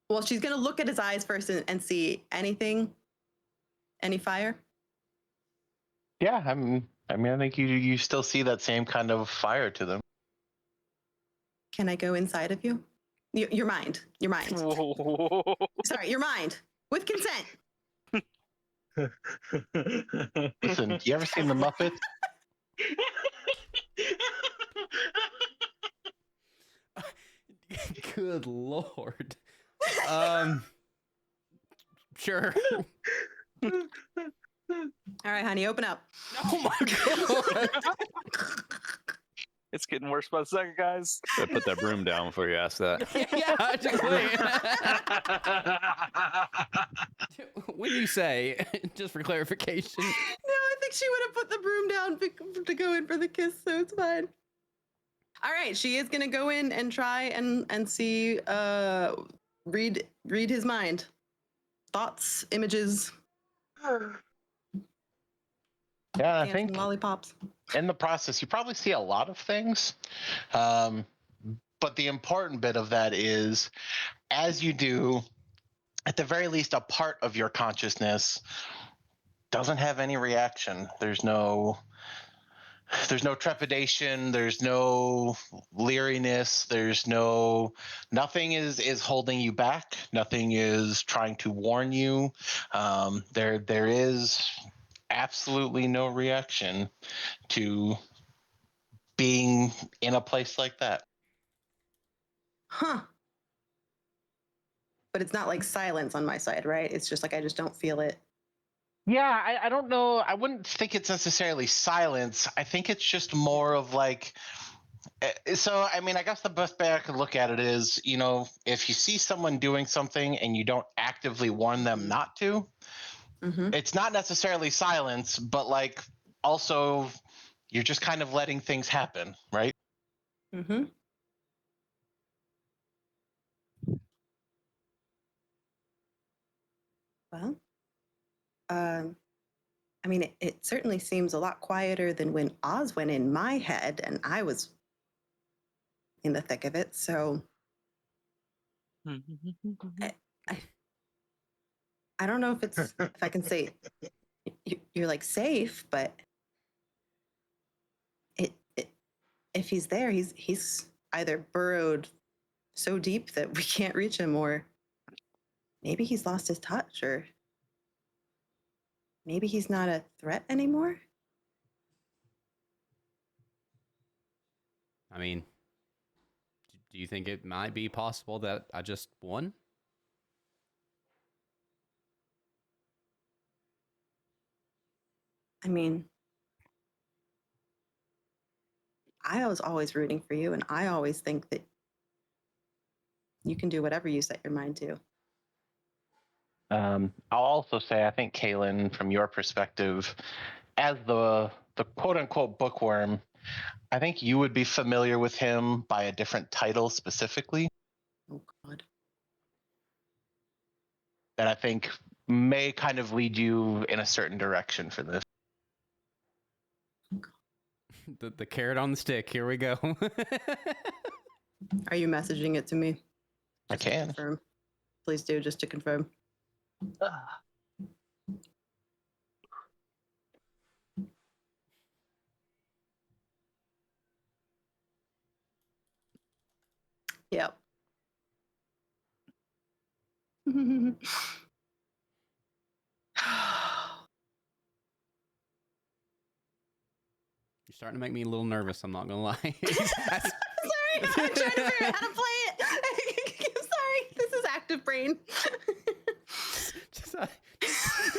Well, she's going to look at his eyes first and see anything, any fire.
yeah, I mean, I think you still see that same kind of fire to them.
Can I go inside of you? Your mind. Your mind. Sorry, your mind. With consent.
Listen, you ever seen the Muppets?
Good Lord. Sure.
All right, honey, open up.
Oh my God.
It's getting worse by the second, guys.
Better put that broom down before you ask that.
Yeah, just wait. When you say, just for clarification.
No, I think she would have put the broom down to go in for the kiss, so it's fine. All right, she is gonna go in and try and see, read his mind, thoughts, images,
Yeah, I
dancing
think
lollipops.
in the process, you probably see a lot of things. But the important bit of that is, as you do, at the very least, a part of your consciousness doesn't have any reaction. There's no trepidation. There's no leeriness. Nothing is holding you back. Nothing is trying to warn you. There is absolutely no reaction to being in a place like that.
Huh. But it's not like silence on my side, right? It's just like I just don't feel it.
Yeah, I don't know. I wouldn't think it's necessarily silence. I think it's just more of like So, I mean, I guess the best way I could look at it is, you know, if you see someone doing something and you don't actively warn them not to,
Mm-hmm.
it's not necessarily silence, but like also you're just kind of letting things happen, right?
Mm-hmm. Well, I mean, it certainly seems a lot quieter than when Oz went in my head and I was in the thick of it. So I, I, I don't know if it's if I can say you're like safe, but it if he's there, he's either burrowed so deep that we can't reach him, or maybe he's lost his touch, or maybe he's not a threat anymore.
I mean, do you think it might be possible that I just won?
I mean, I was always rooting for you, and I always think that you can do whatever you set your mind to.
I'll also say, I think, Kaylin, from your perspective, as the quote unquote bookworm, I think you would be familiar with him by a different title specifically
Oh God.
that I think may kind of lead you in a certain direction for this.
The carrot on the stick. Here we go.
Are you messaging it to me?
I
Just to
can.
confirm. Please do, just to confirm. Yep.
You're starting to make me a little nervous. I'm not gonna lie.
Sorry, I'm trying to figure out how to play it. I'm sorry. This is active brain.
just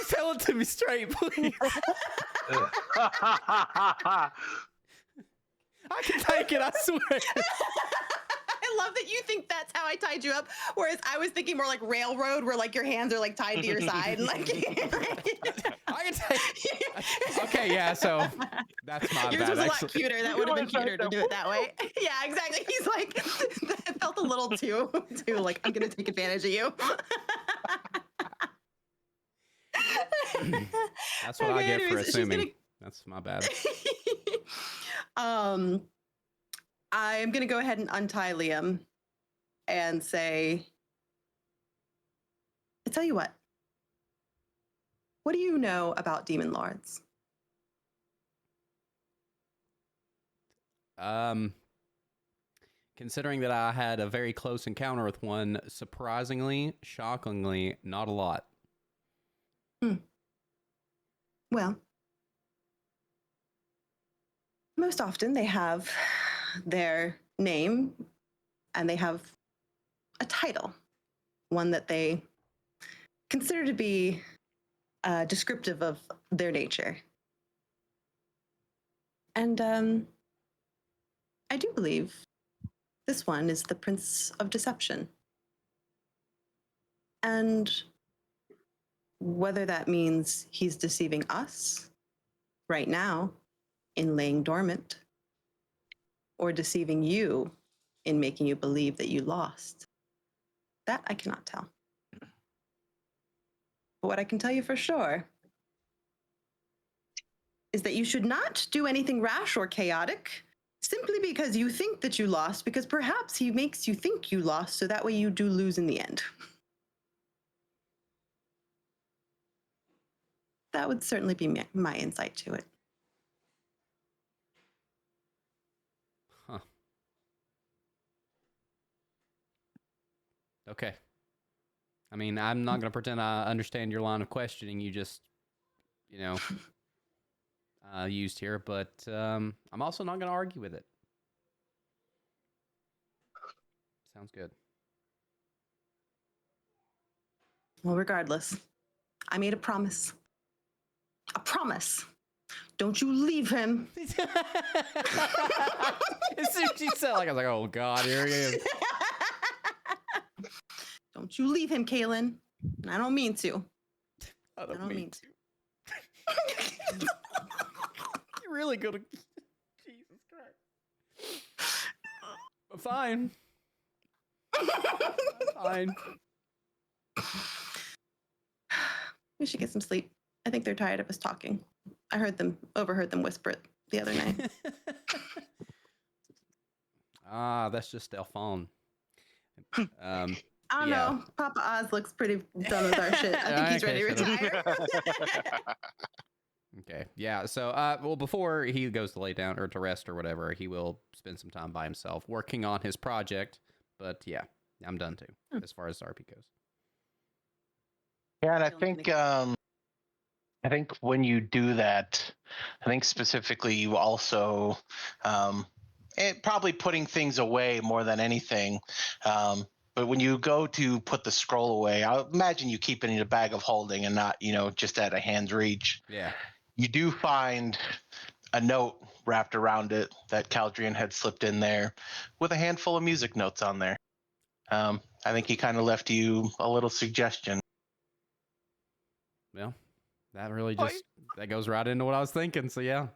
tell it to me straight, please. I can take it. I swear.
I love that you think that's how I tied you up, whereas I was thinking more like railroad, where like your hands are like tied to your side and like.
I can take. Okay, yeah. So that's my
Yours
bad.
was a lot
Actually.
cuter. That would have been cuter to do it that way. Yeah, exactly. He's like, it felt a little too like, I'm gonna take advantage of you.
That's what I get for assuming. That's my bad.
I'm gonna go ahead and untie Liam and say, I tell you what. What do you know about demon lords?
Considering that I had a very close encounter with one, surprisingly, shockingly, not a lot.
Well, most often they have their name and they have a title, one that they consider to be descriptive of their nature. And I do believe this one is the Prince of Deception. And whether that means he's deceiving us right now in laying dormant, or deceiving you in making you believe that you lost, that I cannot tell. But what I can tell you for sure is that you should not do anything rash or chaotic simply because you think that you lost, because perhaps he makes you think you lost, so that way you do lose in the end. That would certainly be my insight to it.
Huh. Okay. I mean, I'm not going to pretend I understand your line of questioning you just, you know, used here, but I'm also not going to argue with it. Sounds good.
Well, regardless, I made a promise. A promise Don't you leave him.
As soon as she said, like, I was like, oh god, here he is.
Don't you leave him, Kaylin. I don't mean to.
I
I don't mean to.
You're really good. Jesus Christ. Fine. Fine.
We should get some sleep. I think they're tired of us talking. I overheard them whisper it the other night.
That's just Elphon.
I don't
Yeah.
know. Papa Oz looks pretty done with our shit. I think he's ready to
Okay,
retire.
Okay. Yeah. So, well, before he goes to lay down or to rest or whatever, he will spend some time by himself working on his project. But yeah, I'm done too, as far as RP goes.
Yeah, and I
Don't
think
think-
I think when you do that, I think specifically you also probably putting things away more than anything. But when you go to put the scroll away, I imagine you keep it in a bag of holding and not, just at a hand's reach.
Yeah.
You do find a note wrapped around it that Caldrian had slipped in there with a handful of music notes on there. I think he kind of left you a little suggestion.
Well, that really just that goes right into what I was thinking. So yeah.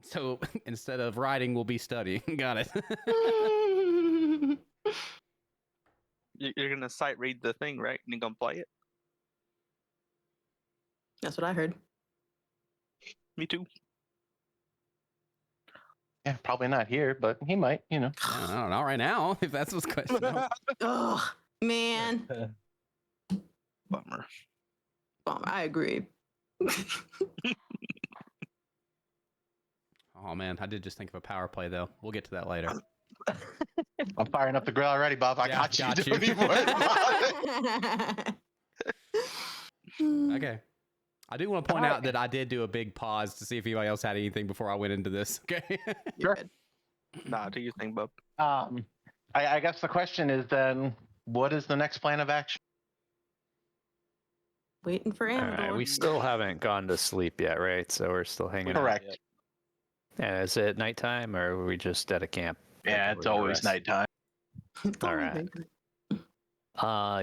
So instead of writing, we'll be studying. Got it.
You're gonna sight read the thing, right? And you're gonna play it.
That's what I heard.
Me too.
Yeah, probably not here, but he might,
I don't know, not right now. If that's what's question. No.
Oh, man.
Bummer.
I agree.
Oh man, I did just think of a power play though. We'll get to that later.
I'm firing up the grill already, Bob. I
Yeah,
got you.
got
Don't
you.
even worry about it.
Okay. I do want to point out that I did do a big pause to see if anybody else had anything before I went into this. Okay.
Sure.
Nah, do you think, bub?
I guess the question is then, what is the next plan of action?
Waiting for
All
Amador.
right, we still haven't gone to sleep yet, right? So we're still hanging out.
Correct.
And is it nighttime or are we just at a camp?
Yeah, it's always nighttime.
All right.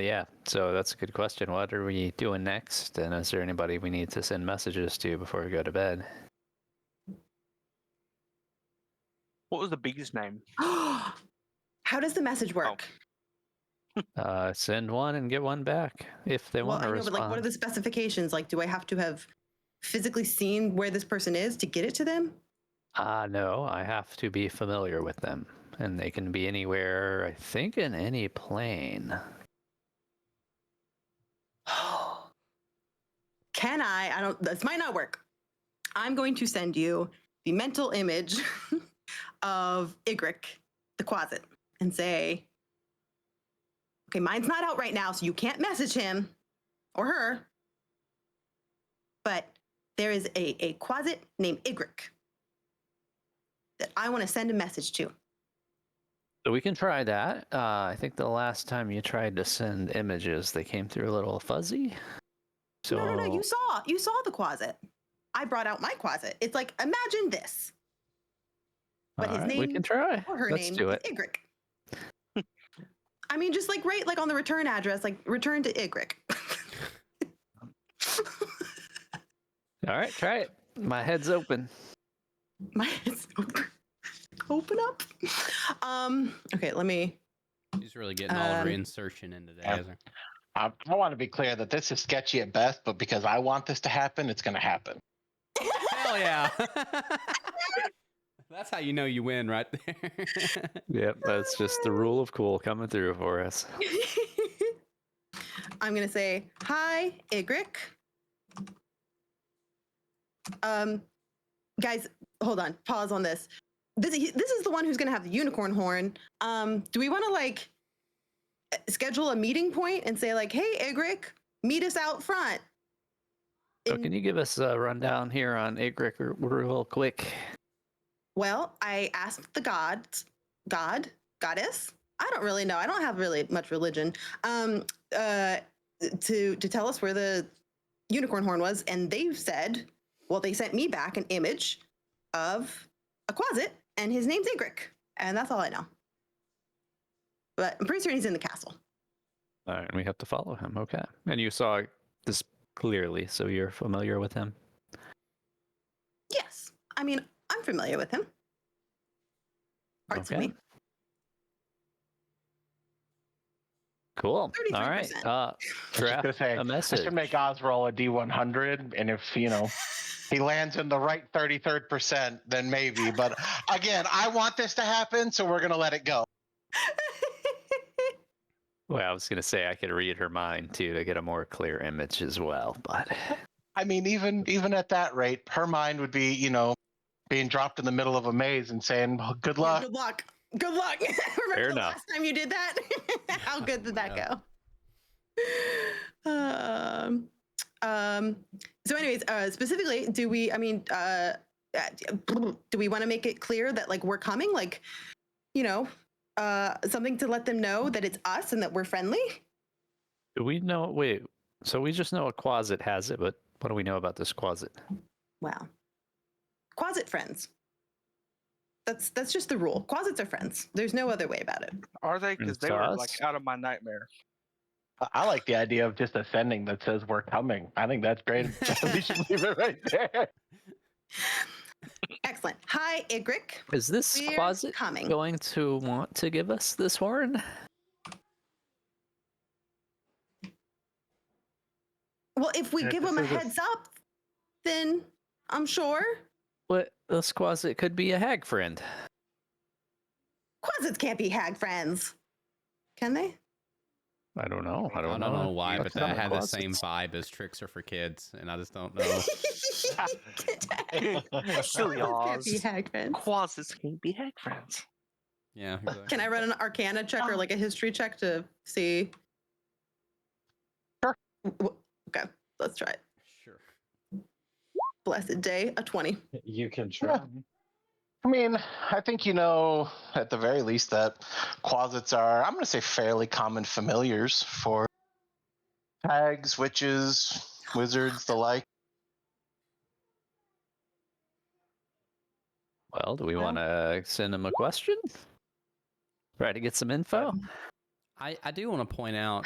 Yeah. So that's a good question. What are we doing next? And is there anybody we need to send messages to before we go to bed?
What was the biggest name?
How does the message work?
Send one and get one back if they
Well,
want to
I know,
respond.
but like, what are the specifications? Like, do I have to have physically seen where this person is to get it to them?
No, I have to be familiar with them. And they can be anywhere, I think in any plane.
Can I? This might not work. I'm going to send you the mental image of Ygritte, the Quasit, and say, okay, mine's not out right now, so you can't message him or her, but there is a Quasit named Ygritte that I want to send a message to.
So we can try that. I think the last time you tried to send images, they came through a little fuzzy. So
No. You saw the Quasit. I brought out my Quasit. It's like, imagine this. But his name
we can try.
or her
Let's
name
do
is
it.
Ygritte. I mean, just like right, like on the return address, like return to Ygritte.
All right, try it. My head's open.
My head's open up. Okay, let me.
He's really getting all of her insertion in today, isn't he?
I want to be clear that this is sketchy at best, but because I want this to happen, it's going to happen.
Hell yeah. That's how you know you win right there.
Yep, that's just the rule of cool coming through for us.
I'm gonna say hi, Ygritte. Guys, hold on. Pause on this. This is the one who's gonna have the unicorn horn. Do we want to like schedule a meeting point and say like, hey, Ygritte, meet us out front?
So can you give us a rundown here on Ygritte real quick?
Well, I asked the goddess. I don't really know. I don't have really much religion. To tell us where the unicorn horn was, and they said, well, they sent me back an image of a Quasit, and his name's Igric, and that's all I know. But I'm pretty certain he's in the castle.
All right, we have to follow him. Okay. And you saw this clearly, so you're familiar with him.
Yes, I mean, I'm familiar with him. Parts of
Okay.
me.
Cool. All
33%.
right.
I was just
Draft
gonna say,
a
I
message.
should make Oz roll a D100, and if he lands in the right 33rd%, then maybe. But again, I want this to happen, so we're gonna let it go.
Well, I was going to say I could read her mind too to get a more clear image as well, but
I mean, even at that rate, her mind would be, being dropped in the middle of a maze and saying, well, "Good luck."
Good luck. Good luck. Remember
Fair
the
enough.
last time you did that? How good did that
Yeah.
go? So anyways, specifically, do we want to make it clear that like we're coming, like, something to let them know that it's us and that we're friendly?
do we know? Wait, so we just know a Quasit has it, but what do we know about this Quasit?
Wow. Quasit friends. That's just the rule. Quasits are friends. There's no other way about it.
Are they? Because they
To
were
us?
like out of my nightmare.
I like the idea of just ascending that says we're coming. I think that's great. We should leave it right there.
Excellent. Hi, Igric.
Is this
We're
Quasit
coming.
going to want to give us this horn?
Well, if we
If
give
this
him a
is a-
heads up, then I'm sure
What? This Quasit could be a hag friend.
Quasits can't be hag friends. Can they?
I don't know. I
I
don't
don't know why,
What's
but that
up with
had the
Quasits?
same vibe as Tricks Are for Kids, and I just don't know.
Silly
Quasits can't be
Oz.
hag friends.
Quasits can't be heck friends.
Yeah, exactly.
Can I run an Arcana check or like a history check to see?
Sure.
Okay, let's try it.
Sure.
Blessed day, a 20.
You can try.
I mean, I think at the very least that Quasits are, I'm going to say, fairly common familiars for hags, witches, wizards, the like.
Well, do we
Well-
want to send him a question? Try to get some info?
I do want to point out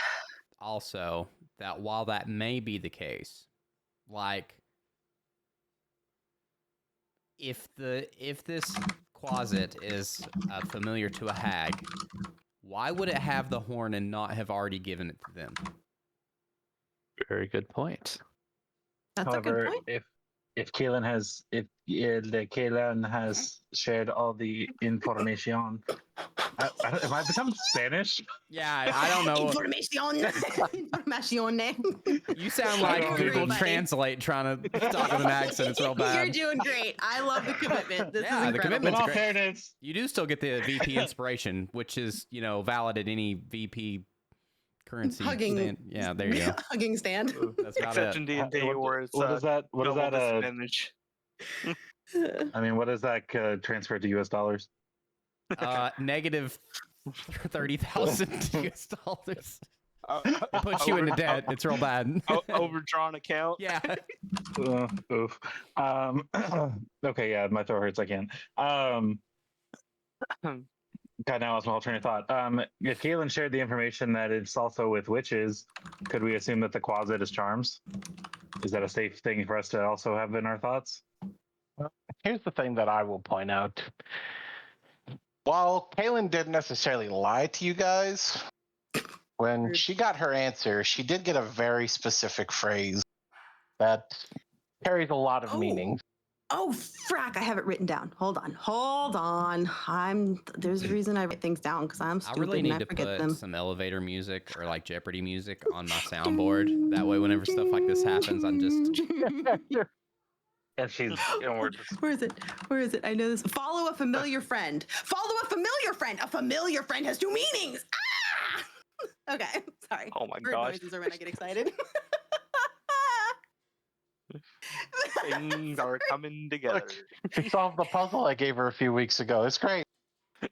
also that while that may be the case, like if this Quasit is familiar to a hag, why would it have the horn and not have already given it to them?
Very good point.
That's a good
However,
point.
if Kaelin has shared all the information, have I become Spanish?
Yeah, I don't know.
Information. Information.
You sound
I
like
don't
Google
know.
Translate trying to talk with an accent. It's real bad.
You're doing great. I love the commitment. This
Yeah,
is
the
incredible.
In
commitment's
all
great.
fairness,
You do still get the VP inspiration, which is valid at any VP currency.
Hugging.
stand. Yeah, there you go.
Hugging stand.
That's about
Exception
it.
D&D where it's
what is that? What is
double
that?
disadvantage.
I mean, what is that transferred to US dollars?
Negative 30,000 US dollars. It puts you
Over-
into debt. It's real bad.
Overdrawn account.
Yeah.
Oof. Okay, yeah, my throat hurts. I can't. God, now I lost my whole train of thought. If Kaelin shared the information that it's also with witches, could we assume that the Quasit is charms? Is that a safe thing for us to also have in our thoughts?
Here's the thing that I will point out. While Kaylin didn't necessarily lie to you guys, when she got her answer, she did get a very specific phrase that carries a lot of
Oh.
meaning.
Oh, frack. I have it written down. Hold on. There's a reason I write things down because I'm
I
stupid
really
and
need
I
to
forget
put
them.
some elevator music or like Jeopardy music on my soundboard. That way, whenever stuff like this happens, I'm just.
And she's, we're just,
Where is it? I know this. Follow a familiar friend. Follow a familiar friend. A familiar friend has two meanings. Ah! Okay, sorry.
Oh my
Bird
gosh.
noises are when I get excited.
Things are coming together.
She solved the puzzle I gave her a few weeks ago. It's great.
I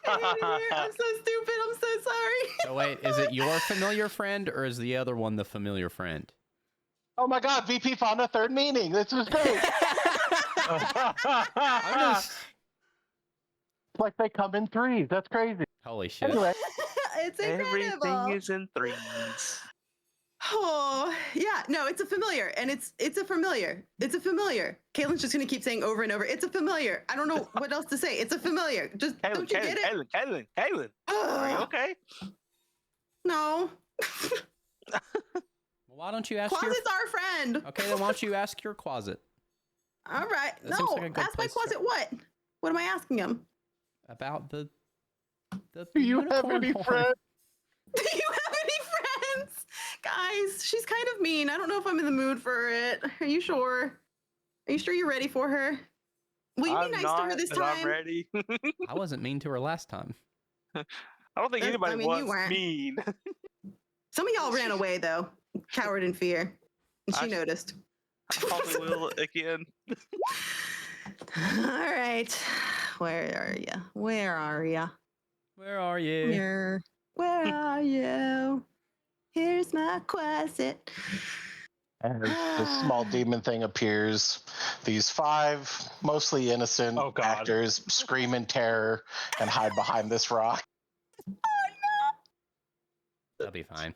hated it. I'm so stupid. I'm so sorry.
So wait, is it your familiar friend or is the other one the familiar friend?
Oh my God, VP found a third meaning. This was great.
I'm just...
It's like they come in threes. That's crazy.
Holy shit.
Anyway,
It's incredible.
Everything is in threes.
Oh yeah, no, it's a familiar, and it's a familiar. It's a familiar. Caitlin's just gonna keep saying over and over. It's a familiar. I don't know what else to say. It's a familiar. Just don't you get it?
Caitlin. Are you okay?
No.
Well, why don't you ask your...
Closet's our friend.
Okay, then why don't you ask your closet
All right.
That seems
No,
like a good
ask my
place to
closet
start.
what? What am I asking him?
about the
do you have
unicorn
any
horn.
friends?
Do you have any friends? Guys, she's kind of mean. I don't know if I'm in the mood for it. Are you sure? Are you sure you're ready for her? Will you
I'm
be nice
not,
to her this
but I'm
time?
ready.
I wasn't mean to her last time.
I don't think anybody
I mean, you
was
weren't.
mean.
Some of y'all ran away though, cowered in fear, and she
I-
noticed.
I probably will again.
All right, where are you? Where are you?
Where are you?
Where are you? Here's my closet.
As the small demon thing appears, these 5 mostly innocent
Oh, God.
actors scream in terror and hide behind this rock.
That'll be fine.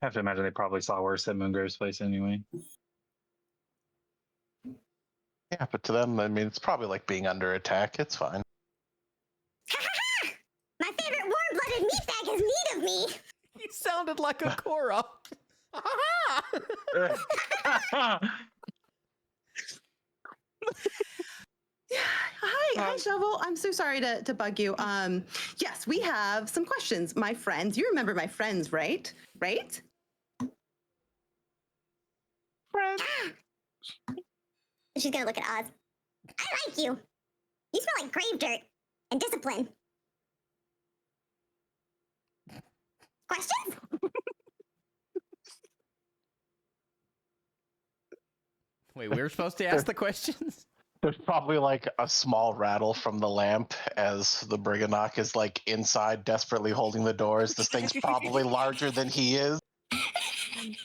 I have to imagine they probably saw worse at Moongrave's place anyway.
Yeah, but to them, I mean, it's probably like being under attack. It's fine.
My favorite warm-blooded meatbag has need of me.
He sounded like a Korra.
Hi, Shovel. I'm so sorry to bug you. Yes, we have some questions. My friends, you remember my friends, right? Right?
Friend.
She's gonna look at Oz. I like you. You smell like grave dirt and discipline. Questions?
Wait, we were supposed to ask the questions?
There's probably like a small rattle from the lamp as the Briganock is like inside, desperately holding the doors. This thing's probably larger than he is.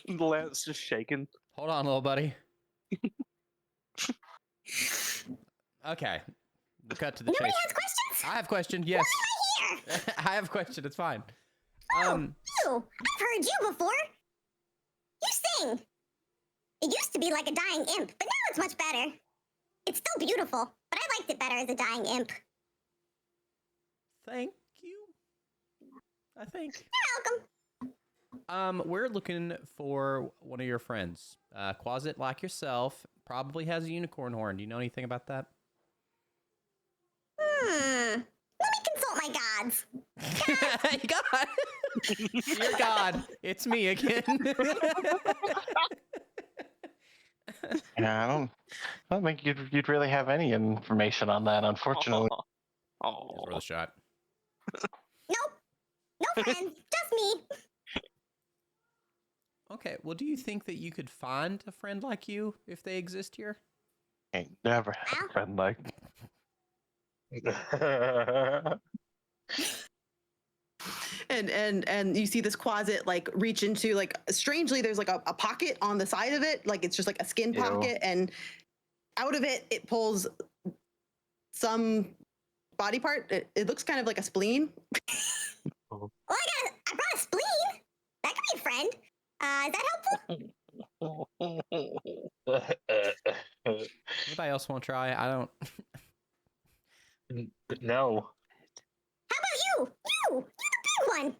The lamp's just shaking.
Hold on, little buddy. Okay. We'll cut to the
Nobody
chase.
has questions?
I have question, yes.
Here.
I have question, it's fine.
You. I've heard you before. You sing. It used to be like a dying imp, but now it's much better. It's still beautiful, but I liked it better as a dying imp.
Thank you. I think.
You're welcome.
We're looking for one of your friends. Quasit, like yourself, probably has a unicorn horn. Do you know anything about that?
Let me consult my gods.
God! Dear God, it's me again.
Yeah, I don't think you'd really have any information on that, unfortunately.
Oh.
It's worth a shot.
Nope. No friends. Just me.
Okay, well, do you think that you could find a friend like you if they exist here?
Ain't never had a friend like.
And you see this closet like reach into like strangely there's like a pocket on the side of it, like it's just like a skin
Ew.
pocket, and out of it pulls some body part. It looks kind of like a spleen.
Well, I brought a spleen. That could be a friend. Is that helpful?
Anybody else want to try? I don't.
No.
How about you? You're the big one.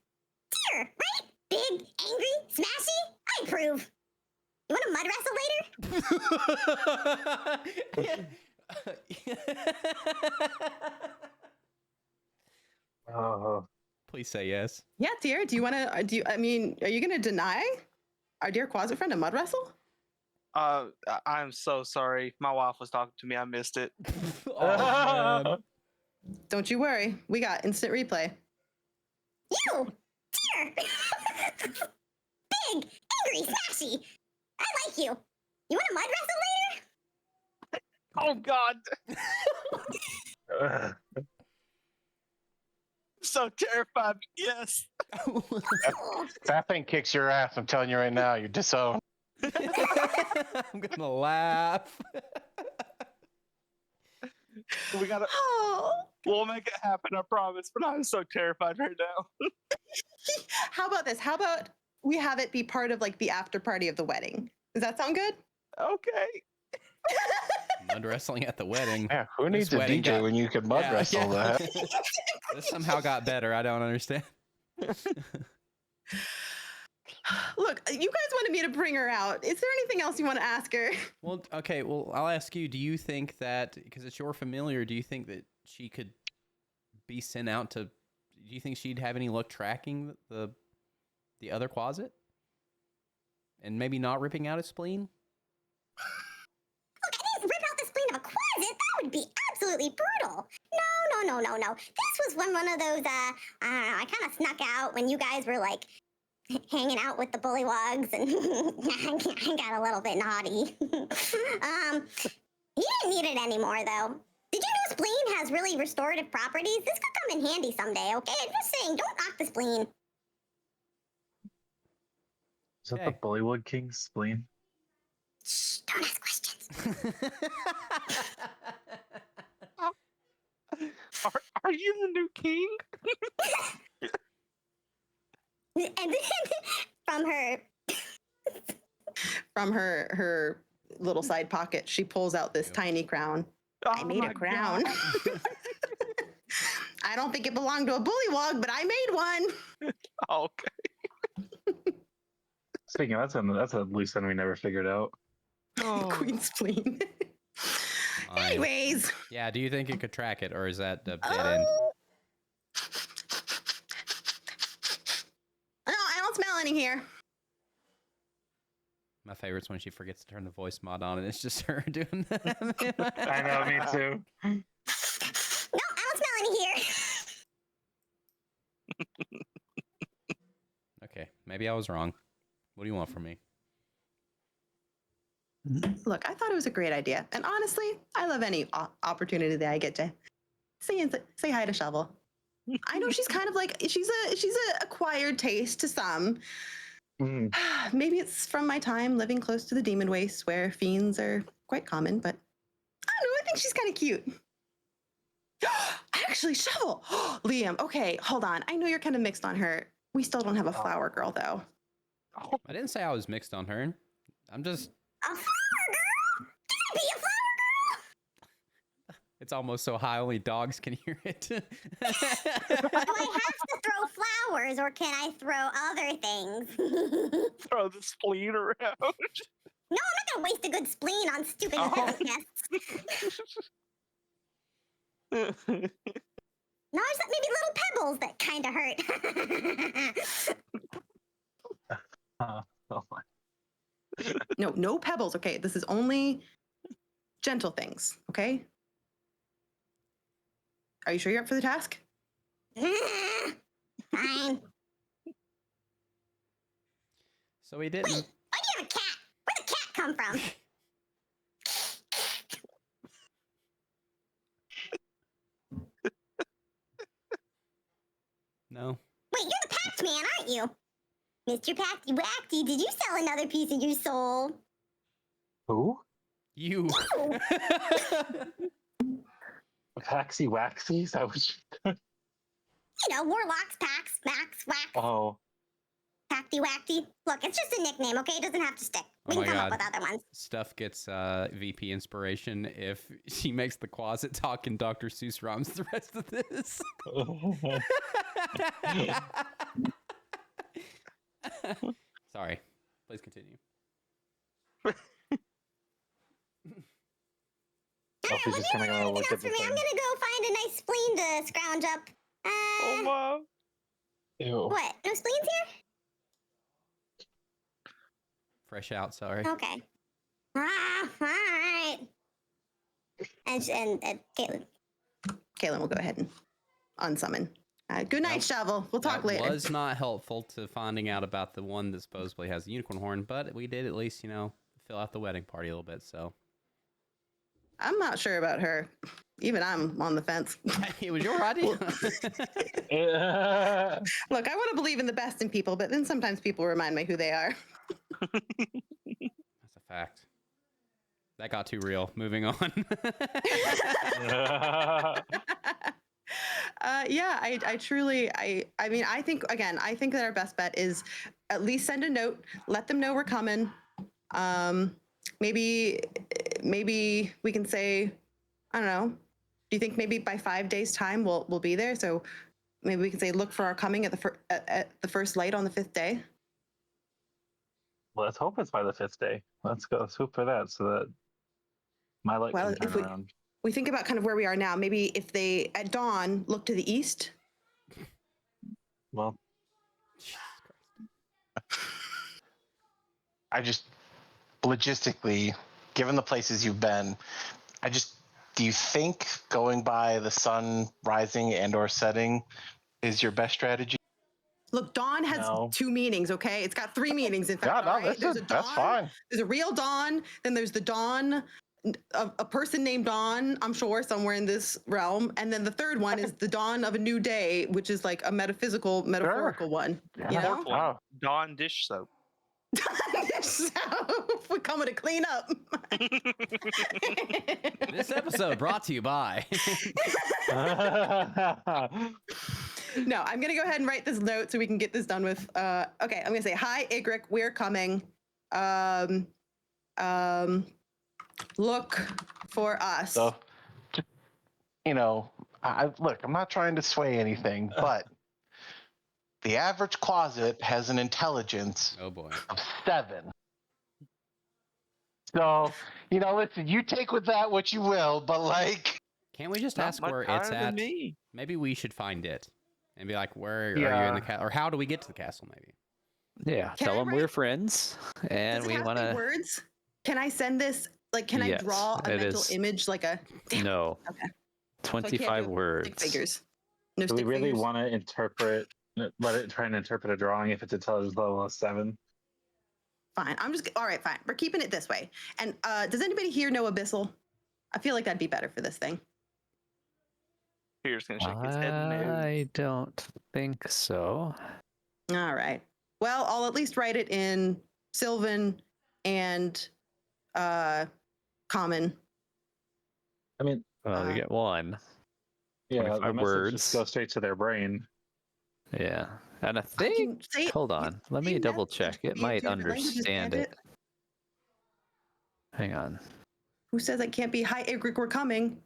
Deer, right? Big, angry, smashy. I approve. You want to mud wrestle later?
Oh.
Please say yes.
Yeah, dear. Do you want to? I mean, are you going to deny our dear closet friend a mud wrestle?
I'm so sorry. My wife was talking to me. I missed it.
Oh, man.
Don't you worry. We got instant replay.
You, deer. Big, angry, smashy. I like you. You want to mud wrestle later?
Oh God. so terrified. Yes.
That thing kicks your ass. I'm telling you right now, you're disowned.
I'm gonna laugh.
We gotta.
Oh.
We'll make it happen. I promise. But I'm so terrified right now.
How about this? How about we have it be part of like the after party of the wedding? Does that sound good?
Okay.
Mud wrestling at the wedding.
Yeah, who needs a
wedding
DJ
got-
when you can mud wrestle that?
This somehow got better. I don't understand.
Look, you guys wanted me to bring her out. Is there anything else you want to ask her?
Well, okay. Well, I'll ask you. Do you think that because it's your familiar, do you think that she could be sent out to? Do you think she'd have any luck tracking the other closet, and maybe not ripping out his spleen?
Look, I didn't rip out the spleen of a closet. That would be absolutely brutal. No. This was one of those, I don't know, I kind of snuck out when you guys were, like, hanging out with the bullywugs, and I got a little bit naughty. He didn't need it anymore, though. Did you know spleen has really restorative properties? This could come in handy someday, okay? I'm just saying, don't knock the spleen.
Is that
Okay.
the Bullywug King's spleen?
Shh, don't ask questions.
Are you the new king?
And then
From her little side pocket, she pulls out this
Yep.
tiny crown. I made a crown. I don't think it belonged to a bullywug, but I made one.
Okay.
Speaking of, that's a loose end we never figured out.
Oh.
Queen spleen.
Fine.
Anyways.
Yeah. Do you think it could track it, or is that a dead end?
No, I don't smell any here.
My favorite's when she forgets to turn the voice mod on, and it's just her doing that.
I know, me too.
no, I don't smell any here.
Okay, maybe I was wrong. What do you want from me?
Look, I thought it was a great idea. And honestly, I love any opportunity that I get to say hi to Shovel. I know she's kind of like, she's a acquired taste to some.
Mm.
Maybe it's from my time living close to the demon wastes where fiends are quite common, but I don't know, I think she's kind of cute. Actually, Shovel! Liam, okay, hold on. I know you're kind of mixed on her. We still don't have a flower girl, though.
I didn't say I was mixed on her. I'm just.
A flower girl? Can I be a flower girl?
It's almost so high only dogs can hear it.
Do I have to throw flowers, or can I throw other things?
Throw the spleen around.
No, I'm not gonna waste a good spleen on stupid feather nests. No, there's maybe little pebbles that kind of hurt.
Oh my.
No pebbles, okay? This is only gentle things, okay? Are you sure you're up for the task?
Fine.
So he didn't.
Why do you have a cat? Where'd the cat come from?
No.
Wait, you're the Pact Man, aren't you? Mr. Pacty Wacty, did you sell another piece of your soul?
Who?
You.
Paxy Waxy? Is that what you...
You know, warlocks, packs, max, wax,
Oh.
Pacty Wacty. Look, it's just a nickname, okay? It doesn't have to stick.
Oh
We can
my
come
God.
up with other ones.
Stuff gets VP inspiration if she makes the closet talk and Dr. Seuss rhymes the rest of this. Sorry. Please continue.
All
Oh,
right,
he's
well,
just
you
kinda
don't
gonna
have
look
anything else
at
for
the
me. I'm
thing.
gonna go find a nice spleen to scrounge up.
Oh wow.
Ew.
What? No spleens here?
Fresh out, sorry.
Okay. All right. And Caitlin.
Caitlin will go ahead and unsummon. Good night,
Nope.
Shovel. We'll talk
That
later.
was not helpful to finding out about the one that supposedly has a unicorn horn, but we did at least, fill out the wedding party a little bit, so.
I'm not sure about her. Even I'm on the fence.
It was your idea.
Look, I want to believe in the best in people, but then sometimes people remind me who they are.
That's a fact. That got too real. Moving on.
Yeah, I truly, I mean, I think that our best bet is at least send a note, let them know we're coming. Maybe we can say, I don't know. Do you think maybe by 5 days' time we'll be there? So maybe we can say look for our coming at the first light on the 5th day.
Let's hope it's by the 5th day. Let's hope for that, so that my light can turn around.
We think about kind of where we are now. Maybe if they at dawn look to the east.
Well,
I just logistically, given the places you've been, do you think going by the sun rising and/or setting is your best strategy?
Look, dawn has 2 meanings, okay? It's got 3 meanings, in fact.
Yeah, no, that's fine.
There's a real dawn, then there's the dawn, a person named Dawn, I'm sure, somewhere in this realm. And then the third one is the dawn of a new day, which is like a metaphorical one.
Yeah.
You know?
Fourth one, Dawn dish soap.
So we're coming to clean up.
This episode brought to you by.
No, I'm gonna go ahead and write this note so we can get this done with. Okay, I'm gonna say, hi, Igric, we're coming. Look for us.
So, look, I'm not trying to sway anything, but the average closet has an intelligence
Oh boy.
of 7. So, listen, you take with that what you will, but like,
Can't we just
Not
ask
much
where it's
higher than
at?
me.
Maybe we should find it and be like, where are you
Yeah.
in the castle? Or how do we get to the castle, maybe?
Yeah,
Can
tell
I
them
write-
we're friends, and
Does it
we
have to
want
be
to.
words? Can I send this? Like, can I
Yes,
draw a
it
mental
is.
image, like a
No.
Okay.
25 words.
stick figures? No
do we
stick
really
figures?
want to try and interpret a drawing if it's intelligence level of 7?
Fine. All right, fine. We're keeping it this way. And does anybody here know Abyssal? I feel like that'd be better for this thing.
Peter's gonna shake his head no.
I don't think so.
All right. Well, I'll at least write it in Sylvan and Common.
I mean,
Well, you get one.
yeah, the
25
message
words.
just goes straight to their brain.
Yeah. And I
I
think.
can say it-
Hold on. Let me
same
double
message
check. It
could be in
might
2 different languages,
understand
can't
it. Hang on.
Who says it can't be hi Igric, we're coming?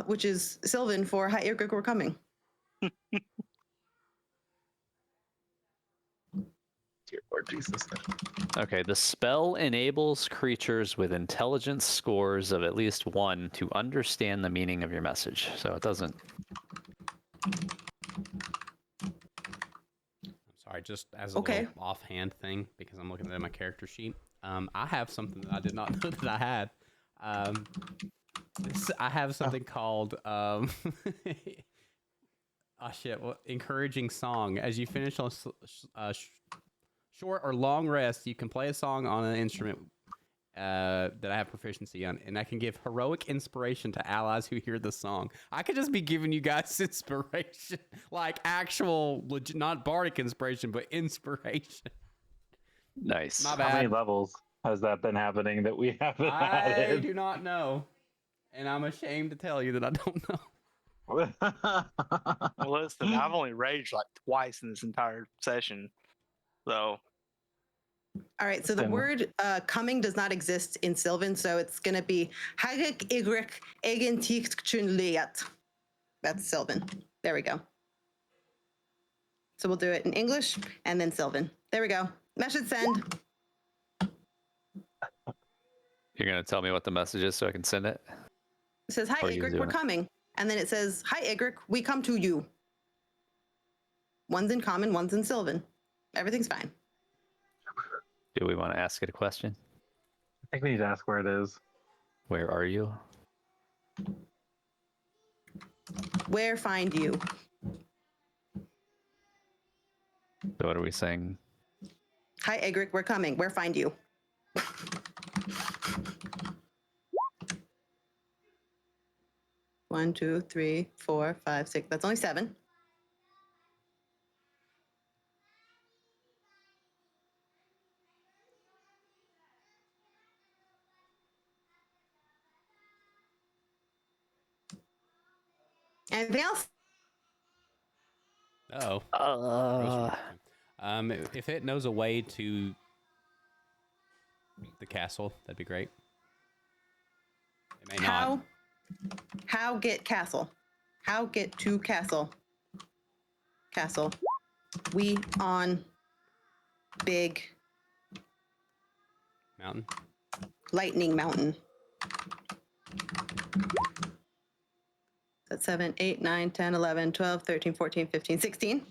Which is Sylvan for hi Igric, we're coming.
Dear Lord Jesus.
Okay, the spell enables creatures with intelligence scores of at least 1 to understand the meaning of your message. So it doesn't.
I'm sorry, just as a
Okay.
little offhand thing, because I'm looking at my character sheet. I have something that I did not know that I had. I have something called encouraging song. As you finish on short or long rest, you can play a song on an instrument that I have proficiency on, and I can give heroic inspiration to allies who hear the song. I could just be giving you guys inspiration, like actual, not bardic inspiration, but inspiration.
Nice.
My
How
bad.
many levels has that been happening that we haven't
I
added?
do not know, and I'm ashamed to tell you that I don't know.
Well, listen, I've only raged like twice in this entire session. So
All right, so the
Listen.
word coming does not exist in Sylvan, so it's going to be Hagik Igric Egentichunliat. That's Sylvan. There we go. So we'll do it in English and then Sylvan. There we go. Message send.
You're going to tell me what the message is so I can send it?
It says, hi,
Or you
Igric,
doing
we're
it?
coming. And then it says, hi, Igric, we come to you. One's in common, one's in Sylvan. Everything's fine.
Do we want to ask it a question?
I think we need to ask where it is.
Where are you?
Where find you?
So what are we saying?
Hi, Igric, we're coming. Where find you? 1, 2, 3, 4, 5, 6. That's only 7. Anything else?
Oh. If it knows a way to the castle, that'd be great. It may not.
How get castle? How get to castle? Castle. We on big
Mountain.
lightning mountain. That's 7, 8, 9, 10, 11, 12, 13, 14, 15, 16.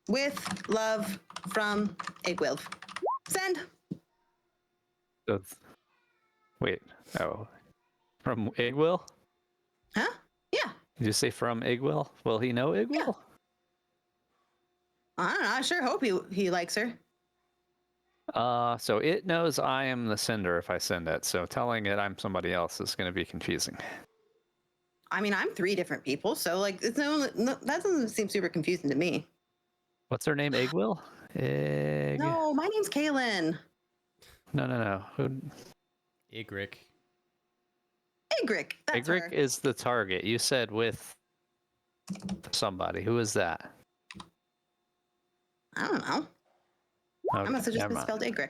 With love from Eggwilf. Send.
Wait. Oh. From Eggwill?
Huh? Yeah.
Did you say from Eggwill? Will he know Eggwill?
I don't know. I sure hope he likes her.
So it knows I am the sender if I send it. So telling it I'm somebody else is going to be confusing.
I mean, I'm 3 different people, so like it's no, that doesn't seem super confusing to me.
What's her name? Eggwill? Egg.
No, my name's Kaylin.
No.
Igric.
Egric. That's
Egric
her.
is the target. You said with somebody. Who is that?
I don't know. I
Okay,
must have just
never mind.
misspelled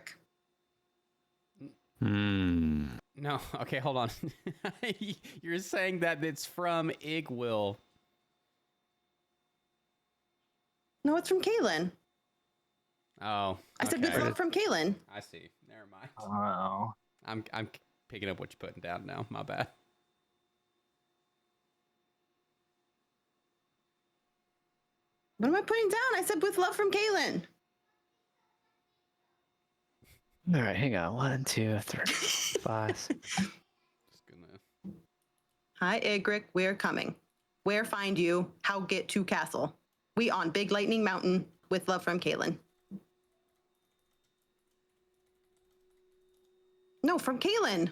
Egric.
No. Okay, hold on. You're saying that it's from Igwill.
No, it's from Kaylin.
Oh.
I said with
okay.
love from Kaylin.
I see. Never mind.
Oh.
I'm picking up what you're putting down now. My bad.
What am I putting down? I said with love from Kaylin.
All right, hang on. 1, 2, 3, 5.
Just gonna.
Hi, Egric. We're coming. Where find you? How get to castle? We on Big Lightning Mountain with love from Kaylin. No, from Kaylin.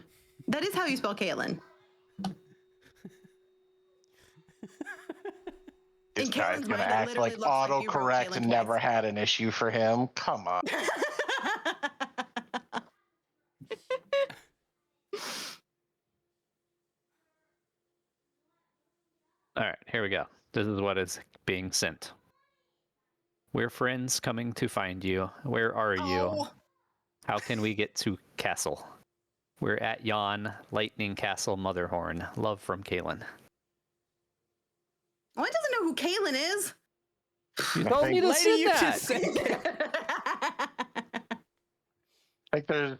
That is how you spell Kaylin.
This
In
guy's
Kaylin's
gonna
mind, it
act
literally
like
looks like you wrote
autocorrect
Kaylin
and
twice.
never had an issue for him. Come on.
All right, here we go. This is what is being sent. We're friends coming to find you. Where are you?
Oh.
How can we get to castle? We're at Yon, Lightning Castle, Motherhorn. Love from Kaylin.
Oh, it doesn't know who Kaylin is.
You
I
told
think-
me to
Lady,
send
you
that.
just said that.
Like there's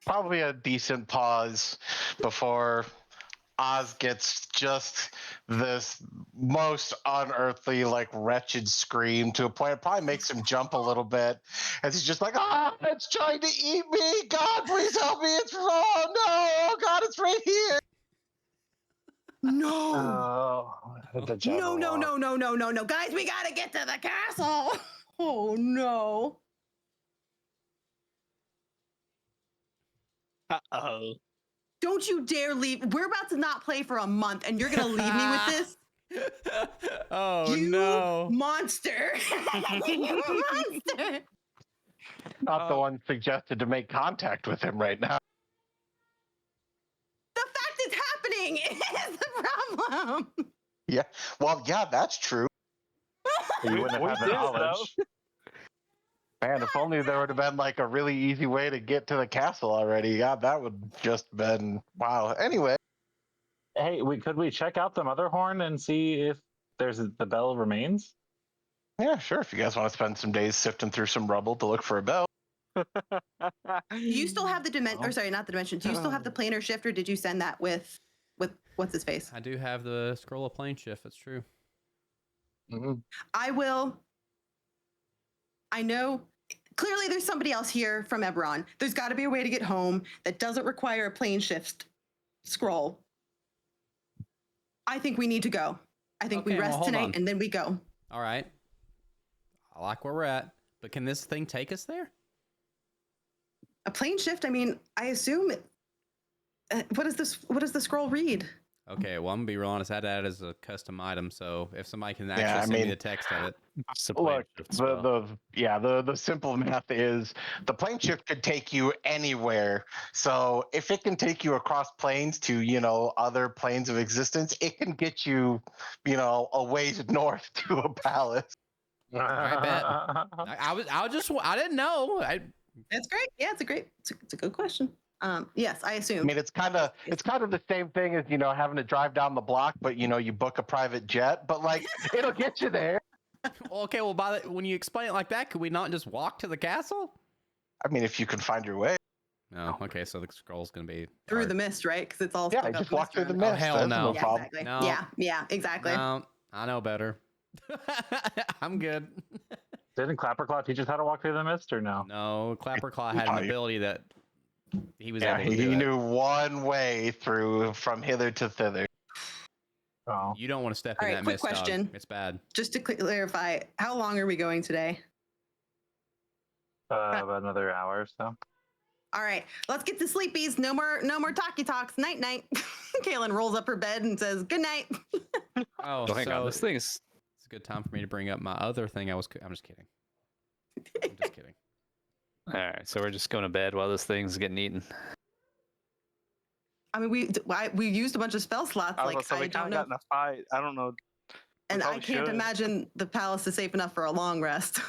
probably a decent pause before Oz gets just this most unearthly, like wretched scream to a point it probably makes him jump a little bit. As he's just like, it's trying to eat me. God, please help me. It's wrong. No, oh God, it's right here.
No.
Oh, the
No, no,
Jabberwock.
no. Guys, we gotta get to the castle. Oh, no.
Uh-oh.
Don't you dare leave. We're about to not play for a month, and you're gonna leave me with this?
Oh
You
no.
monster. You monster.
Not the one suggested to make contact with him right now.
The fact it's happening is the problem.
Yeah. Well, yeah, that's true. You
We
wouldn't have had
did
the
it, though.
knowledge. Man, if only there would have been like a really easy way to get to the castle already. God, that would just been wow. Anyway,
Hey, could we check out the Motherhorn and see if the bell remains?
yeah, sure. If you guys want to spend some days sifting through some rubble to look for a bell.
Do you still have the dimension?
Oh.
Or sorry, not the dimension. Do you still have the planar shift, or did you send that with what's his face?
I do have the scroll of plane shift. That's true.
I will. I know. Clearly, there's somebody else here from Eberron. There's got to be a way to get home that doesn't require a plane shift scroll. I think we need to go. I think we
Okay, well,
rest
hold
tonight
on.
and then we go.
All right. I like where we're at, but can this thing take us there?
A plane shift. I mean, I assume. What is this? What does the scroll read?
Okay, well, I'm gonna be real honest. I had that as a custom item, so if somebody can actually
Yeah, I
send me
mean-
the text of it,
It's a plane
Look,
shift spell.
the simple math is the plane shift could take you anywhere. So if it can take you across planes to other planes of existence, it can get you a ways north to a palace.
I bet. I didn't know.
That's great. Yeah, it's a good question. Yes, I
I
assume.
mean, it's kind of the same thing as having to drive down the block, but you book a private jet, but like it'll get you there.
Okay, well, when you explain it like that, could we not just walk to the castle?
I mean, if you can find your way.
No. Okay, so the scroll's gonna be
Through
hard.
the mist, right? Because it's all
Yeah,
stuck up
just
mist
walk through the
around it.
mist.
hell
That's
no.
no
Yeah,
problem.
exactly.
No.
Yeah, exactly.
No, I know better. I'm good.
Didn't Clapperclaw teach us how to walk through the mist, or no?
No, Clapperclaw had an
Oh,
ability that he was
Yeah,
able to
he
do it.
knew one way through from hither to thither.
Oh,
You don't want to step
All
in
right,
that
quick
mist, dog.
question.
It's bad.
Just to clarify, how long are we going today?
about another hour or so.
All right, let's get to sleepies. No more talkie talks. Night night. Kaylin rolls up her bed and says good night.
Oh,
Oh, hang on.
so
This thing is.
it's a good time for me to bring up my other thing. I'm just kidding. I'm just kidding.
All right, so we're just going to bed while this thing's getting eaten.
I mean, we used a bunch of spell slots.
I was
Like
about to say,
I
we kind
don't
of
know,
got in a fight. I don't know.
and I
probably
can't
should.
imagine the palace is safe enough for a long rest.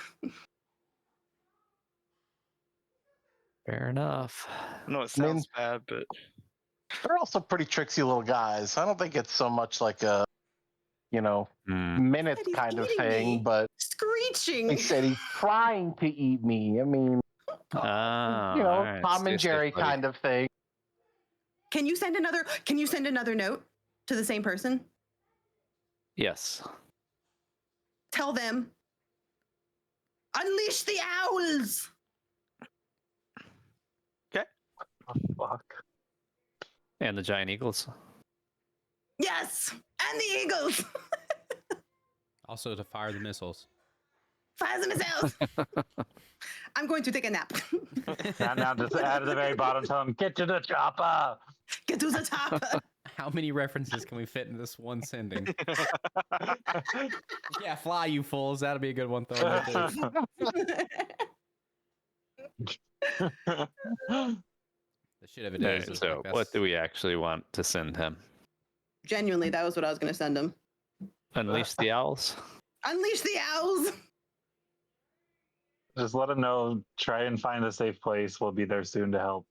Fair enough.
I know it
I mean-
sounds bad, but
They're also pretty tricksy little guys. I don't think it's so much like a, minutes
He's
kind of
eating
thing,
me.
but
Screeching.
he said he's trying to eat me. I mean,
Ah,
Tom
alright,
and
stay
Jerry
safe, buddy.
kind of thing.
Can you send another note to the same person?
Yes.
Tell them, unleash the owls.
Oh, fuck.
And the giant eagles.
Yes, and the eagles.
Also to fire the missiles.
Fire the missiles. I'm going to take a nap.
Now just add at the very bottom, tell him, get to the chopper.
Get to the top.
How many references can we fit in this one sending? Yeah, fly, you fools. That'll be a good one. Throw in there, too. The shit of it
Alright,
is. is
so
like
what do we actually want to send him?
Genuinely, that was what I was going to send him.
Unleash the owls?
Unleash the owls.
Just let him know, try and find a safe place. We'll be there soon to help.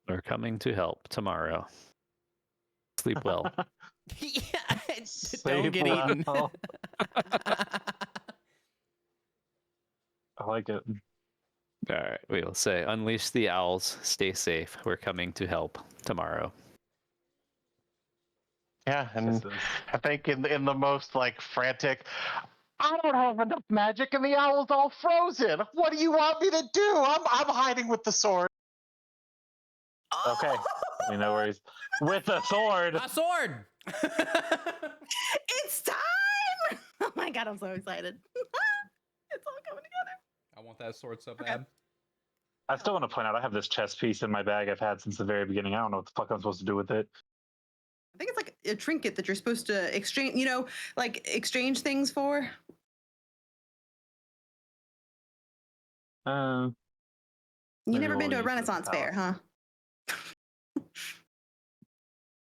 We're coming to help tomorrow. Sleep well.
Yeah, don't
Sleep
get eaten.
well. I like it.
All right, we will say, unleash the owls. Stay safe. We're coming to help tomorrow.
Yeah, and
This is-
I think in the most like frantic, I don't have enough magic, and the owl's all frozen. What do you want me to do? I'm hiding with the sword.
Okay. We know where he's with a sword.
My sword.
It's time. Oh my god, I'm so excited. It's all coming together.
I want that sword so bad.
I still want to point out I have this chess piece in my bag I've had since the very beginning. I don't know what the fuck I'm supposed to do with it.
I think it's like a trinket that you're supposed to exchange, exchange things for.
Uh,
You
Maybe
never been to
we'll
a
use it at the
Renaissance fair, huh?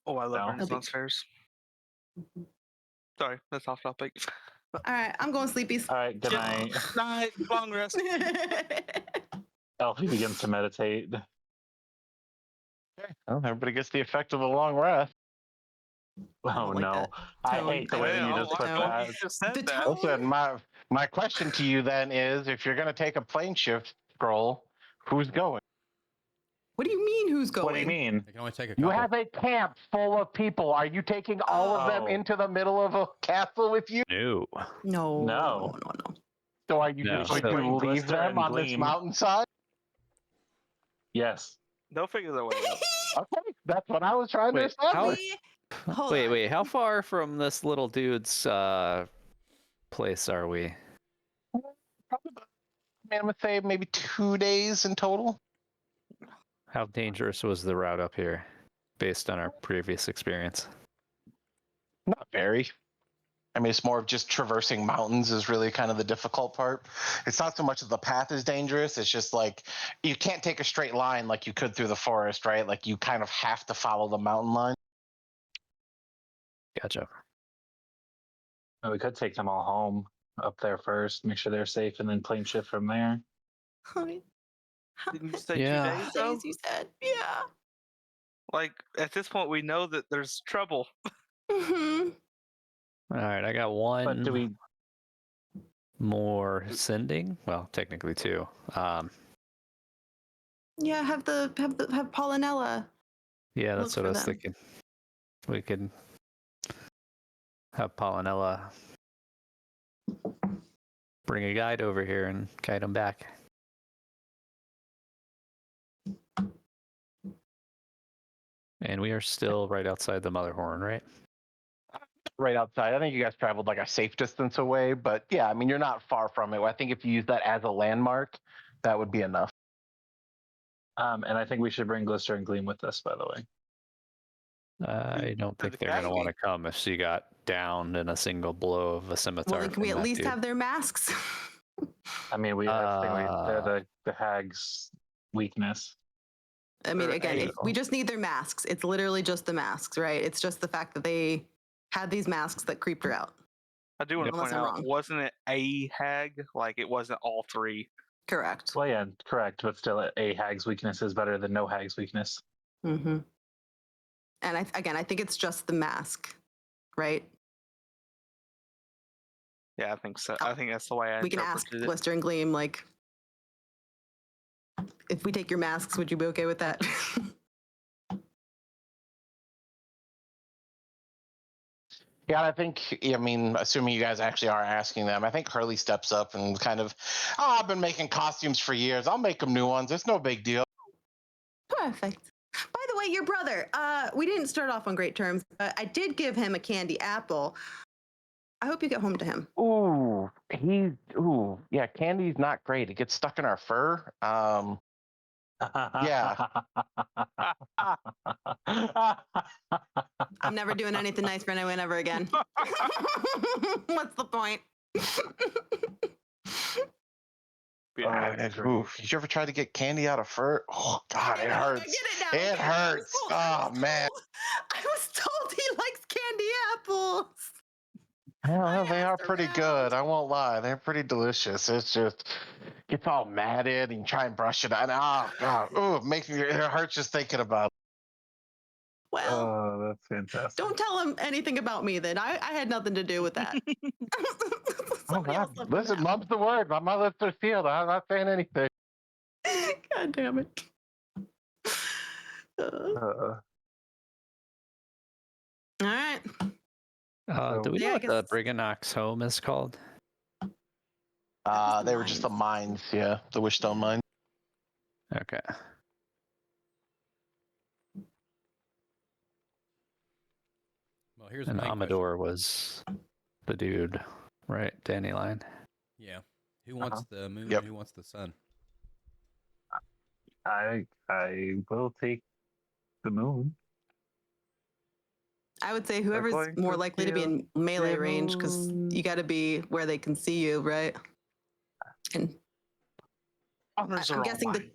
oh, I love
No.
Renaissance fairs. Sorry, that's off topic.
All right, I'm going sleepies.
all right, good night.
Night, long rest.
Elfie begins to meditate.
Well, everybody gets the effect of a long rest.
Oh
don't like
no.
that
I
tone.
hate the way that you
Well,
just put
tone.
that.
You just said
The
that.
tone-
Listen, my question to you then is, if you're going to take a plane shift scroll, who's going?
What do you mean? Who's going?
What do you mean?
I can only take a
You
couple.
have a camp full of people. Are you taking all of them
Oh.
into the middle of a castle with you?
No.
No.
No.
No.
So are you
No.
just going
So
to leave
glister
them
and
on this
gleam.
mountainside?
Yes.
They'll figure their way out.
Okay, that's what I was trying to
Wait,
establish.
We Hold
Wait,
on.
wait. How far from this little dude's place are we?
Probably about, I'm gonna say maybe 2 days in total.
How dangerous was the route up here, based on our previous experience?
Not very. I mean, it's more of just traversing mountains is really kind of the difficult part. It's not so much that the path is dangerous. It's just like you can't take a straight line like you could through the forest, right? Like you kind of have to follow the mountain line.
Gotcha.
Oh, we could take them all home up there first, make sure they're safe, and then plane shift from there.
Honey, how
Didn't you say
Yeah.
2
many
days though?
days you said? Yeah.
Like at this point, we know that there's trouble.
Mm-hmm.
All right, I got
But do
one
we?
more sending. Well, technically two.
Yeah, have Paulinella.
Yeah, that's
Look
what I
for
was
them.
thinking. We could have Paulinella bring a guide over here and guide him back. And we are still right outside the Motherhorn, right?
Right outside. I think you guys traveled like a safe distance away, but yeah, I mean, you're not far from it. I think if you use that as a landmark, that would be enough.
And I think we should bring Glister and Gleam with us, by the way.
I don't
For
think
the
they're going to want
academy.
to come if she got downed in a single blow of a scimitar.
Well, then can we
from
at
that
least
dude.
have their masks?
I mean, they're the hag's weakness.
I mean,
They're
again,
a-
we just need their masks. It's literally just the masks, right? It's just the fact that they had these masks that creeped her out.
I do want to
Unless
point
I'm
out,
wrong.
wasn't it a hag? Like it wasn't all three.
Correct.
Well, yeah, correct, but still, a hag's weakness is better than no hag's weakness.
Mm-hmm. And I think it's just the mask, right?
Yeah, I think so. I think that's the way I
We can ask
interpreted it.
Glister and Gleam, like, if we take your masks, would you be okay with that?
Yeah, I think, I mean, assuming you guys actually are asking them, I think Hurley steps up and kind of, oh, I've been making costumes for years. I'll make them new ones. It's no big deal.
Perfect. By the way, your brother, we didn't start off on great terms, but I did give him a candy apple. I hope you get home to him.
Yeah, candy's not great. It gets stuck in our fur. Yeah.
I'm never doing anything nice for anyone ever again. What's the point?
Did you ever try to get candy out of fur? Oh God, it
I
hurts.
get it now.
It
Okay, I was
hurts.
told- I
Oh
was
man.
told- I was told he likes candy apples.
Well,
I
they are
asked
pretty
around.
good. I won't lie. They're pretty delicious. It's just gets all matted and you try and brush it out. Oh God. Oh, it hurts just thinking about it.
Well,
Oh, that's fantastic.
don't tell him anything about me then. I had nothing to do with that.
Oh
Somebody
God.
else left
Listen,
him
mum's the word. My lips are sealed. I'm not saying anything.
out. God damn it.
Uh,
All right.
do we
Yeah,
know
I
what the
guess-
Briganox home is called?
They were just the mines, yeah, the Wishstone mine.
Okay.
Well, here's
And
the main
Amador was the dude, right? Dandelion.
question. Yeah. Who wants the moon
Yep.
and who wants the sun?
I will take the moon.
I would say whoever's
going
more
to
likely to be in melee range, because you got to be where they can see you, right? And
Honors
I'm
are all
guessing that
mine.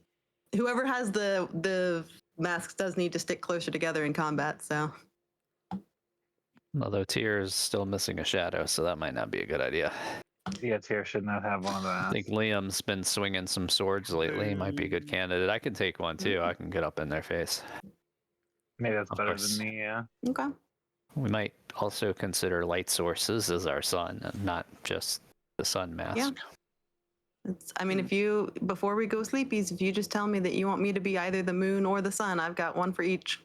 whoever has the masks does need to stick closer together in combat. So
Although Tyr is still missing a shadow, so that might not be a good idea.
Yeah, Tyr should not have one of
I
that.
think Liam's been swinging some swords lately. He might be a good candidate. I can take one too. I can get up in their face.
Maybe that's
Of
better
course.
than me, yeah.
okay.
We might also consider light sources as our sun, and not just the sun mask.
Yeah. I mean, if you before we go sleepies, if you just tell me that you want me to be either the moon or the sun, I've got one for each.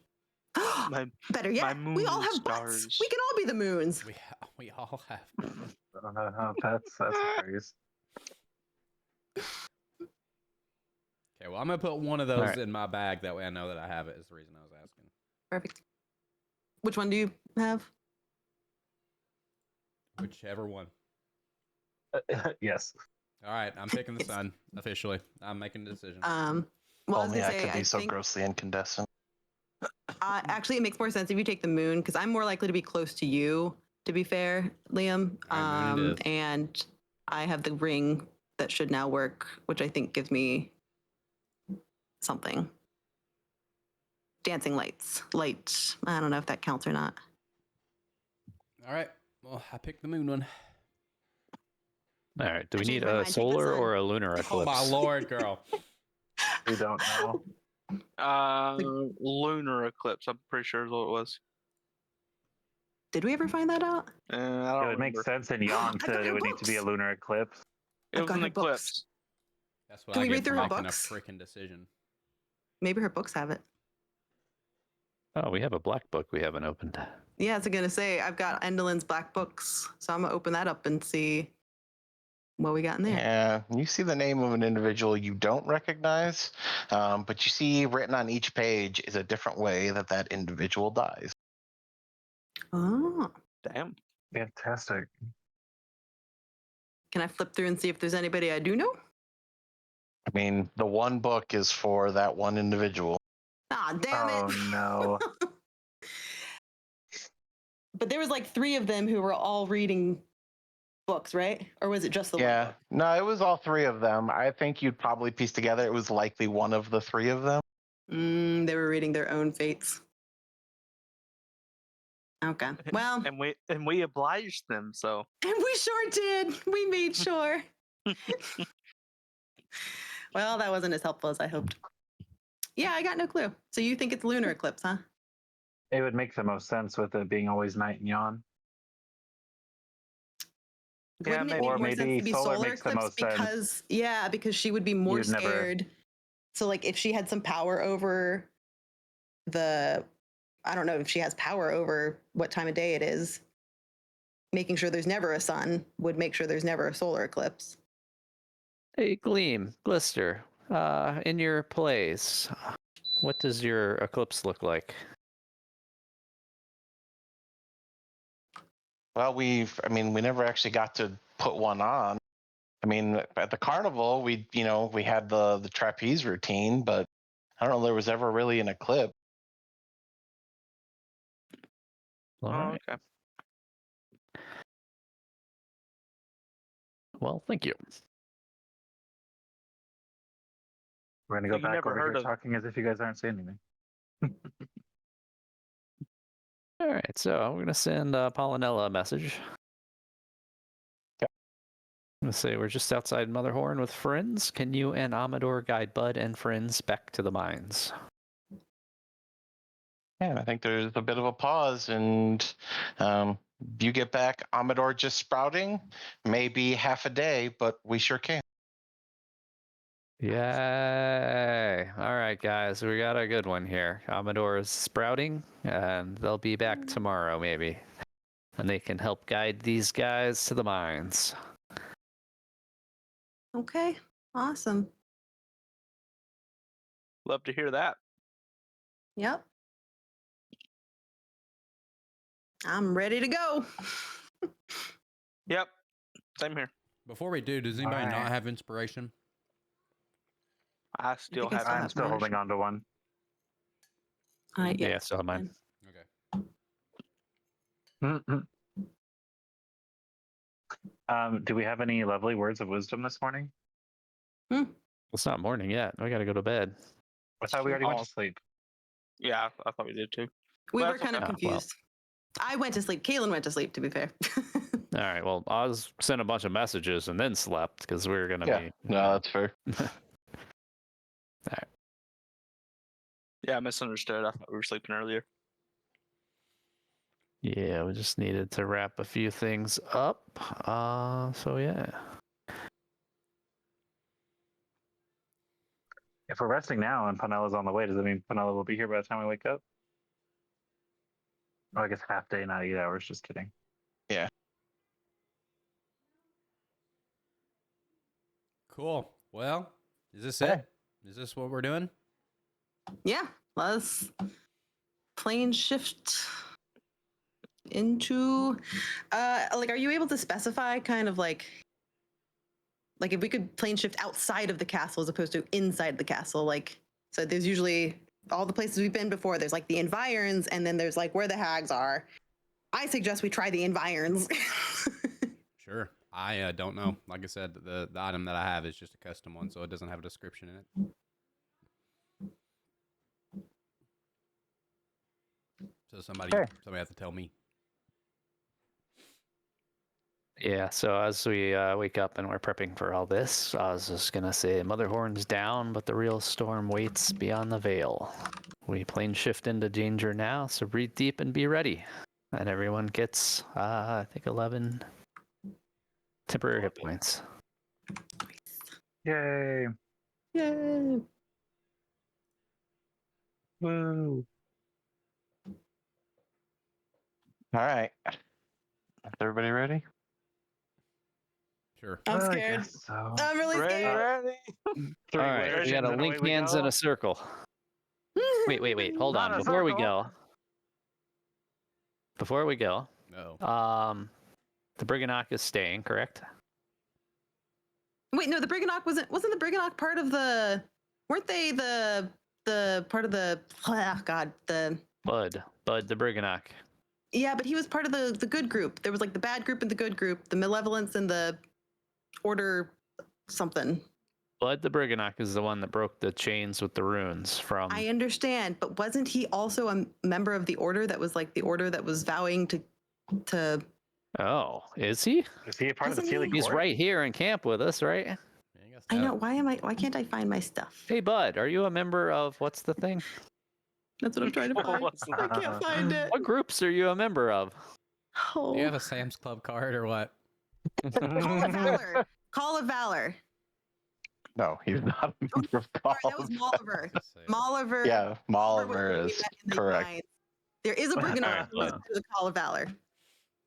Better yet, we all
moon
have butts.
stars.
We can all be the moons.
We all have.
That's a phrase.
Okay, well, I'm going to put one of those
Alright.
in my bag. That way I know that I have it, is the reason I was asking.
Perfect. Which one do you have?
Whichever one.
Yes.
All right, I'm picking the sun officially. I'm making a decision.
Well, I was
Only
gonna
I
say,
could be
I
so
think
grossly incandescent.
actually it makes more sense if you take the moon because I'm more likely to be close to you. To be fair, Liam,
All right, moon it is.
and I have the ring that should now work, which I think gives me something. Dancing lights, light. I don't know if that counts or not.
All right. Well, I picked the moon one.
All right. Do we
I changed
need
my
a
mind, take the
solar
sun.
or a lunar
Oh
eclipse?
my lord, girl.
We don't know.
Lunar eclipse. I'm pretty sure is what it was.
Did we ever find that out?
I
It
don't
would make
remember.
sense in Yon
I've
to
got
it
her
would need to be a
books.
lunar eclipse.
It
I've
was
got
an
her books.
eclipse.
That's what
Can
I
we
get
read through
for
her
making
books?
a freaking decision.
Maybe her books have it.
Oh, we have a black book we haven't opened.
Yeah, I was gonna say I've got Endelin's black books, so I'm gonna open that up and see what we got in there.
Yeah, you see the name of an individual you don't recognize, but you see written on each page is a different way that that individual dies.
Oh,
Damn.
Fantastic.
can I flip through and see if there's anybody I do know?
I mean, the one book is for that one individual.
Ah, damn
Oh
it!
no.
But there was like 3 of them who were all reading books, right? Or was it just the
Yeah,
one book?
no, it was all 3 of them. I think you'd probably piece together it was likely one of the 3 of them.
They were reading their own fates. Okay. Well,
And we obliged them, so
and we sure did. We made sure. Well, that wasn't as helpful as I hoped. Yeah, I got no clue. So you think it's lunar eclipse, huh?
It would make the most sense with it being always night in Yon.
Yeah,
Wouldn't it
maybe.
make
Or
more sense
maybe
to be
solar
solar
makes the
eclipse
most sense.
because she would be more
You'd never-
scared. So like if she had some power over I don't know if she has power over what time of day it is. Making sure there's never a sun would make sure there's never a solar eclipse.
Hey, Gleam, Glister, in your plays, what does your eclipse look like?
Well, we never actually got to put one on. I mean, at the carnival, we had the trapeze routine, but I don't know there was ever really an eclipse.
All right.
Okay.
Well, thank you.
We're gonna
So
go
you
back
never
over
heard
here
of-
talking as if you guys aren't saying anything.
All right, so I'm gonna send Polynella a message.
Yep.
I'm gonna say we're just outside Motherhorn with friends. Can you and Amador guide Bud and friends back to the mines?
Yeah, I think there's a bit of a pause, and you get back Amador just sprouting, maybe half a day, but we sure can.
Yay! All right, guys, we got a good one here. Amador is sprouting, and they'll be back tomorrow, maybe. And they can help guide these guys to the mines.
Okay. Awesome.
Love to hear that.
Yep. I'm ready to go.
Yep. Same here.
Before we do, does anybody not
Alright.
have inspiration?
I still
think I
have.
still
I'm
have
still
mine.
holding on to one.
Yeah, still have mine.
Mhm. Do we have any lovely words of wisdom this morning?
It's not morning yet. We gotta go to bed.
I thought we already went to sleep.
Yeah, I thought we did too.
We
Well,
were
that's
kind of
okay.
confused. I went to sleep. Kaylin went to sleep, to be fair.
All right. Well, Oz sent a bunch of messages and then slept because we were gonna
Yeah,
be.
no, that's fair.
Yeah, I misunderstood. I thought we were sleeping earlier.
Yeah, we just needed to wrap a few things up. So yeah.
If we're resting now and Panella's on the way, does that mean Panella will be here by the time we wake up? Oh, I guess half day, not 8 hours. Just kidding.
Cool. Well, is this
Okay.
it? Is this what we're doing?
Yeah, let's plane shift into like, are you able to specify kind of like if we could plane shift outside of the castle as opposed to inside the castle? Like, so there's usually all the places we've been before, there's like the environs, and then there's like where the hags are. I suggest we try the environs.
Sure. I don't know. Like I said, the item that I have is just a custom one, so it doesn't have a description in it. So somebody has to tell me.
Yeah, so as we wake up and we're prepping for all this, I was just going to say Motherhorn's down, but the real storm waits beyond the veil. We plane shift into danger now, so breathe deep and be ready. And everyone gets, I think, 11 temporary hit points.
Yay!
Yay.
Woo!
All right. Is everybody ready?
Sure.
I'm
I
scared.
guess so.
I'm really
Ready,
scared.
ready.
Three
All right, we
wishes
got to
and away
link
we
hands in
go.
a circle. Wait, hold
Not
on.
a
Before we
circle.
go,
No.
the Briganock is staying, correct?
Wait, no, the Briganock wasn't the Briganock part of the, weren't they the part of the, oh God, the,
Bud the Briganock.
yeah, but he was part of the good group. There was like the bad group and the good group, the Malevolence and the Order something.
Bud the Briganock is the one that broke the chains with the runes from.
I understand, but wasn't he also a member of the Order that was like the Order that was vowing to
Oh, is he?
Is he a part of the
Isn't he?
Feely
He's
Court?
right here in camp with us, right?
I know, why can't I find my stuff?
Hey, Bud, are you a member of what's the thing?
That's what I'm trying to find.
What's the-
I can't find it.
What groups are you a member of?
Oh.
Do you have a Sam's Club card or what?
Call of Valor. Call of Valor.
No, he's not a member of
Sorry,
Call
that was
of
Mauliver.
Let's see.
Mauliver.
Yeah,
was
Mauliver
where we
is
met in the
correct.
mines. There is a Briganock
Alright,
who's
Bud.
the Call of Valor.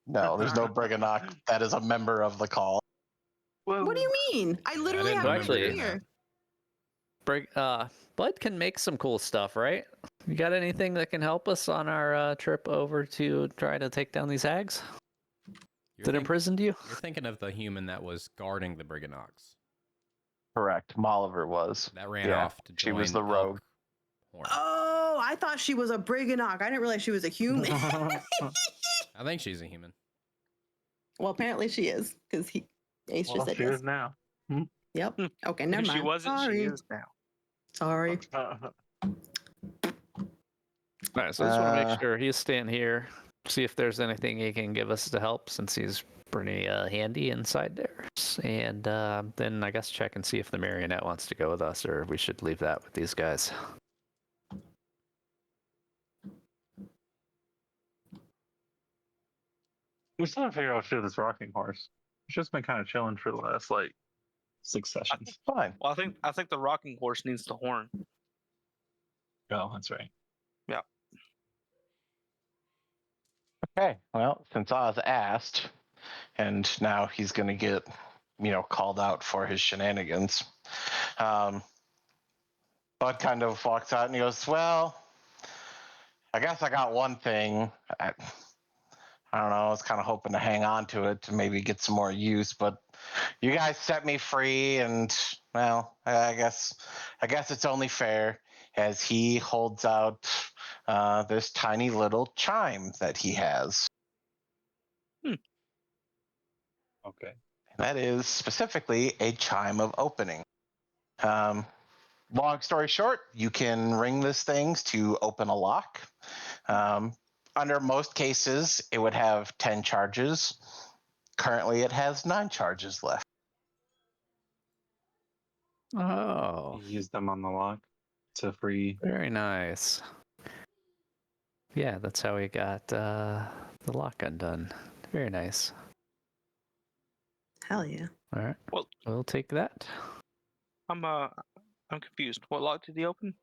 No, there's no Briganock that is a member of the call.
What do you mean? I literally
didn't
have it
remember
right
hearing
here.
Bud can make some cool stuff, right? You got anything that can help us on our trip over to try to take down these hags that imprisoned you?
You're thinking of the human that was guarding the Briganocks.
Correct. Mauliver was.
That ran
Yeah,
off to join
she was the rogue.
Horn.
Oh, I thought she was a Briganock. I didn't realize she was a human.
I think she's a human.
Well, apparently she is, because Ace
Well,
just said
she
yes.
is now.
Yep. Okay, never
If
mind.
she wasn't,
Sorry.
she is now.
Sorry.
All right, so I just want to make sure he's staying here, see if there's anything he can give us to help, since he's pretty handy inside there. And then I guess check and see if the marionette wants to go with us, or we should leave that with these guys.
We still haven't figured out what to do with this rocking horse. It's just been kind of chilling for the last 6 sessions.
Fine.
Well, I think the rocking horse needs the horn.
Oh, that's right.
Okay. Well, since Oz asked, and now he's going to get, called out for his shenanigans, Bud kind of walks out and he goes, well, I guess I got one thing. I don't know. I was kind of hoping to hang on to it to maybe get some more use, but you guys set me free, and well, I guess it's only fair. As he holds out this tiny little chime that he has.
Okay.
That is specifically a chime of opening. Long story short, you can ring this thing to open a lock. Under most cases, it would have 10 charges. Currently, it has 9 charges left.
Oh,
You use them on the lock to free.
very nice. Yeah, that's how we got the lock undone. Very nice.
Hell yeah.
All right.
Well-
we'll take that.
I'm confused. What lock did he open?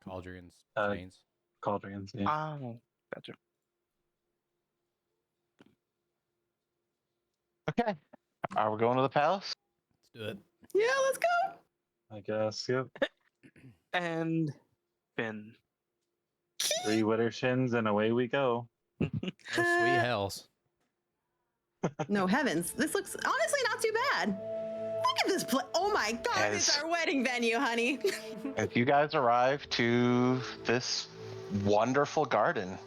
Cauldrons,
Uh,
chains.
Cauldrons, yeah.
Oh, gotcha.
Okay. Are we going to the palace?
Let's do it.
Yeah, let's go.
I guess, yep.
And Finn.
3 Widdershins and away we go.
Oh, sweet hells.
No heavens. This looks honestly not too bad. Look at this place. Oh my God, it's
Yes.
our wedding venue, honey.
As you guys arrive to this wonderful garden,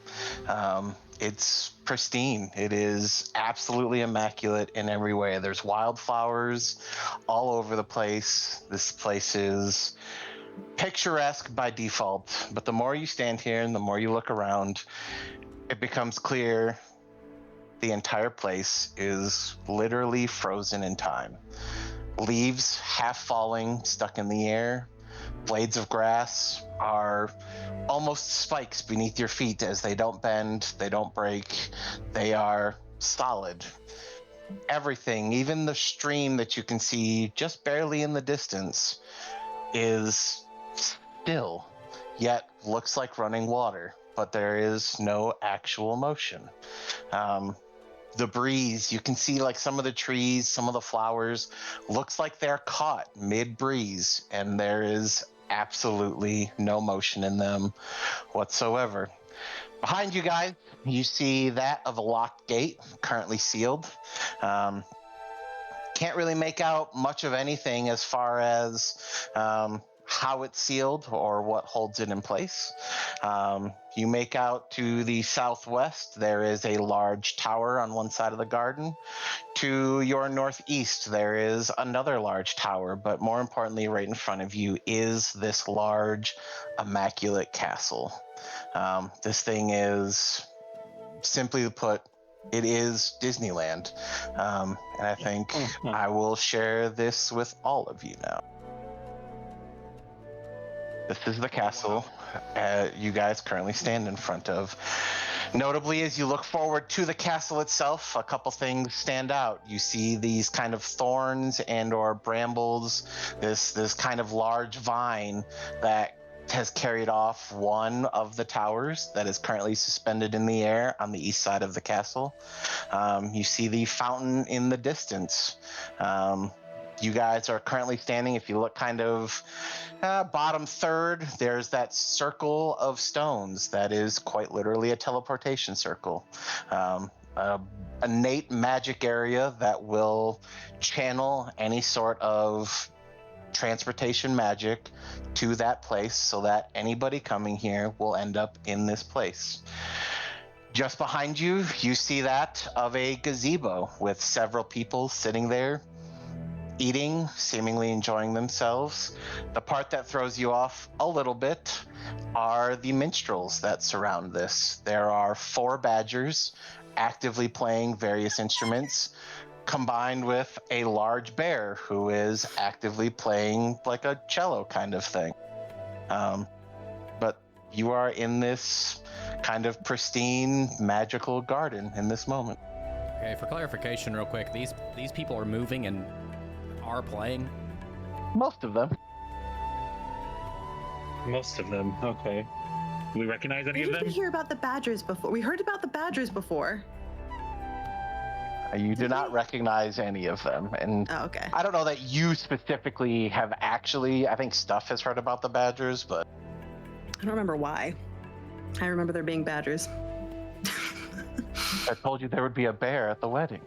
it's pristine. It is absolutely immaculate in every way. There's wildflowers all over the place. This place is picturesque by default, but the more you stand here and the more you look around, it becomes clear the entire place is literally frozen in time. Leaves half falling, stuck in the air. Blades of grass are almost spikes beneath your feet as they don't bend, they don't break, they are solid. Everything, even the stream that you can see just barely in the distance, is still, yet looks like running water, but there is no actual motion. The breeze, you can see like some of the trees, some of the flowers, looks like they're caught mid-breeze, and there is absolutely no motion in them whatsoever. Behind you guys, you see that of a locked gate, currently sealed. Can't really make out much of anything as far as how it's sealed or what holds it in place. You make out to the southwest, there is a large tower on one side of the garden. To your northeast, there is another large tower, but more importantly, right in front of you is this large, immaculate castle. This thing is, simply put, it is Disneyland. And I think I will share this with all of you now. This is the castle you guys currently stand in front of. Notably, as you look forward to the castle itself, a couple things stand out. You see these kind of thorns and or brambles, this kind of large vine that has carried off one of the towers that is currently suspended in the air on the east side of the castle. You see the fountain in the distance. You guys are currently standing, if you look kind of bottom third, there's that circle of stones that is quite literally a teleportation circle. A innate magic area that will channel any sort of transportation magic to that place so that anybody coming here will end up in this place. Just behind you, you see that of a gazebo with several people sitting there, eating, seemingly enjoying themselves. The part that throws you off a little bit are the minstrels that surround this. There are 4 badgers actively playing various instruments, combined with a large bear who is actively playing like a cello kind of thing. But you are in this kind of pristine, magical garden in this moment.
Okay, for clarification, real quick, these people are moving and are playing.
Most of them.
Most of them. Okay. Do we recognize any
Where
of
did we
them?
hear about the badgers before? We heard about the badgers before.
You do
Did
not
we?
recognize any of them. And
Oh, okay.
I don't know that you specifically have actually, I think Stuff has heard about the badgers, but
I don't remember why. I remember there being badgers.
I told you there would be a bear at the wedding.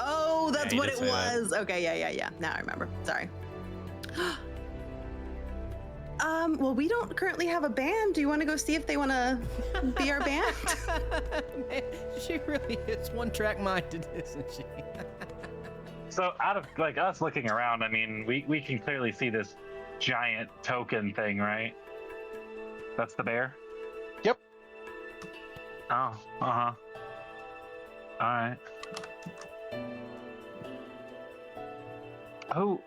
Oh, that's
you
what
did
it
say that.
was. Okay, yeah. Now I remember. Sorry. Well, we don't currently have a band. Do you want to go see if they want to be our band?
Man, she really is one-track minded, isn't she?
So out of like us looking around, I mean, we can clearly see this giant token thing, right? That's the bear?
Yep.
Oh, uh-huh. All right. Oh.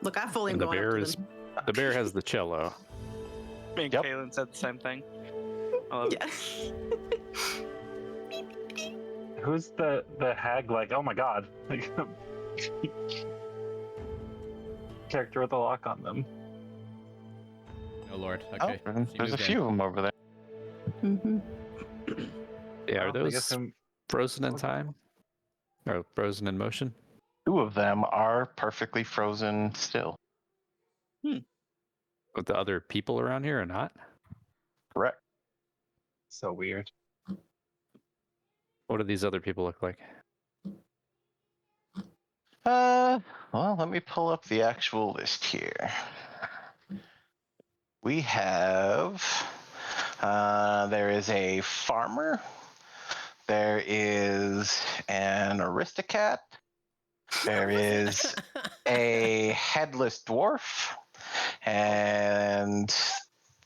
Look, I fully am
The
going up
bear
to
is
them.
the bear has the cello.
Me and
Yep.
Kaylin said the same thing. I love it.
Yeah.
Who's the hag? Like, oh my god. Like, character with a lock on them.
Oh Lord. Okay.
Oh,
she
there's a
moved in.
few of them over there.
Mm-hmm.
Yeah, are
Well, I guess
those
I'm-
frozen in time? Or frozen in motion?
2 of them are perfectly frozen still.
with the other people around here or not?
Correct.
So weird.
What do these other people look like?
Well, let me pull up the actual list here. We have, there is a farmer. There is an aristocat. There is a headless dwarf. And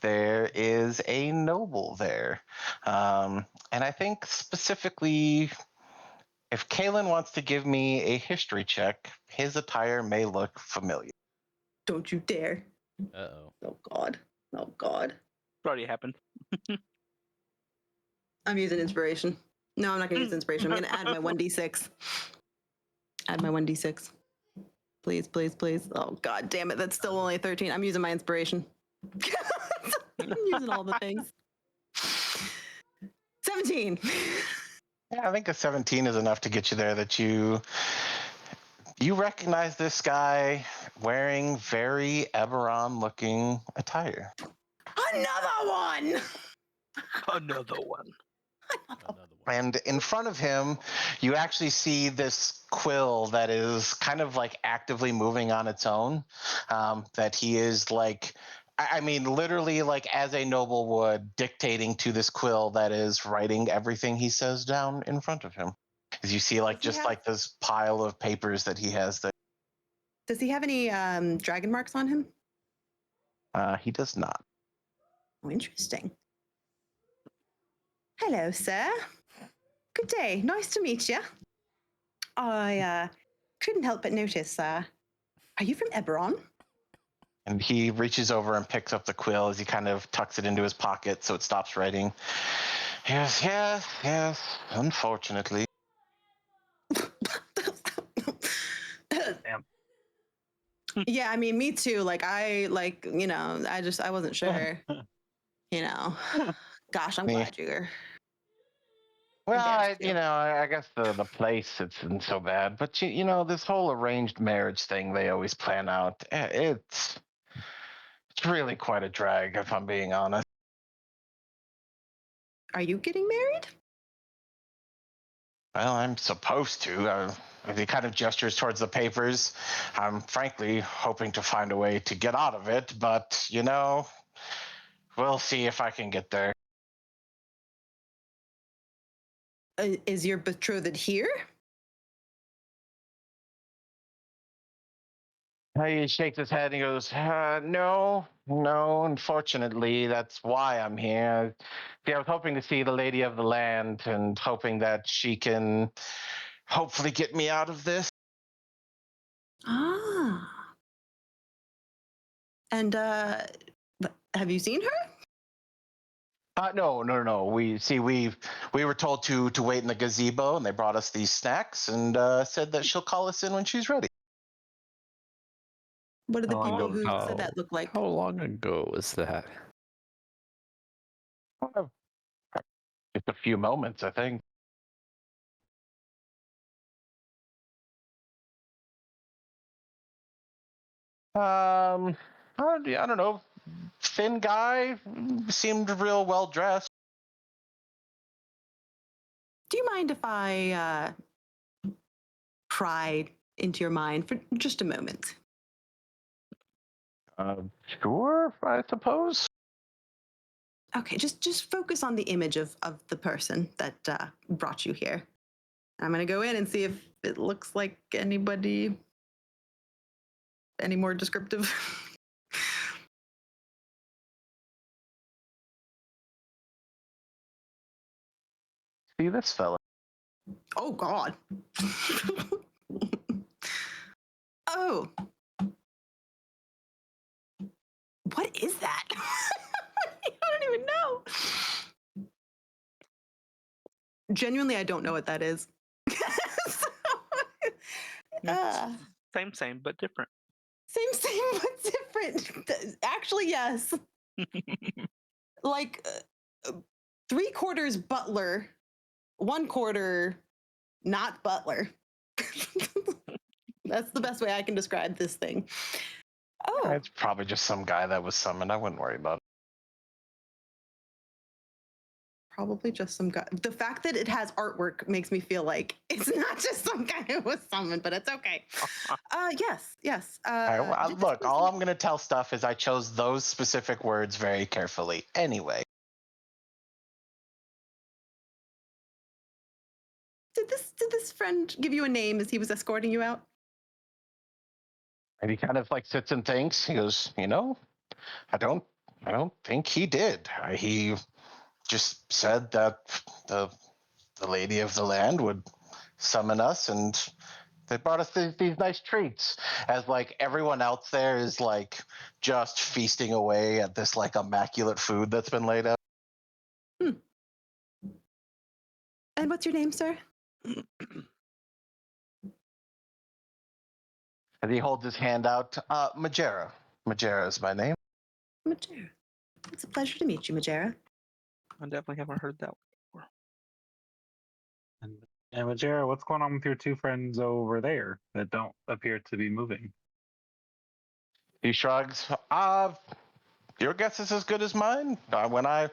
there is a noble there. And I think specifically, if Kalen wants to give me a history check, his attire may look familiar.
Don't you dare.
Uh-oh.
Oh, God. Oh, God.
It already happened.
I'm using inspiration. No, I'm not going to use inspiration. I'm going to add my 1d6. Add my 1d6. Please, please, please. Oh, God damn it. That's still only 13. I'm using my inspiration. I'm using all the things. 17.
Yeah, I think a 17 is enough to get you there, that you recognize this guy wearing very Eberron looking attire.
Another one.
Another one.
And in front of him, you actually see this quill that is kind of like actively moving on its own. That he is like, I mean, literally like as a noble would, dictating to this quill that is writing everything he says down in front of him. As you see, like just like this pile of papers that he has there.
Does he have any dragon marks on him?
He does not.
Oh, interesting. Hello, sir. Good day. Nice to meet you. I couldn't help but notice, are you from Eberron?
And he reaches over and picks up the quill as he kind of tucks it into his pocket so it stops writing. Yes, yes, yes, unfortunately.
Damn.
Yeah, I mean, me too. Like, I wasn't sure. Gosh, I'm glad you're.
Well,
embarrassed too.
I guess the place isn't so bad, but this whole arranged marriage thing they always plan out, it's really quite a drag, if I'm being honest.
Are you getting married?
Well, I'm supposed to. He kind of gestures towards the papers. I'm frankly hoping to find a way to get out of it, but we'll see if I can get there.
Is your betrothed here?
He shakes his head and he goes, no, unfortunately, that's why I'm here. See, I was hoping to see the lady of the land and hoping that she can hopefully get me out of this.
Ah. And have you seen her?
No. We were told to wait in the gazebo, and they brought us these snacks and said that she'll call us in when she's ready.
What do the
How
people
long
who
ago-
said that look like?
How long ago was that?
Just a few moments, I think. I don't know. Thin guy, seemed real well dressed.
Do you mind if I pry into your mind for just a moment?
Sure, I suppose.
Okay, just focus on the image of the person that brought you here. I'm gonna go in and see if it looks like anybody any more descriptive.
See this fella.
Oh God. Oh. What is that? I don't even know. Genuinely, I don't know what that is.
Same, but different.
Same, but different. Actually, yes. Like 3/4 butler, 1/4 not butler. That's the best way I can describe this thing. Oh,
It's probably just some guy that was summoned. I wouldn't worry about it.
probably just some guy. The fact that it has artwork makes me feel like it's not just some guy who was summoned, but it's okay. Yes.
All right, well,
Did this
look, all
person-
I'm going to tell stuff is I chose those specific words very carefully. Anyway,
Did this friend give you a name as he was escorting you out?
and he kind of like sits and thinks. He goes, I don't think he did. He just said that the lady of the land would summon us, and they brought us these nice treats. As like everyone else there is like just feasting away at this like immaculate food that's been laid out.
And what's your name, sir?
And he holds his hand out. Majera. Majera is my name.
Majera. It's a pleasure to meet you, Majera.
I definitely haven't heard that.
And Majera, what's going on with your two friends over there that don't appear to be moving?
He shrugs. Your guess is as good as mine. When I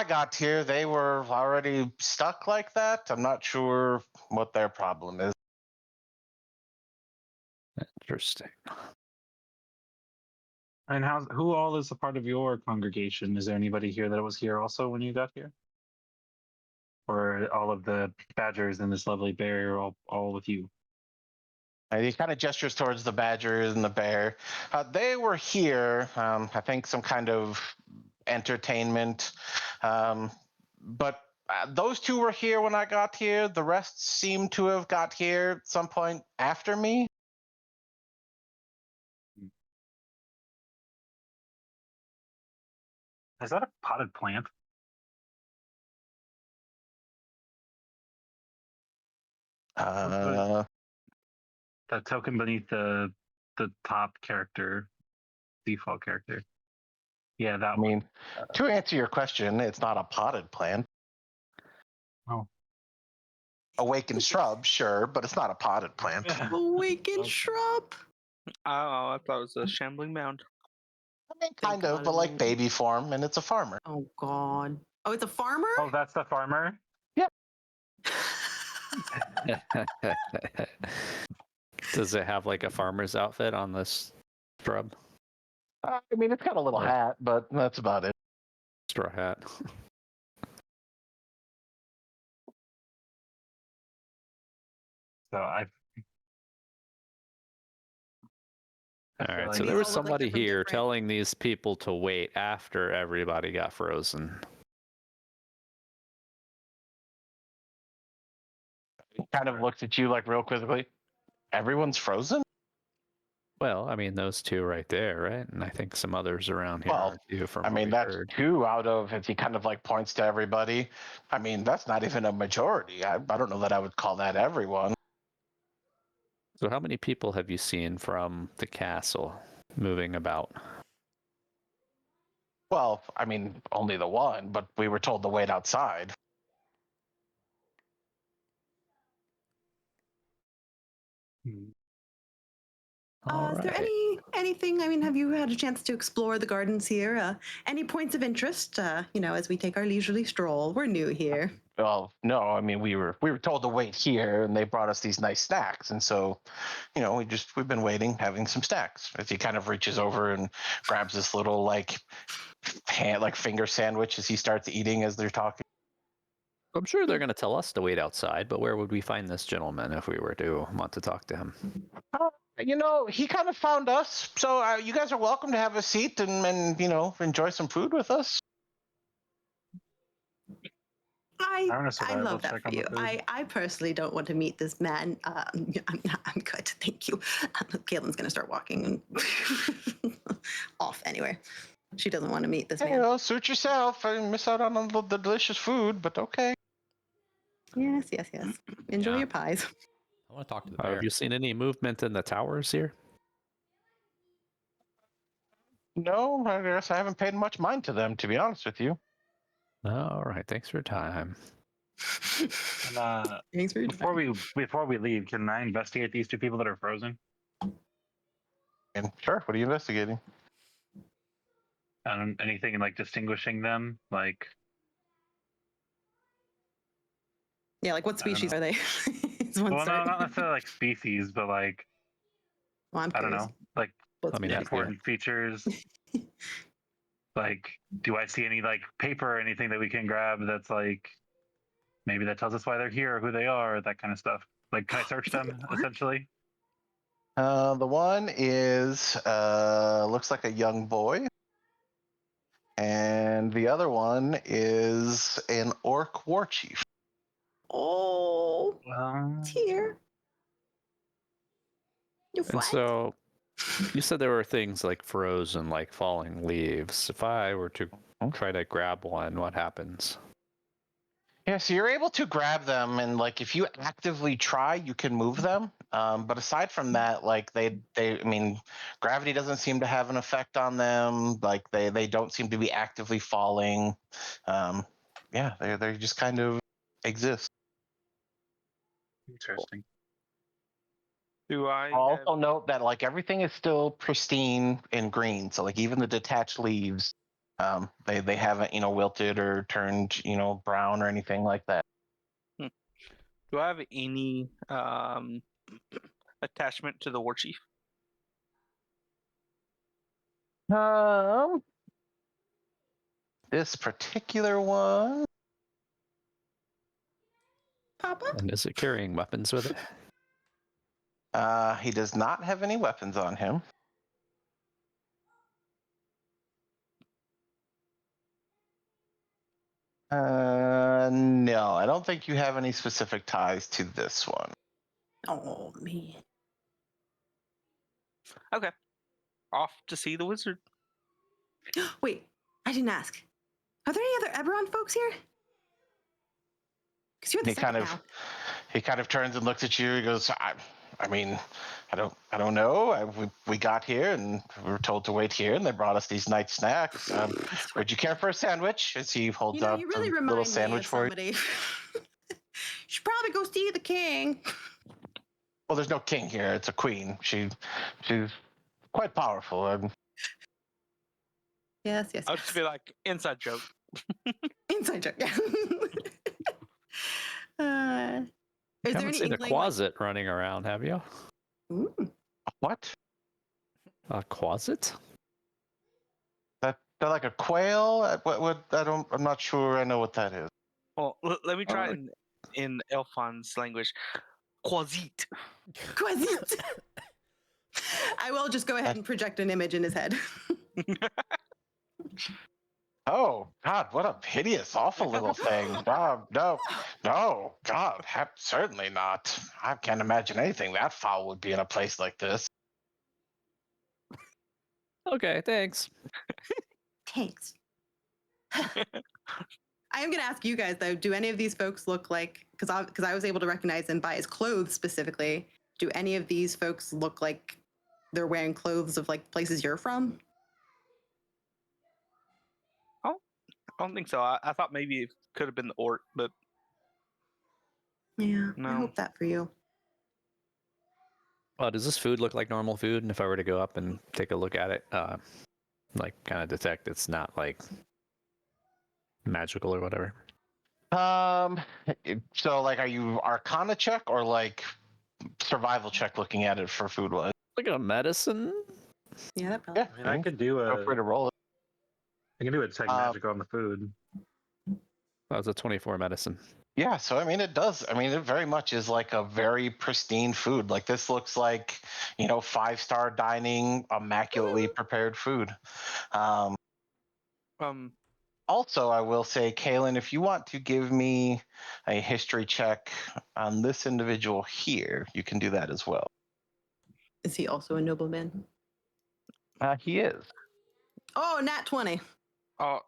got here, they were already stuck like that. I'm not sure what their problem is.
Interesting.
And who all is a part of your congregation? Is there anybody here that was here also when you got here? Or all of the badgers and this lovely bear all with you?
And he kind of gestures towards the badger and the bear. They were here, I think some kind of entertainment. But those two were here when I got here. The rest seem to have got here at some point after me.
Is that a potted plant?
Uh,
The token beneath the top character, default character. Yeah, that
I mean, to answer your question, it's not a potted plant.
Oh.
Awakened shrub, sure, but it's not a potted plant.
Awakened
Okay.
shrub.
Oh, I thought it was a shambling mound.
I mean,
Thank
kind of,
God
but
it
like
isn't.
baby form, and it's a farmer.
Oh God. Oh, it's a farmer.
Oh, that's the farmer?
Does it have like a farmer's outfit on this shrub?
I mean, it's got a little
Like-
hat, but that's about it.
Straw hat.
So I
All
feel
right,
like
so
These
there was
all look like
somebody
they're from
here
different-
telling these people to wait after everybody got frozen.
He kind of looks at you like real quickly. Everyone's frozen?
Well, I mean, those two right there, right? And I think some others around here
Well,
are too, from
I
what
mean,
we
that's
heard.
2 out of, if he kind of like points to everybody. I mean, that's not even a majority. I don't know that I would call that everyone.
So how many people have you seen from the castle moving about?
Well, I mean, only the one, but we were told to wait outside.
All
Is there
right.
anything? I mean, have you had a chance to explore the gardens here? Any points of interest? As we take our leisurely stroll. We're new here.
Well, no, I mean, we were told to wait here, and they brought us these nice snacks, and so, we've been waiting, having some snacks. As he kind of reaches over and grabs this little like finger sandwich as he starts eating as they're talking.
I'm sure they're going to tell us to wait outside, but where would we find this gentleman if we were to want to talk to him?
He kind of found us, so you guys are welcome to have a seat and enjoy some food with us.
I
run a survival
love that
check
for
on the
you.
food.
I personally don't want to meet this man. I'm good, thank you. Caitlin's gonna start walking off anyway. She doesn't want to meet this man.
Suit yourself. I miss out on the delicious food, but okay.
Yes. Enjoy
Yeah.
your pies.
I want to talk to the bear.
Have you seen any movement in the towers here?
No, I guess I haven't paid much mind to them, to be honest with you.
All right. Thanks for your time.
And,
Thanks for your time.
before we leave, can I investigate these two people that are frozen?
And sure, what are you investigating?
Anything like distinguishing them? Like,
Yeah, like what
I don't
species
know.
are they? It's one
Well, no,
start.
not necessarily like species, but like,
Well, I'm
I don't
curious.
know, like
What
I mean,
species
that's
they are.
important features. Like, do I see any like paper or anything that we can grab that's like maybe that tells us why they're here or who they are, that kind of stuff? Like, can I search
Is it
them
art?
essentially?
The one is looks like a young boy, and the other one is an orc war chief.
Oh,
Well,
tear. You
And
what?
so you said there were things like frozen, like falling leaves. If I were to try to grab one, what happens?
Yeah, so you're able to grab them, and like if you actively try, you can move them. But aside from that, like I mean, gravity doesn't seem to have an effect on them. Like they don't seem to be actively falling. Yeah, they just kind of exist.
interesting.
Do I
I'll
have?
also note that like everything is still pristine and green. So like even the detached leaves, they haven't wilted or turned brown or anything like that.
Do I have any attachment to the war chief?
This particular one.
Papa?
And is it carrying weapons with it?
He does not have any weapons on him. No, I don't think you have any specific ties to this one.
Oh man.
Okay. Off to see the wizard.
Wait, I didn't ask. Are there any other Eberron folks here? Because you're the
He
second
kind of
now.
he kind of turns and looks at you. He goes, I mean, I don't know. We got here and we were told to wait here, and they brought us these nice snacks. Would you care for a sandwich? As he holds
You know,
out
you really
the
remind
little
me
sandwich
of
for you.
somebody. You should probably go see the king.
Well, there's no king here. It's a queen. She's quite powerful.
Yes, yes,
I'll just
yes.
be like, inside joke.
Inside joke. Yeah. Is there
Haven't
any
seen a
inkling?
closet running around, have you?
Ooh,
What?
A closet?
They're like a quail? What? I'm not sure. I know what that is.
Well, let me try
Oh.
in Elfon's language. Quasit.
Quasit. I will just go ahead and project an image in his head.
Oh God! What a hideous, awful little thing. No, God, certainly not. I can't imagine anything that foul would be in a place like this.
Okay, thanks.
Thanks. I am going to ask you guys though. Do any of these folks look like? Because I was able to recognize them by his clothes specifically. Do any of these folks look like they're wearing clothes of like places you're from?
I don't think so. I thought maybe it could have been the orc, but
Yeah, I
no.
hope that for you.
Does this food look like normal food? And if I were to go up and take a look at it, like kind of detect it's not like magical or whatever.
So like, are you Arcana check or like survival check looking at it for food wise?
Like a medicine?
Yeah, that probably.
Yeah,
I mean, I could do
feel free to roll it.
detect magic on the food.
That was a 24 medicine.
Yeah, so I mean, it does. I mean, it very much is like a very pristine food. Like this looks like 5-star dining, immaculately prepared food. Also, I will say, Kaylin, if you want to give me a history check on this individual here, you can do that as well.
Is he also a nobleman?
He is.
Oh, nat 20.
Oh,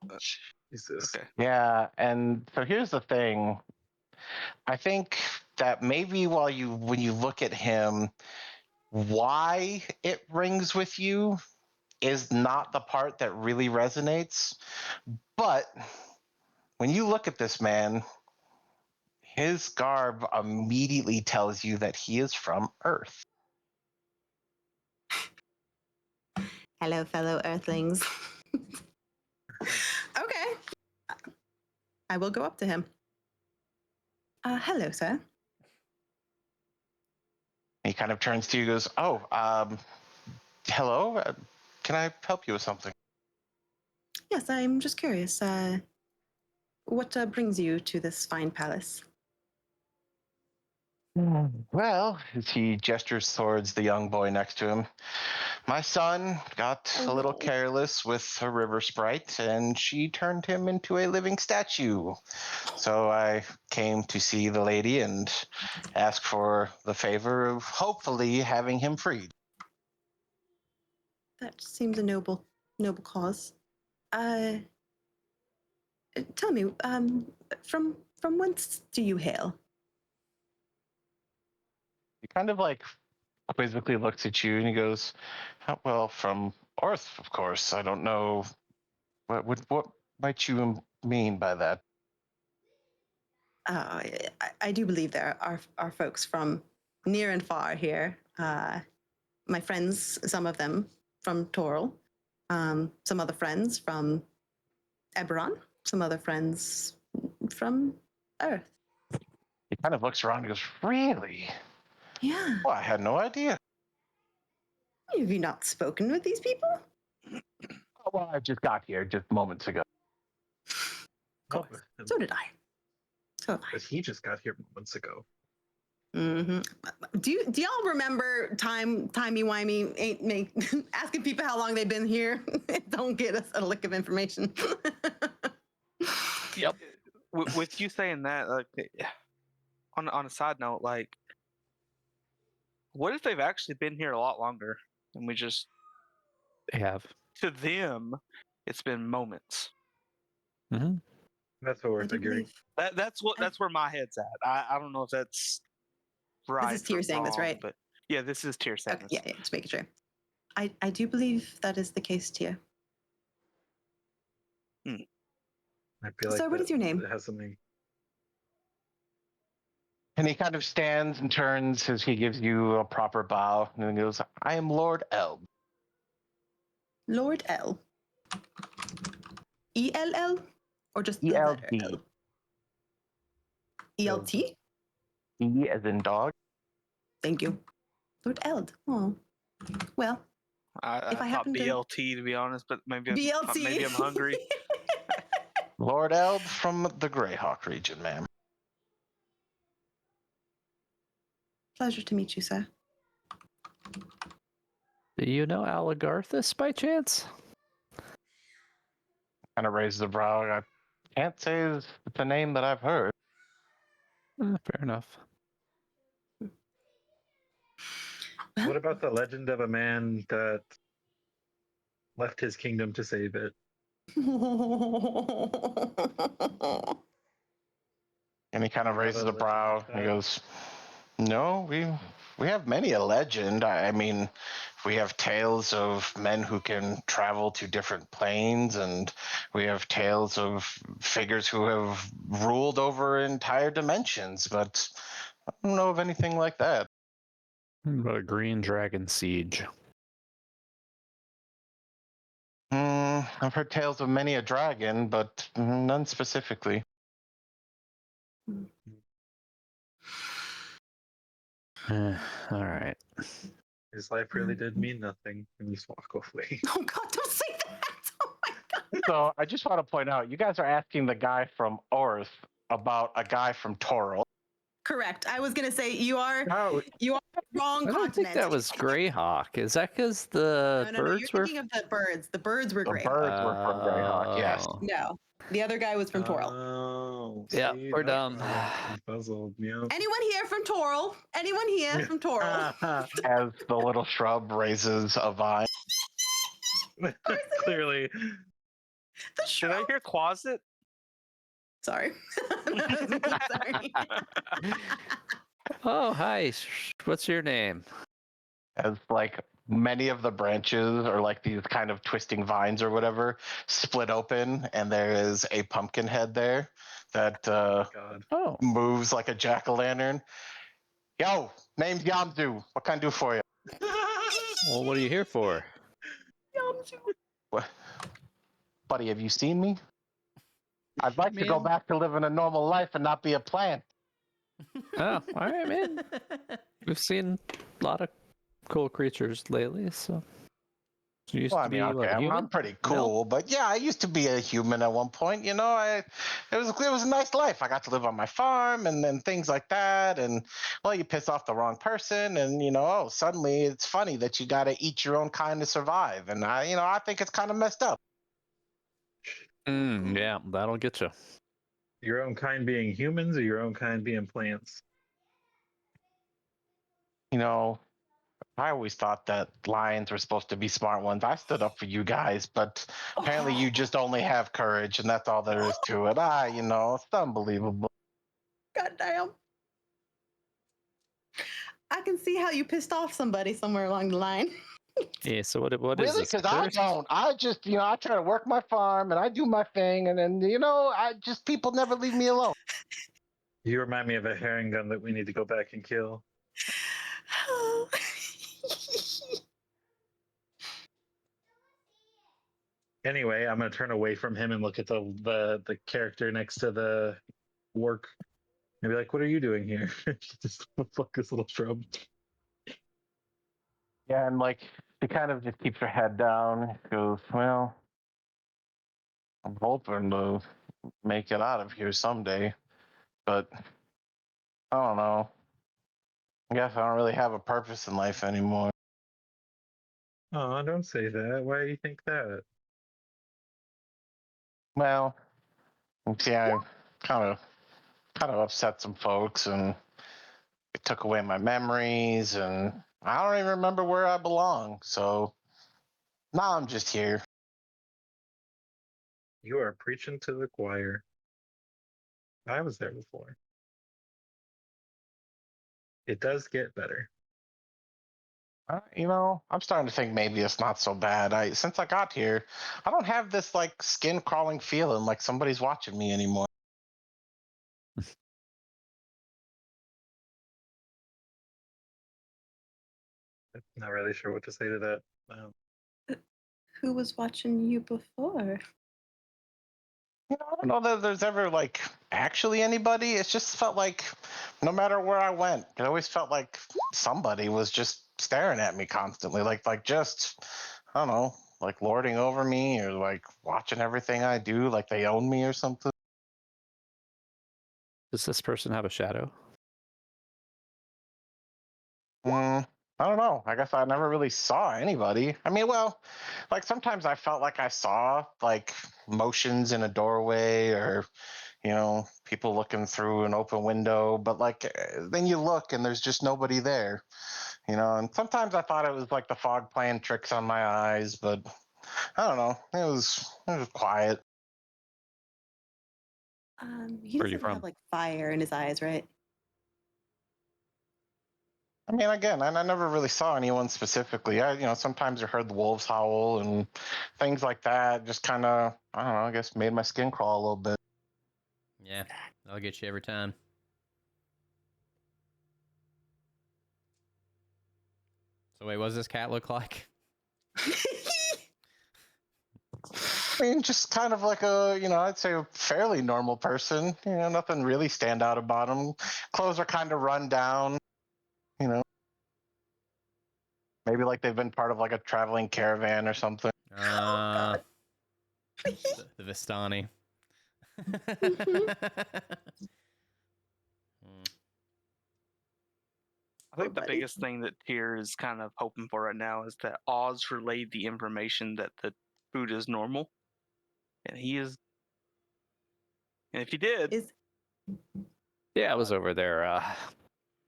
Jesus.
okay.
Yeah, and so here's the thing. I think that maybe when you look at him, why it rings with you is not the part that really resonates. But when you look at this man, his garb immediately tells you that he is from Earth.
Hello, fellow Earthlings. Okay. I will go up to him. Hello, sir.
He kind of turns to you and goes, "Oh, hello? Can I help you with something?"
Yes, I'm just curious. What brings you to this fine palace?
Well, as he gestures towards the young boy next to him, my son got a little
Oh.
careless with a river sprite, and she turned him into a living statue. So I came to see the lady and ask for the favor of hopefully having him freed.
That seems a noble cause. Tell me, from whence do you hail?
He kind of like quizzically looks at you and he goes, "Oh, well, from Orth, of course. I don't know what might you mean by that?"
I do believe there are folks from near and far here. My friends, some of them from Toril, some other friends from Eberron, some other friends from Earth.
He kind of looks around and goes, "Really?
Yeah.
Well, I had no idea."
Have you not spoken with these people?
"Oh, well, I just got here just moments ago."
Of
Oh,
course. So did I. So have I.
but he just got here moments ago.
Mm-hmm. Do y'all remember timey-wimey ain't make asking people how long they've been here? Don't get us a lick of information.
Yep.
With you saying that, like, on a side note, like, what if they've actually been here a lot longer and we just,
They have.
to them, it's been moments.
Mm-hmm.
That's what we're
I do
figuring.
believe.
That's where my head's at. I don't know if that's right.
This is Tyr
or
saying this,
wrong,
right?
But yeah, this is Tyr saying
Okay,
this.
yeah, just making sure. I do believe that is the case, Tia.
I feel like
So what is your name?
It has something.
And he kind of stands and turns as he gives you a proper bow and then goes, "I am Lord Elb."
Lord L. ELL? Or just the
ELD.
letter L? ELT?
E as in dog.
Thank you. Lord Eld. Oh. Well,
I
if I
thought
happen to-
BLT to be honest, but maybe
BLT.
maybe I'm hungry.
Lord Elb from the Greyhawk region, ma'am.
Pleasure to meet you, sir.
Do you know Alagarthus by chance?
Kind of raises a brow. I can't say it's a name that I've heard.
Fair enough.
What about the legend of a man that left his kingdom to save it?
And he kind of raises a
legend
brow.
like
He
that?
goes, "No, we have many a legend. I mean, we have tales of men who can travel to different planes, and we have tales of figures who have ruled over entire dimensions, but I don't know of anything like that."
What about a green dragon siege?
I've heard tales of many a dragon, but none specifically.
All right.
His life really did mean nothing, and just walk away.
Oh God, don't say that! Oh my God.
So I just want to point out, you guys are asking the guy from Orth about a guy from Toril.
Correct. I was gonna say you are
No,
wrong
I don't think
continent.
that was Greyhawk. Is that because the
No,
birds
you're
were?
thinking of the birds. The birds were
the
great.
birds were from Greyhawk, yes.
Oh.
No, the other guy was from Toril.
Oh,
Yeah,
see,
we're
that's
dumb.
why I was puzzled. Yep.
Anyone here from Toril? Anyone here from Toril?
As the little shrub raises a vine.
Clearly.
The
Did
shrub.
I hear closet?
Sorry. Sorry.
Oh, hi. What's your name?
As like many of the branches or like these kind of twisting vines or whatever split open, and there is a pumpkin head there that
God.
Oh,
moves like a jack-o'-lantern. Yo, name's Yamzu. What can I do for you?
well, what are you here for?
welcomes you.
What? Buddy, have you seen me? I'd like to go
Man.
back to living a normal life and not be a plant.
Oh, all right, man. We've seen a lot of cool creatures lately, so. You used
Well, I
to
mean,
be
okay,
what,
I'm
human?
pretty
No?
cool, but yeah, I used to be a human at one point. You know, it was a nice life. I got to live on my farm and then things like that. And well, you piss off the wrong person, and oh, suddenly it's funny that you got to eat your own kind to survive. And I think it's kind of messed up.
Yeah, that'll get you.
Your own kind being humans or your own kind being plants?
I always thought that lions were supposed to be smart ones. I stood up for you guys, but apparently you just only have courage, and that's all there is to it. It's unbelievable.
Goddamn. I can see how you pissed off somebody somewhere along the line.
Yeah, so what is
Really?
this?
Because I
curse?
don't. I just, I try to work my farm and I do my thing, and then, I just, people never leave me alone.
You remind me of a herring gun that we need to go back and kill. Anyway, I'm gonna turn away from him and look at the character next to the work and be like, "What are you doing here?" Just fuck this little shrub.
Yeah, and like, she kind of just keeps her head down. Goes, well, I'm hoping to make it out of here someday, but I don't know. I guess I don't really have a purpose in life anymore.
Oh, don't say that. Why do you think that?
Well, see, I kind of upset some folks, and it took away my memories, and I don't even remember where I belong. So now I'm just here.
You are preaching to the choir. I was there before. It does get better.
I'm starting to think maybe it's not so bad. Since I got here, I don't have this like skin crawling feeling like somebody's watching me anymore.
I'm not really sure what to say to that.
Who was watching you before?
I don't know that there's ever like actually anybody. It just felt like no matter where I went, it always felt like somebody was just staring at me constantly, like just I don't know, like lording over me or like watching everything I do, like they own me or something.
Does this person have a shadow?
I don't know. I guess I never really saw anybody. I mean, well, like sometimes I felt like I saw like motions in a doorway or, people looking through an open window, but like then you look and there's just nobody there, and sometimes I thought it was like the fog playing tricks on my eyes, but I don't know. It was quiet.
He
Where are you
doesn't have
from?
like fire in his eyes, right?
I mean, again, I never really saw anyone specifically. Sometimes I heard the wolves howl and things like that. Just kind of, I don't know, I guess made my skin crawl a little bit.
Yeah, I'll get you every time. So wait, what does this cat look like?
I mean, just kind of like I'd say a fairly normal person. Nothing really stand out about him. Clothes are kind of run down. You know, maybe like they've been part of like a traveling caravan or something.
The Vistani.
I think the
buddy.
biggest thing that Tyr is kind of hoping for right now is that Oz relayed the information that the food is normal, and he is. And if he did,
Yeah, I was over there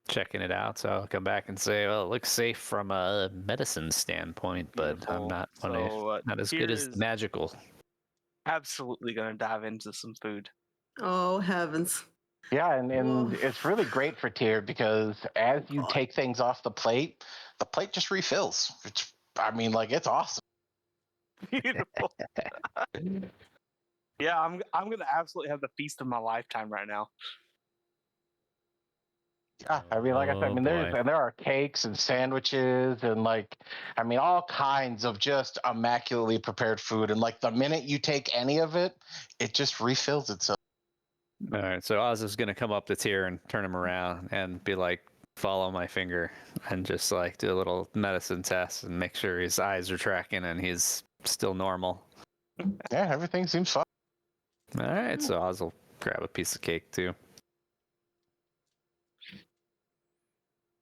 checking it out, so I'll come back and say, well, it looks safe from a medicine standpoint, but I'm
beautiful.
not
So
not as
Tyr
good as
is
magical.
absolutely going to dive into some food.
Oh heavens!
Yeah, and
Whoa.
it's really great for Tyr because as you
God.
take things off the plate just refills. It's awesome.
Beautiful. Yeah, I'm going to absolutely have the feast of my lifetime right now.
Yeah, I mean, like I said, I mean, there are cakes and sandwiches and all kinds of just immaculately prepared food. And like the minute you take any of it, it just refills itself.
All right, so Oz is gonna come up to Tyr and turn him around and be like, "Follow my finger," and just like do a little medicine test and make sure his eyes are tracking and he's still normal.
Yeah, everything seems fine.
All right, so Oz will grab a piece of cake too.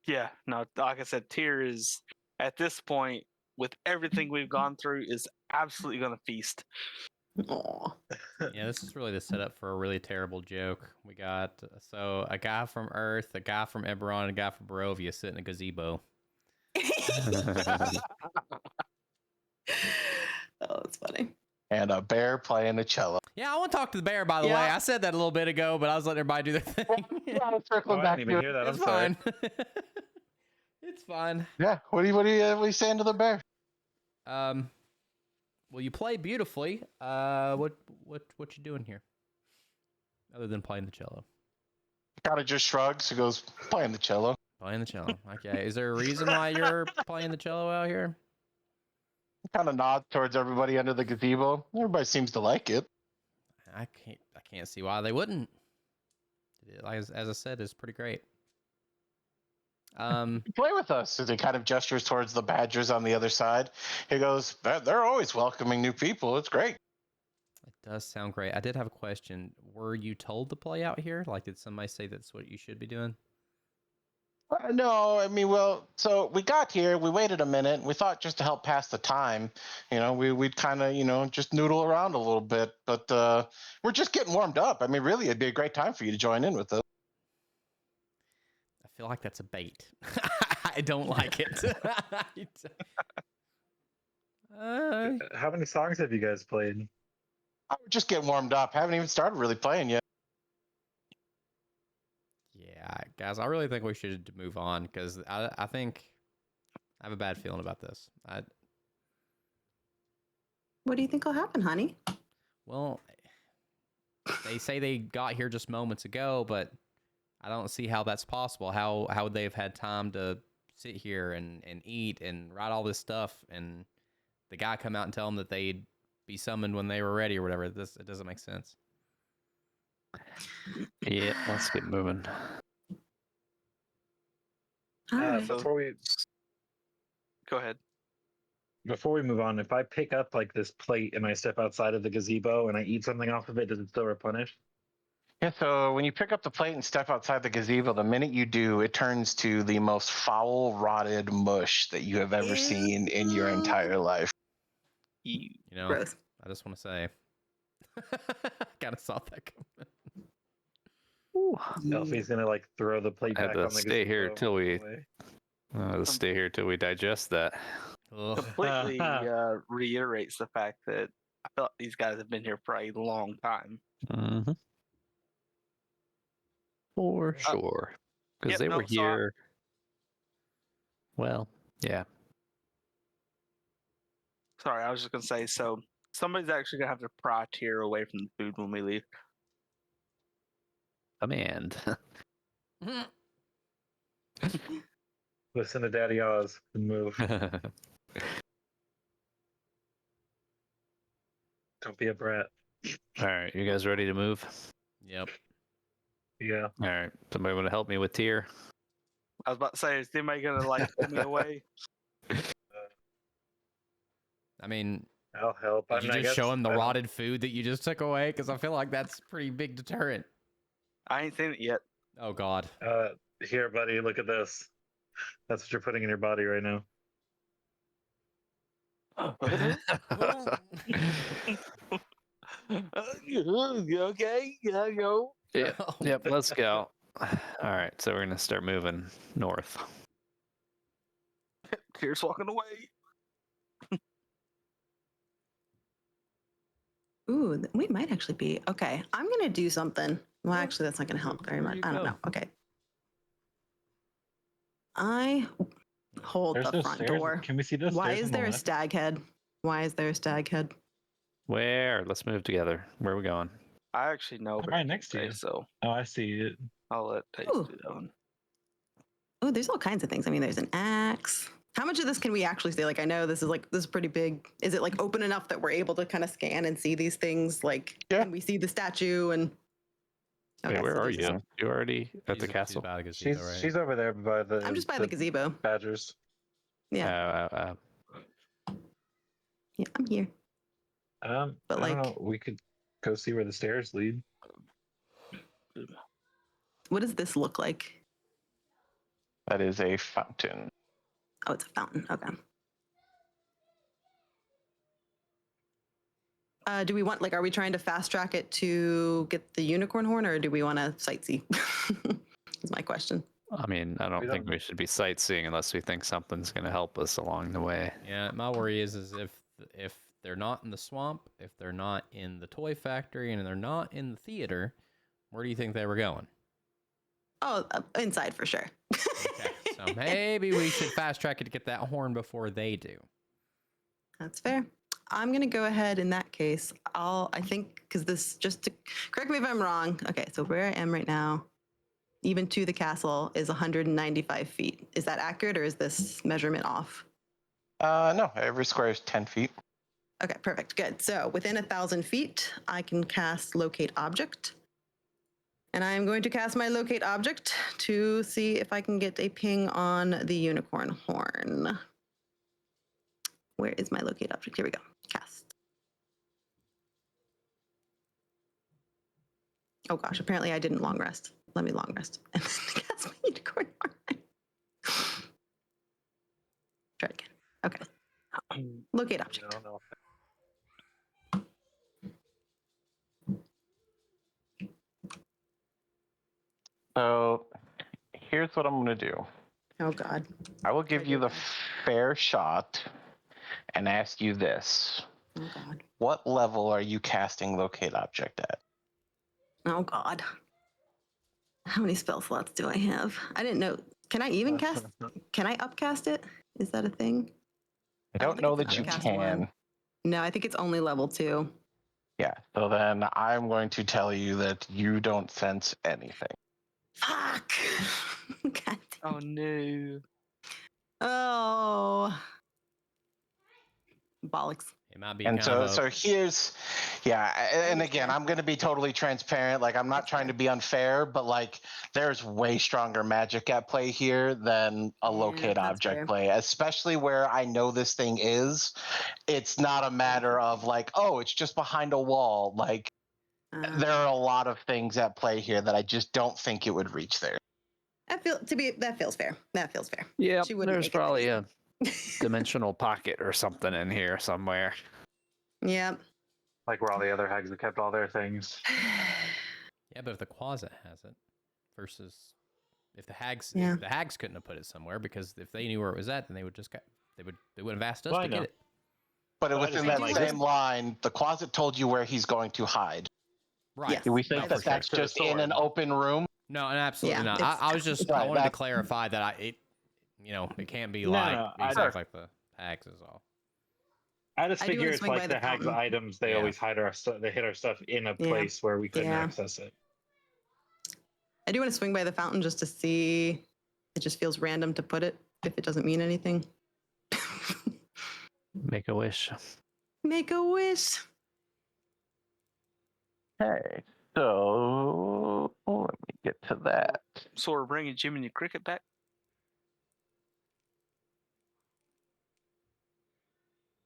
Yeah, no, like I said, Tyr is at this point with everything we've gone through is absolutely gonna feast.
Aw.
Yeah, this is really the setup for a really terrible joke. We got a guy from Earth, a guy from Eberron, and a guy from Barovia sit in a gazebo.
Oh, that's funny.
And a bear playing the cello.
Yeah, I want to talk to the bear, by the way. I said that a little bit ago, but I was letting everybody do their thing.
Yeah, circling
I
back
didn't even
to
hear that. I'm
It's
sorry.
fine. It's fine.
Yeah, what are you saying to the bear?
Well, you play beautifully. What you doing here? Other than playing the cello.
Kind of just shrugs. He goes, playing the cello.
Playing the cello. Okay. Is there a reason why you're playing the cello out here?
Kind of nods towards everybody under the gazebo. Everybody seems to like it.
I can't see why they wouldn't. As I said, it's pretty great.
Play with us. As he kind of gestures towards the badgers on the other side. He goes, they're always welcoming new people. It's great.
It does sound great. I did have a question. Were you told to play out here? Like, did somebody say that's what you should be doing?
No, I mean, so we got here, we waited a minute, we thought just to help pass the time, we'd kind of, just noodle around a little bit, but we're just getting warmed up. I mean, really, it'd be a great time for you to join in with us.
I feel like that's a bait. I don't like it.
How many songs have you guys played?
We're just getting warmed up. Haven't even started really playing yet.
Yeah, guys, I really think we should move on because I think I have a bad feeling about this.
What do you think will happen, honey?
Well, they say they got here just moments ago, but I don't see how that's possible. How would they have had time to sit here and eat and write all this stuff and the guy come out and tell them that they'd be summoned when they were ready or whatever? It doesn't make sense.
Yeah, let's get moving.
All right.
Before we
Go ahead.
move on, if I pick up like this plate and I step outside of the gazebo and I eat something off of it, does it still replenish?
Yeah, so when you pick up the plate and step outside the gazebo, the minute you do, it turns to the most foul, rotted mush that you have ever seen in your entire life.
You know,
Gross.
I just want to say, kind of saw that coming.
Elfie's gonna like throw the plate
I
back
had
on
to
the
stay here
gazebo
till we
away.
stay here till we digest that.
Ugh.
Completely reiterates the fact that I felt these guys have been here for a long time.
Mm-hmm. For sure, because they were here. Well, yeah.
Sorry, I was just gonna say. So somebody's actually gonna have to pry Tyr away from the food when we leave.
Command.
Listen to Daddy Oz and move. Don't be a brat.
All right, you guys ready to move?
Yep.
Yeah.
All right, somebody want to help me with Tyr?
I was about to say, is anybody gonna like pull me away?
I mean,
I'll help.
did you just show him the rotted food that you just took away? Because I feel like that's a pretty big deterrent.
I ain't seen it yet.
Oh, God.
Here, buddy, look at this. That's what you're putting in your body right now.
Okay, yeah, go.
Yep, let's go. All right, so we're gonna start moving north.
Tyr's walking away.
Ooh, we might actually be okay. I'm gonna do something. Well, actually, that's not gonna help very
Where
much.
you
I don't
go?
know. Okay. I hold
There's
the
those
front
stairs.
door.
Can we see those
Why
stairs
is
on the
there a
left?
stag head? Why is there a stag head?
Where? Let's move together. Where are we going?
I actually know
I'm
her
right next to
today,
you.
so
Oh, I see it.
I'll let Tate
Ooh.
do that one.
Oh, there's all kinds of things. I mean, there's an axe. How much of this can we actually see? Like, I know this is pretty big. Is it like open enough that we're able to kind of scan and see these things? Like,
Yeah.
can we see the statue and?
Wait, where
so
are
there's
you?
this-
You already at
She's-
the
she's
castle?
by the gazebo, right?
She's over there by the.
I'm just by the gazebo.
Badgers.
Yeah, yeah, I'm here. But,
I don't
like-
know. We could go see where the stairs lead.
What does this look like?
That is a fountain.
Oh, it's a fountain. Okay. Do we want, like, are we trying to fast track it to get the unicorn horn, or do we want to sightsee? Is my question.
I mean, I don't
We
think
don't-
we should be sightseeing unless we think something's going to help us along the way.
Yeah, my worry is if they're not in the swamp, if they're not in the toy factory, and they're not in the theater, where do you think they were going?
Oh, inside for sure.
Okay, so maybe we should fast track it to get that horn before they do.
That's fair. I'm gonna go ahead in that case. I think, because this, just to correct me if I'm wrong. Okay, so where I am right now, even to the castle, is 195 feet. Is that accurate, or is this measurement off?
No, every square is 10 feet.
Okay, perfect. Good. So within 1,000 feet, I can cast Locate Object. And I'm going to cast my Locate Object to see if I can get a ping on the unicorn horn. Where is my Locate Object? Here we go. Cast. Oh gosh, apparently I didn't long rest. Let me long rest and then cast my unicorn horn. Try it again. Okay. Locate Object.
don't know.
So here's what I'm going to do.
Oh god.
I will give you the fair shot and ask you this.
Oh god.
What level are you casting Locate Object at?
Oh god. How many spell slots do I have? I didn't know. Can I even cast? Can I upcast it? Is that a thing?
I
don't
don't
think
know
it's
that
an
you
upcast
can.
one. No, I think it's only level 2.
Yeah, so then I'm going to tell you that you don't sense anything.
Fuck. God.
Oh no.
Oh. Bollocks.
It might be
And
kind
so,
of a,
so here's, yeah, and again,
fair.
I'm going to be totally transparent. Like, I'm not
That's
trying
fair.
to be unfair, but like, there's way stronger magic at play here than a
Yeah,
Locate
that's
Object
fair.
play, especially where I know this thing is. It's not a matter of like, oh, it's just behind a wall. Like, there are a lot of things at play here that I just don't think it would reach there.
that feels fair. That feels fair.
Yeah,
She wouldn't
there's
make it
probably
that
a dimensional pocket or something in here somewhere.
Yeah.
Like where all the other hags have kept all their things.
yeah, but if the closet has it, versus if the hags,
Yeah.
if the hags couldn't have put it somewhere because if they knew where it was at, then they would just they would have asked us
Well, I
to get
know.
it.
But
Well, I
within
just
that
mean, like,
same line, the closet told you where he's going to hide.
Right.
Yes.
Do we think
No,
that
for sure.
that's
To the
just in an
sword.
open room?
No, and absolutely
Yeah,
not.
it's-
I was just
Right,
I wanted to
that-
clarify that it can't be
No,
like
no, I-
exactly like the hags is all.
I just
I do
figure
wanna
it's
swing by
like
the
the hags
fountain.
items. They
Yeah.
always hide our stuff. They hid our stuff in a
Yeah.
place where we couldn't
Yeah.
access it.
I do want to swing by the fountain just to see. It just feels random to put it if it doesn't mean anything.
Make a wish.
Make a wish.
Okay, so let me get to that.
So we're bringing Jiminy Cricket back.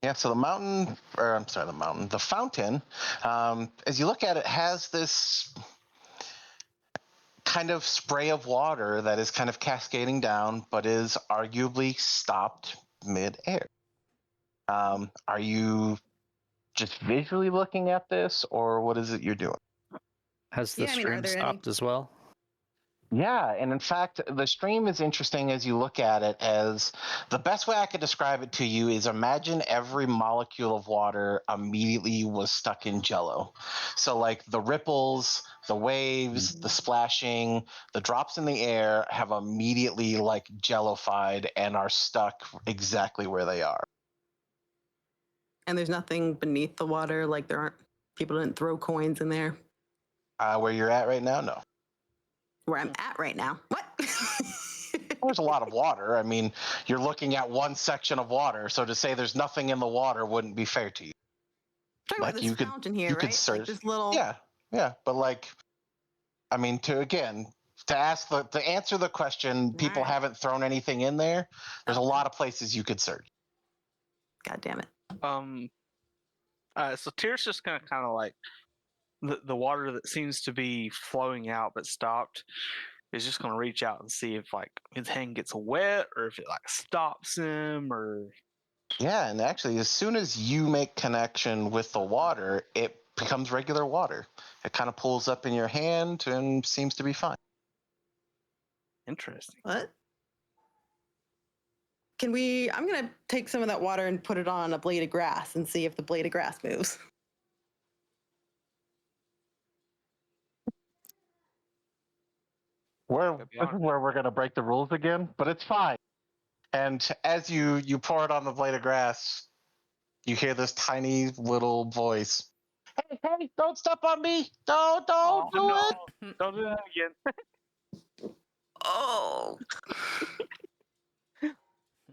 Yeah, so the fountain, as you look at it, has this kind of spray of water that is kind of cascading down, but is arguably stopped mid-air. Are you just visually looking at this, or what is it you're doing?
Has the
Yeah, I mean, are
stream
there any-
stopped as well?
Yeah, and in fact, the stream is interesting as you look at it. As the best way I could describe it to you is imagine every molecule of water immediately was stuck in jello. So, like the ripples, the waves, the splashing, the drops in the air have immediately like jellified and are stuck exactly where they are.
And there's nothing beneath the water. Like people didn't throw coins in there.
Where you're at right now, no.
Where I'm at right now. What?
There's a lot of water. I mean, you're looking at one section of water, so to say there's nothing in the water wouldn't be fair to you.
Talking about this fountain here,
you
right?
could search.
Like this little.
Yeah, but like, I mean, to answer the question, people
Right.
haven't thrown anything in there. There's a lot of places you could search.
God damn it.
So Tyr's just gonna kind of like the water that seems to be flowing out but stopped is just gonna reach out and see if like his hand gets wet or if it like stops him or.
Yeah, and actually, as soon as you make connection with the water, it becomes regular water. It kind of pulls up in your hand and seems to be fine.
Interesting.
What? I'm going to take some of that water and put it on a blade of grass and see if the blade of grass moves.
This is where we're going to break the rules again, but it's fine. And as you pour it on the blade of grass, you hear this tiny little voice. Hey, don't step on me. Don't do it.
Don't do that again.
Oh.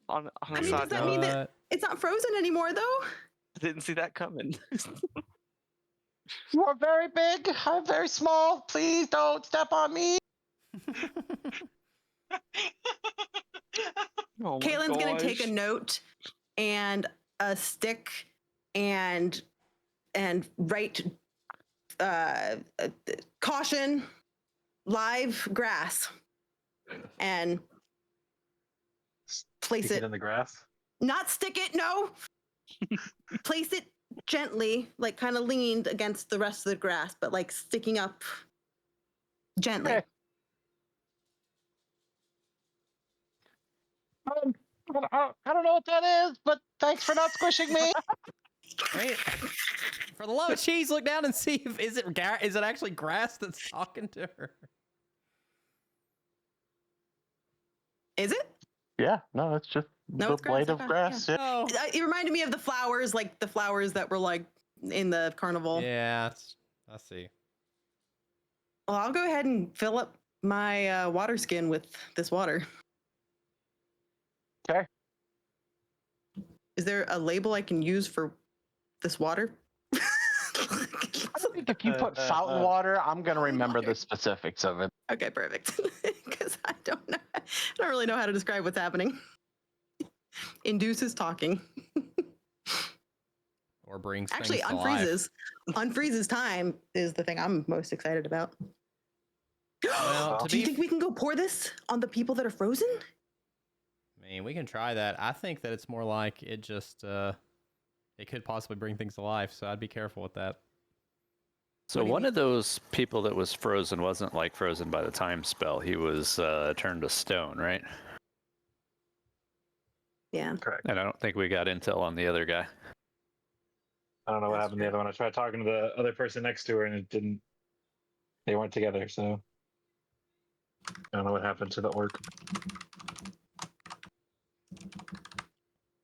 on a
I mean, does
side
that
note,
mean that it's not frozen anymore, though?
I didn't see that coming.
You are very big. I'm very small. Please don't step on me.
Oh my
Kaylin's going to take a
gosh.
note and a stick and write caution, live grass, and place
Stick
it.
it in the grass.
Not stick it, no. Place it gently, like kind of leaned against the rest of the grass, but like sticking up gently.
Okay. I don't know what that is, but thanks for not squishing me.
Wait, for the love of cheese, look down and see if is it actually grass that's talking to her.
Is it?
Yeah, no, it's just
No,
the
it's grass,
blade of
okay,
grass. Yeah.
Oh,
It reminded me of the flowers, like the flowers that were like in the carnival.
yeah, I see.
Well, I'll go ahead and fill up my water skin with this water.
Okay.
Is there a label I can use for this water?
I think if you put fountain water, I'm gonna remember the specifics of it.
Okay, perfect. Because I don't really know how to describe what's happening. Induces talking.
Or brings
Actually,
things to life.
unfreezes. Unfreezes time is the thing I'm most excited about.
Well, to
Do you
be
think we can go pour this on the people that are frozen?
I mean, we can try that. I think that it's more like it just it could possibly bring things to life, so I'd be careful with that.
So one of those people that was frozen wasn't like frozen by the time spell. He was turned to stone, right?
Yeah.
Correct.
And I don't think we got intel on the other guy.
I don't know what
That's
happened to
true.
the other one. I tried talking to the other person next to her, and it didn't. They weren't together, so I don't know what happened to the orc.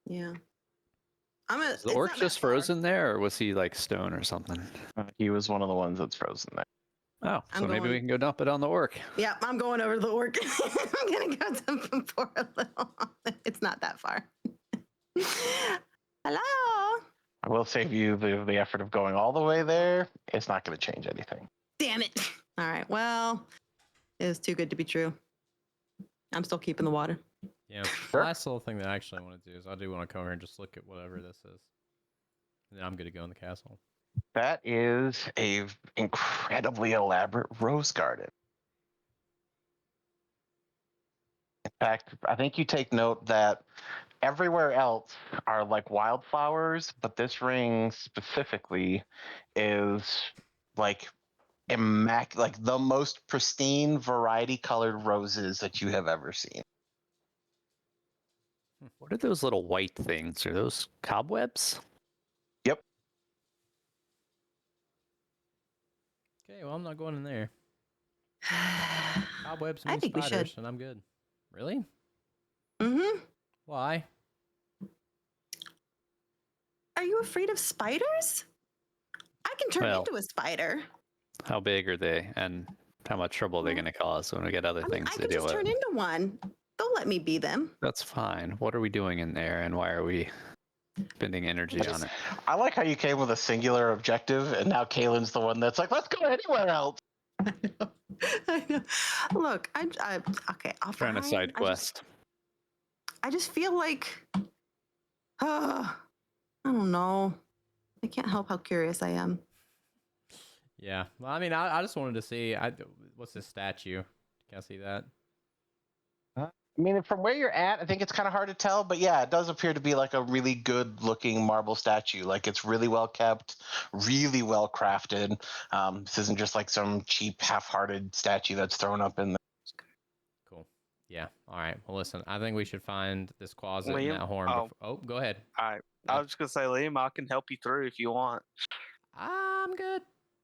Yeah.
Was the orc just frozen there, or was he like stone or something?
He was one of the ones that's frozen there.
Oh,
I'm
so maybe
going-
we can go dump it on the orc.
Yeah, I'm going over to the orc. I'm gonna go to pour a little. It's not that far. Hello.
I will save you the effort of going all the way there. It's not going to change anything.
Damn it. All right. Well, it was too good to be true. I'm still keeping the water.
Yeah. The last little thing that I actually want to do is I do want to come here and just look at whatever this is. And then I'm good to go in the castle.
That is a incredibly elaborate rose garden. In fact, I think you take note that everywhere else are like wildflowers, but this ring specifically is like like the most pristine variety colored roses that you have ever seen.
What are those little white things? Are those cobwebs?
Yep.
Okay, well, I'm not going in there. Cobwebs
I
mean
think we
spiders,
should.
and I'm good. Really?
Mm-hmm.
Why?
Are you afraid of spiders? I can turn
Well,
into a spider.
How big are they, and how much trouble are they going to cause when we get other
I mean,
things
I
to
could
deal
just
with?
turn into one. Don't let me be them.
That's fine. What are we doing in there, and why are we spending energy on it?
I like how you came with a singular objective, and now Kaylin's the one that's like, let's go anywhere else.
I know. Look, okay. I'll
Trying to
fine.
side quest.
I just feel like, I don't know. I can't help how curious I am.
Yeah. Well, I mean, I just wanted to see. What's this statue? Can I see that?
I mean, from where you're at, I think it's kind of hard to tell, but yeah, it does appear to be like a really good looking marble statue. Like it's really well kept, really well crafted. This isn't just like some cheap, half-hearted statue that's thrown up in there.
Cool. Yeah. All right. Well, listen, I think we should find this closet and
Liam?
that horn. Oh, go ahead.
All right. I was just gonna say, Liam, I can help you through if you want.
I'm good.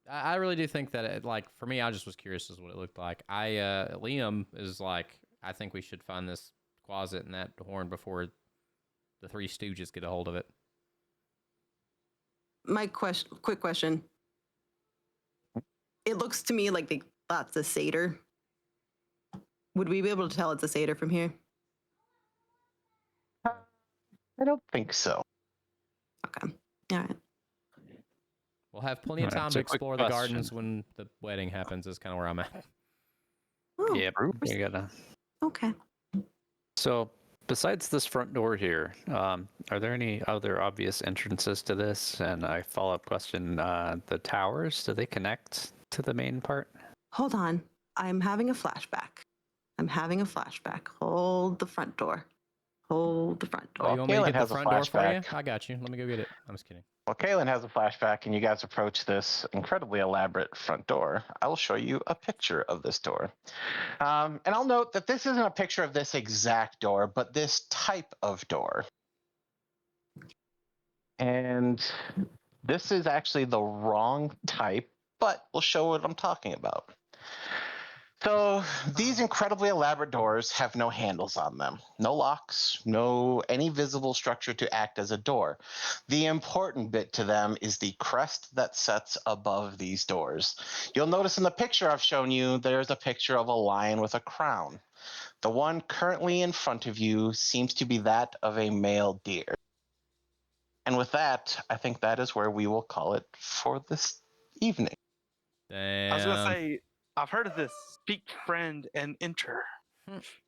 I really do think that, for me, I just was curious as what it looked like. Liam is like, I think we should find this closet and that horn before the Three Stooges get a hold of it.
My quick question. It looks to me like that's a satyr. Would we be able to tell it's a satyr from here?
I don't think so.
Okay. All right.
We'll have plenty of
All right,
time
so
to
quick
explore the
question.
gardens when the wedding happens, is kind of where I'm at.
Oh,
Yep. You gotta.
okay.
So, besides this front door here, are there any other obvious entrances to this? And a follow-up question: the towers, do they connect to the main part?
Hold on. I'm having a flashback. Hold the front door.
Oh, you want me to
Kaylin
get the
has a
front door for you?
flashback.
I got you. Let me go get it. I'm just kidding.
Well, Kaylin has a flashback, and you guys approach this incredibly elaborate front door. I will show you a picture of this door. And I'll note that this isn't a picture of this exact door, but this type of door. And this is actually the wrong type, but we'll show what I'm talking about. So these incredibly elaborate doors have no handles on them, no locks, no any visible structure to act as a door. The important bit to them is the crest that sets above these doors. You'll notice in the picture I've shown you, there's a picture of a lion with a crown. The one currently in front of you seems to be that of a male deer. And with that, I think that is where we will call it for this evening.
Damn.
I was gonna say, I've heard of this. Speak friend and enter.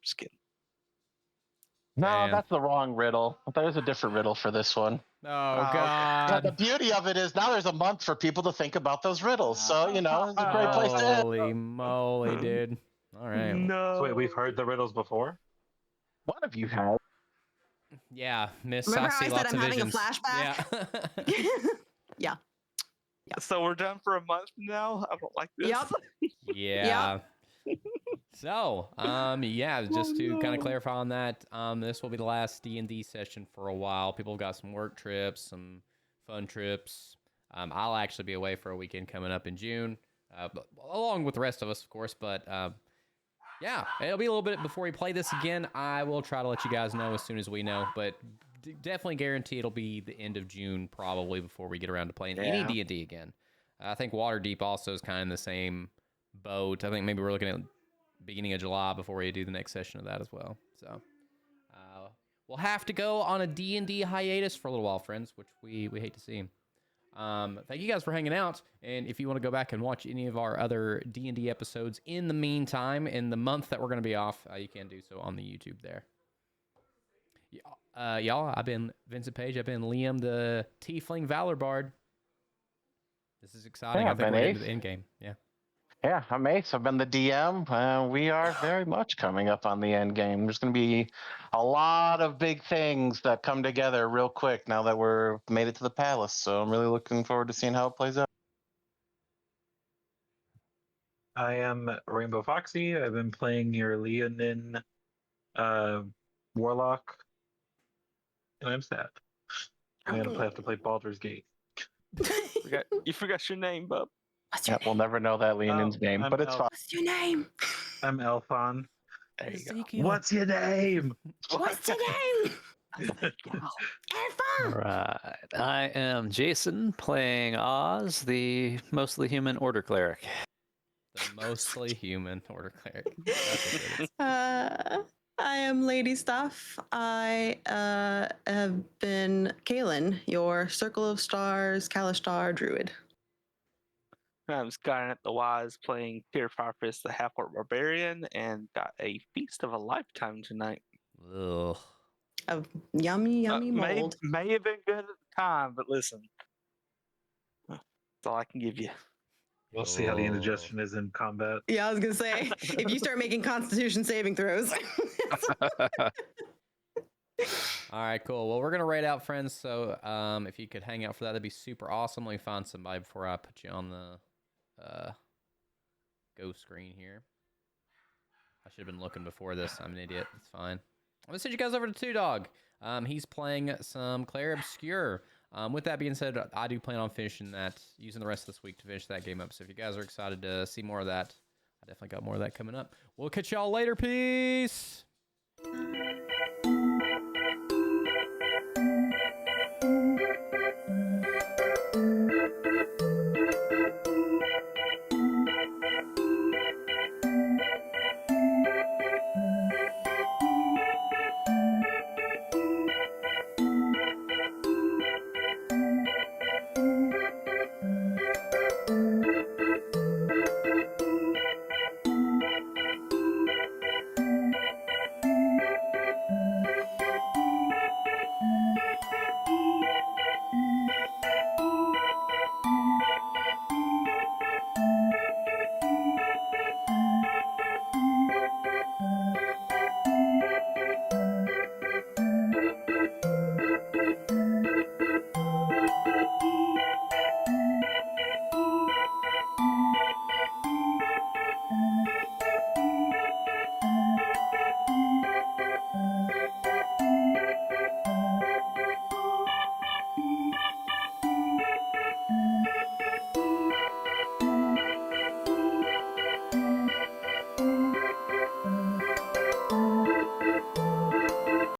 Just kidding.
No,
Damn.
that's the wrong riddle. There's a different riddle for this one.
Oh,
okay.
Yeah, the
God.
beauty of it is now there's a month for people to think about those riddles. So, it's a great place to end.
Holy moly, dude. All right.
No.
So wait, we've heard the riddles before?
One of you has.
Yeah, Miss
Remember how
Sassy,
I said
lots
I'm
of
having a
visions.
flashback?
Yeah.
Yeah.
So we're done for a month from now. I don't like this.
Yep.
Yeah. So, just to kind of clarify on that, this will be the last D&D session for a while. People have got some work trips, some fun trips. I'll actually be away for a weekend coming up in June, along with the rest of us, of course. But yeah, it'll be a little bit before we play this again. I will try to let you guys know as soon as we know, but definitely guarantee it'll be the end of June probably before we get around to playing any D&D again. I think Waterdeep also is kind of in the same boat. I think maybe we're looking at beginning of July before we do the next session of that as well. So we'll have to go on a D&D hiatus for a little while, friends, which we hate to see. Thank you guys for hanging out, and if you want to go back and watch any of our other D&D episodes in the meantime, in the month that we're going to be off, you can do so on the YouTube there. Y'all, I've been Vincent Page. I've been Liam, the Tiefling Valor Bard. This is exciting.
Yeah,
I think
Ben
we're
Ace.
into the end game. Yeah.
Yeah, I'm Ace. I've been the DM. We are very much coming up on the end game. There's going to be a lot of big things that come together real quick now that we're made it to the palace. So I'm really looking forward to seeing how it plays out.
I am Rainbow Foxy. I've been playing your Leonin Warlock. And I'm sad. I'm going to have to play Baldur's Gate.
You forgot your name, bub.
What's
Yeah,
your
we'll
name?
never know that Leonin's name,
I'm
but it's fine.
What's your name?
I'm Elfon.
There you go.
Ezekiel.
What's your name?
What's your name?
All right. I am Jason, playing Oz, the mostly human order cleric.
The mostly human order cleric. That's what it is.
I am Lady Stuff. I have been Kaylin, your Circle of Stars Kalistar druid.
I'm Skynet the Wise playing Tear Firefist the Half-Orc Barbarian and got a feast of a lifetime tonight.
Ugh.
Of yummy
May
mold.
have been good at the time, but listen. That's all I can give you.
We'll see how the
Oh.
indigestion is in combat.
Yeah, I was gonna say, if you start making Constitution saving throws.
All right, cool. Well, we're gonna raid out, friends. So, if you could hang out for that, that'd be super awesome. Let me find somebody before I put you on the go screen here. I should have been looking before this. I'm an idiot. It's fine. I'm gonna send you guys over to Two Dog. He's playing some Claire Obscure. With that being said, I do plan on finishing that, using the rest of this week to finish that game up. So if you guys are excited to see more of that, I definitely got more of that coming up. We'll catch y'all later. Peace.